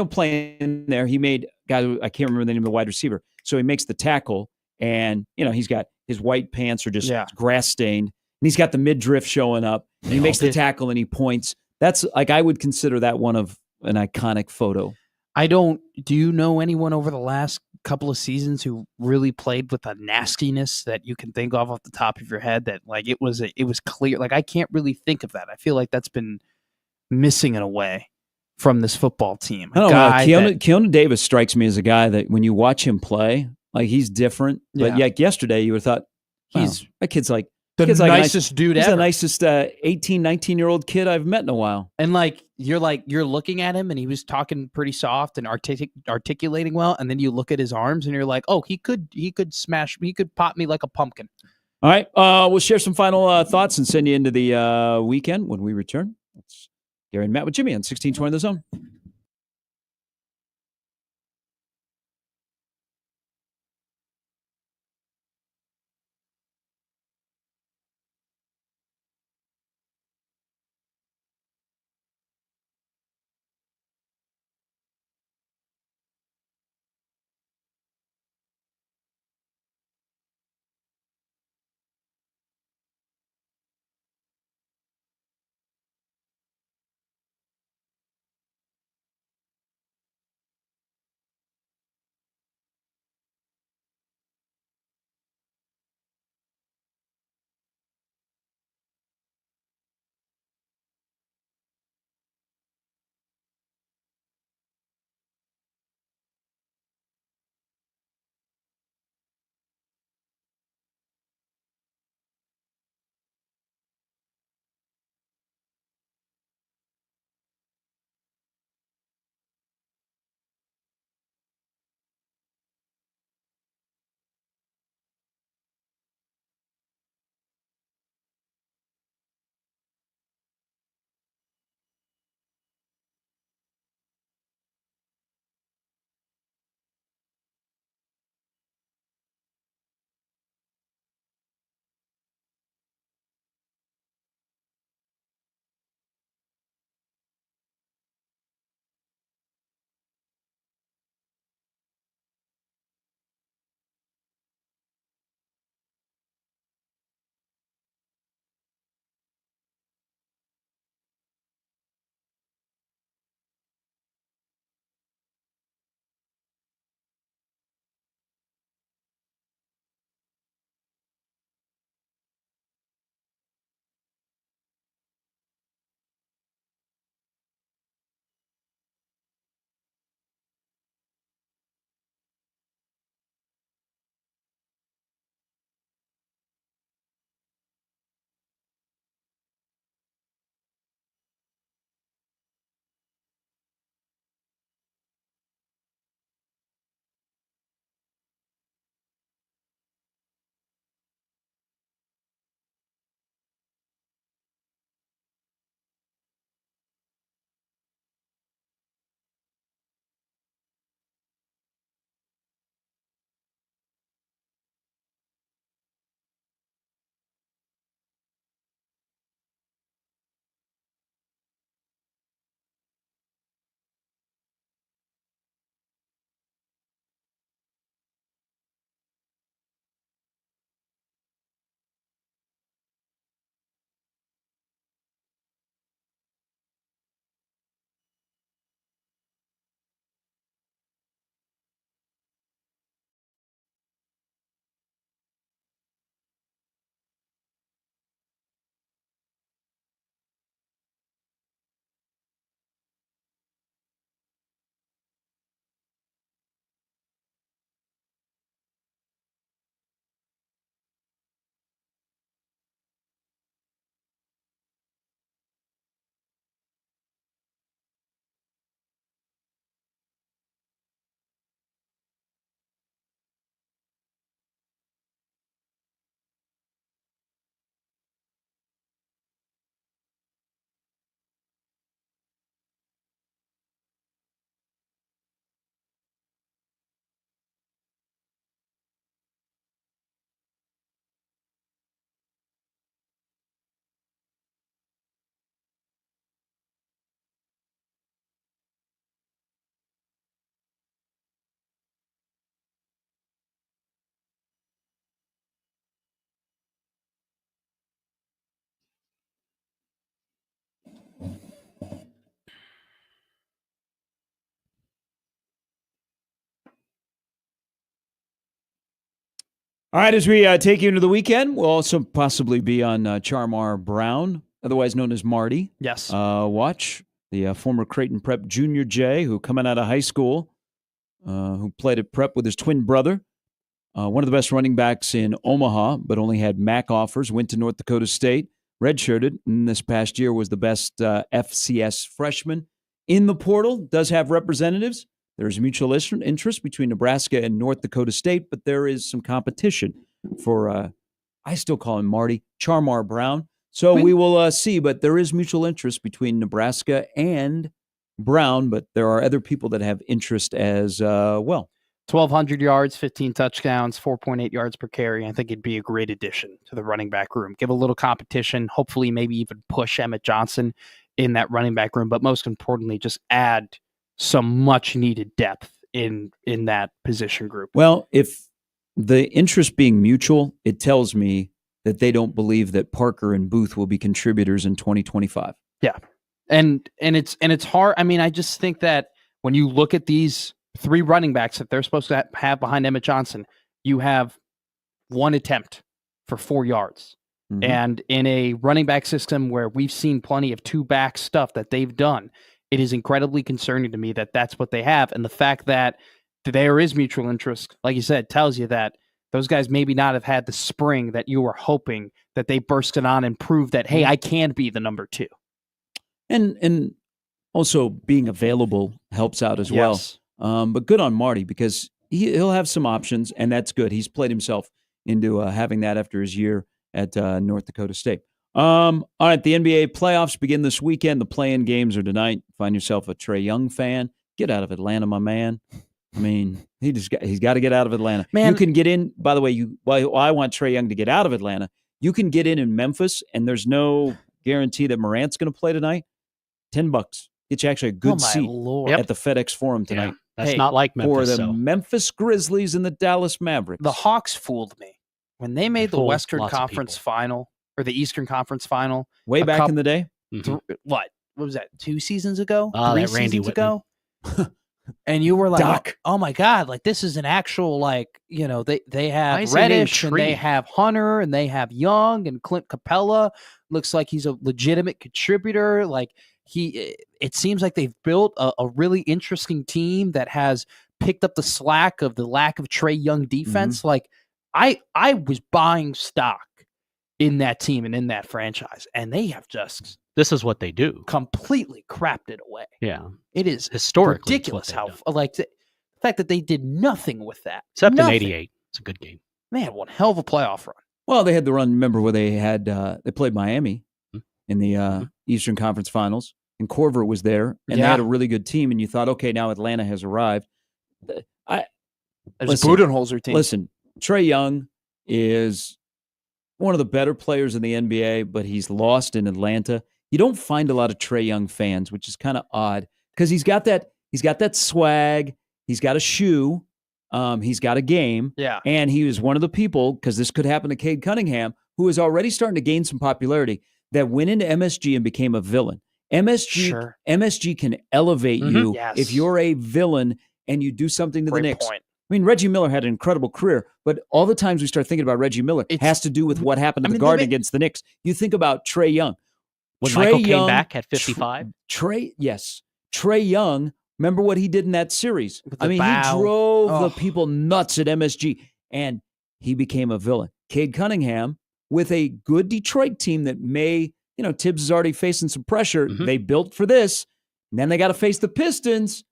playing there. He made guy. I can't remember the name of the wide receiver. So he makes the tackle, and he's got his white pants are just grass stained, and he's got the midriff showing up. And he makes the tackle and he points. That's like I would consider that one of an iconic photo. Do you know anyone over the last couple of seasons who really played with a nastiness that you can think of off the top of your head that like it was clear? Like I can't really think of that. I feel like that's been missing in a way from this football team. I don't know. Keona Davis strikes me as a guy that when you watch him play, like he's different. But like yesterday, you would have thought, that kid's like the nicest dude ever. He's the nicest 18, 19-year-old kid I've met in a while. And you're looking at him and he was talking pretty soft and articulating well. And then you look at his arms and you're like, oh, he could pop me like a pumpkin. All right. We'll share some final thoughts and send you into the weekend when we return. It's Gary and Matt with Jimmy on 1620 The Zone. All right, as we take you into the weekend, we'll also possibly be on Charmar Brown, otherwise known as Marty. Yes. Watch the former Creighton Prep Junior J, who coming out of high school, who played at Prep with his twin brother. One of the best running backs in Omaha, but only had MAC offers, went to North Dakota State, redshirted, and this past year was the best FCS freshman in the portal, does have representatives. There's mutual interest between Nebraska and North Dakota State, but there is some competition for, I still call him Marty, Charmar Brown. So we will see, but there is mutual interest between Nebraska and Brown, but there are other people that have interest as well. 1,200 yards, 15 touchdowns, 4.8 yards per carry. I think it'd be a great addition to the running back room. Give a little competition, hopefully maybe even push Emmett Johnson in that running back room, but most importantly, just add some much-needed depth in that position group. Well, if the interest being mutual, it tells me that they don't believe that Parker and Booth will be contributors in 2025. Yeah, and it's hard. I mean, I just think that when you look at these three running backs that they're supposed to have behind Emmett Johnson, you have one attempt for 4 yards. Mm-hmm. And in a running back system where we've seen plenty of two-back stuff that they've done, it is incredibly concerning to me that that's what they have. And the fact that there is mutual interest, like you said, tells you that those guys maybe not have had the spring that you were hoping that they bursted on and proved that, hey, I can be the number 2. And also being available helps out as well. But good on Marty because he'll have some options, and that's good. He's played himself into having that after his year at North Dakota State. All right, the NBA playoffs begin this weekend. The play-in games are tonight. Find yourself a Trae Young fan. Get out of Atlanta, my man. I mean, he's got to get out of Atlanta. Man. You can get in, by the way, I want Trae Young to get out of Atlanta. You can get in Memphis, and there's no guarantee that Morant's going to play tonight. $10. Get you actually a good seat at the FedEx Forum tonight. Yeah, that's not like Memphis. For the Memphis Grizzlies and the Dallas Mavericks. The Hawks fooled me. When they made the Western Conference Final, or the Eastern Conference Final. Way back in the day? What was that, 2 seasons ago? 3 seasons ago? And you were like, Doc. oh my God, like this is an actual, like, you know, they have Reddish and they have Hunter and they have Young and Clint Capella. Looks like he's a legitimate contributor. Like it seems like they've built a really interesting team that has picked up the slack of the lack of Trae Young defense. Mm-hmm. Like I was buying stock in that team and in that franchise, and they have just what they do. Completely crapped it away. Yeah. It is historically ridiculous how the fact that they did nothing with that. Except in 88. It's a good game. Man, one hell of a playoff run. Well, they had the run, remember, where they had they played Miami in the Eastern Conference Finals, and Corver was there, and they had a really good team, and you thought, okay, now Atlanta has arrived. There's a Budenholzer team. Listen, Trae Young is one of the better players in the NBA, but he's lost in Atlanta. You don't find a lot of Trae Young fans, which is kind of odd because he's got that swag, he's got a shoe, he's got a game, and he was one of the people, because this could happen to Cade Cunningham, who is already starting to gain some popularity, that went into MSG and became a villain. MSG can elevate you if you're a villain and you do something to the Knicks. Point. I mean, Reggie Miller had an incredible career, but all the times we start thinking about Reggie Miller has to do with what happened to the Garden against the Knicks. You think about Trae Young. When Michael came back at 55? Trae Young, remember what he did in that series? I mean, bow. He drove the people nuts at MSG, and he became a villain. Cade Cunningham, with a good Detroit team that may, Tibbs is already facing some pressure. They built for this, and then they got to face the Pistons.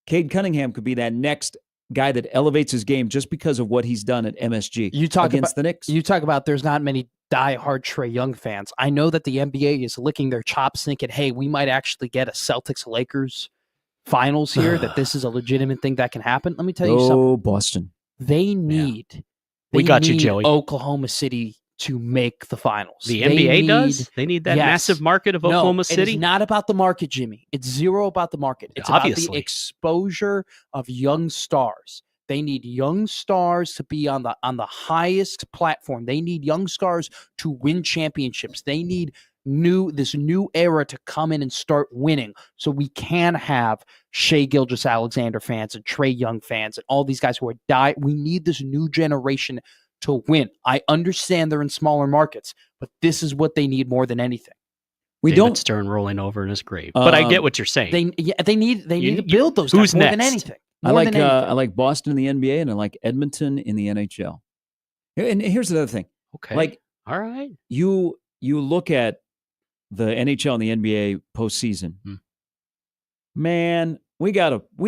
Cade Cunningham could be that next guy that elevates his game just because of what he's done at MSG against the Knicks. You talk about there's not many diehard Trae Young fans. I know that the NBA is licking their chops thinking, hey, we might actually get a Celtics-Lakers finals here, that this is a legitimate thing that can happen. Let me tell you something. Oh, Boston. They need we got you, Joey. Oklahoma City to make the finals. The NBA does? They need that massive market of Oklahoma City? It's not about the market, Jimmy. It's zero about the market. It's about the exposure of young stars. They need young stars to be on the highest platform. They need young stars to win championships. They need this new era to come in and start winning, so we can have Shai Gilgeous-Alexander fans and Trae Young fans and all these guys who are we need this new generation to win. I understand they're in smaller markets, but this is what they need more than anything. We David don't. Stern rolling over in his grave. But I get what you're saying. They need to build those who's guys more than next? anything. I More like than anything. I like Boston in the NBA, and I like Edmonton in the NHL. And here's another thing. Okay. Like all right. you look at the NHL and the NBA postseason. Man, we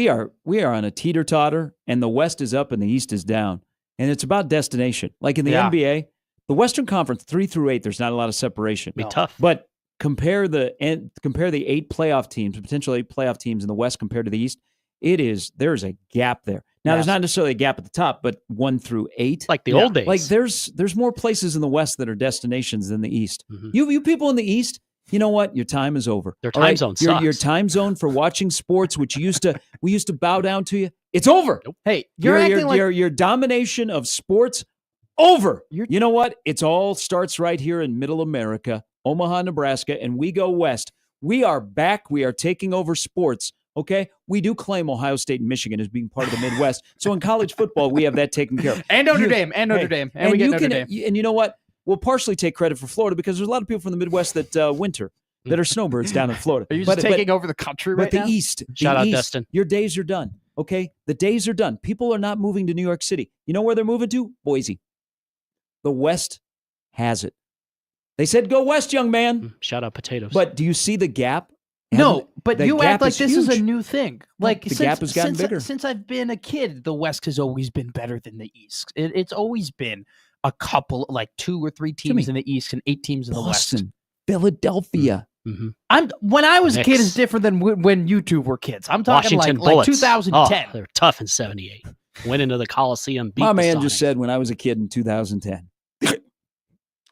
are on a teeter-totter, and the West is up and the East is down. And it's about destination. Like in the NBA, the Western Conference 3 through 8, there's not a lot of separation. Be tough. But compare the 8 playoff teams, potential 8 playoff teams in the West compared to the East. There's a gap there. Now, there's not necessarily a gap at the top, but 1 through 8. Like the old days. Like there's more places in the West that are destinations than the East. You people in the East, you know what? Your time is over. Their time zone sucks. Your time zone for watching sports, which we used to bow down to you, it's over. Nope. Hey, your domination of sports over. You know what? It all starts right here in Middle America, Omaha, Nebraska, and we go west. We are back. We are taking over sports. Okay, we do claim Ohio State and Michigan as being part of the Midwest. So in college football, we have that taken care of. And Notre Dame, and we get Notre Dame. And you know what? We'll partially take credit for Florida because there's a lot of people from the Midwest that winter that are snowbirds down in Florida. Are you just taking over the country right now? But the East, Shout out Dustin. Your days are done. Okay, the days are done. People are not moving to New York City. You know where they're moving to? Boise. The West has it. They said, "Go west, young man." Shout out potatoes. But do you see the gap? No, but you act like this is a huge. new thing. Like the gap has gotten bigger. Since I've been a kid, the West has always been better than the East. It's always been a couple, like 2 or 3 teams in the East and 8 teams in the West. Boston, Philadelphia. When I was a kid is different than when you two were kids. I'm talking Washington like Bullets. 2010. Oh, they were tough in 78. Went into the Coliseum. Beat My the man Sonics. just said when I was a kid in 2010.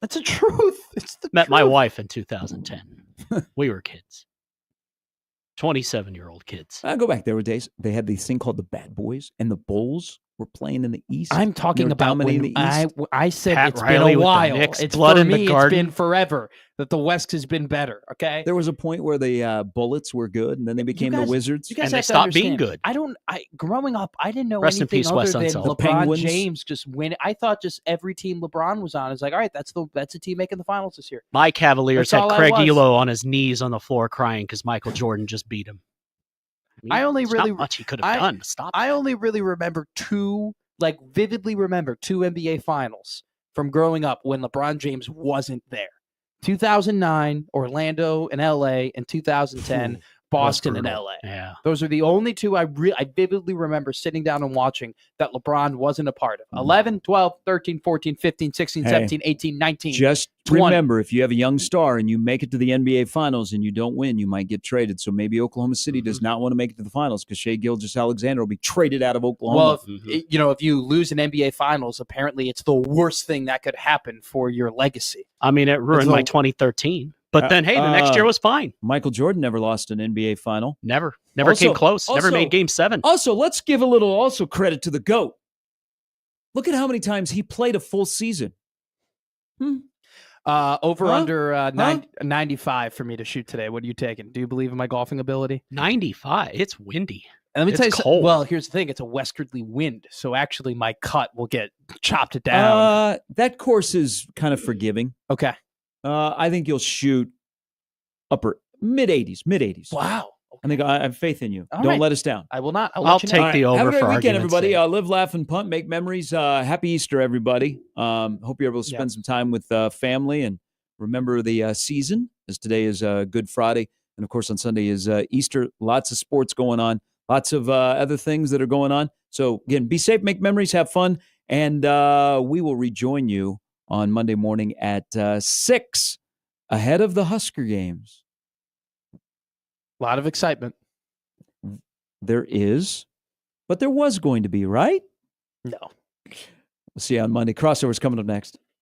That's the truth. It's the Met truth. my wife in 2010. We were kids. 27-year-old kids. I go back. There were days they had this thing called the Bad Boys, and the Bulls were playing in the East. I'm talking about when the East. I said Pat it's Riley been with a the while. Knicks, It's blood for in the me, it's garden. been forever that the West has been better. Okay, There was a point where the Bullets were good, and then they became the Wizards. you guys And they have to stopped being understand, good. Growing up, I didn't know Rest in anything peace, other Wes than Unseld. The LeBron Penguins. James just winning. I thought just every team LeBron was on is like, all right, that's the team making the finals this year. My Cavaliers That's had all I Craig was. Elo on his knees on the floor crying because Michael Jordan just beat him. I only there's really- not much he could have done to stop. I only really remember vividly remember 2 NBA finals from growing up when LeBron James wasn't there. 2009, Orlando and LA, and 2010, Boston and brutal. LA. Yeah. Those are the only 2 I vividly remember sitting down and watching that LeBron wasn't a part of. 11, 12, 13, 14, 15, 16, Hey, 17, 18, 19. Just 20. remember, if you have a young star and you make it to the NBA Finals and you don't win, you might get traded. So maybe Oklahoma City does not want to make it to the Finals because Shai Gilgeous-Alexander will be traded out of Oklahoma. Well, if you lose an NBA Finals, apparently it's the worst thing that could happen for your legacy. I mean, it ruined my 2013. But then, hey, the next year was fine. Michael Jordan never lost an NBA Final. Never Also- came close. Never also- made Game 7. Also, let's give a little credit to the GOAT. Look at how many times he played a full season. Under 95 for me to shoot today. What are you taking? Do you believe in my golfing ability? 95. It's windy. And let me It's tell you cold. Well, here's the thing. It's a westerly wind. So actually my cut will get chopped down. That course is kind of forgiving. Okay. I think you'll shoot mid-80s. Wow. I think I have faith in you. All Don't right. let us down. I will not. I'll let you know. take the over Have a great for weekend, argument's everybody. sake. Live, laugh, and punt. Make memories. Happy Easter, everybody. Hope you're able to spend some time with family and remember the season, as today is Good Friday. And, of course, on Sunday is Easter. Lots of sports going on. Lots of other things that are going on. So, again, be safe, make memories, have fun. And we will rejoin you on Monday morning at 6 ahead of the Husker games. A lot of excitement. There is, but there was going to be, right? No. We'll see you on Monday. Crossover's coming up next.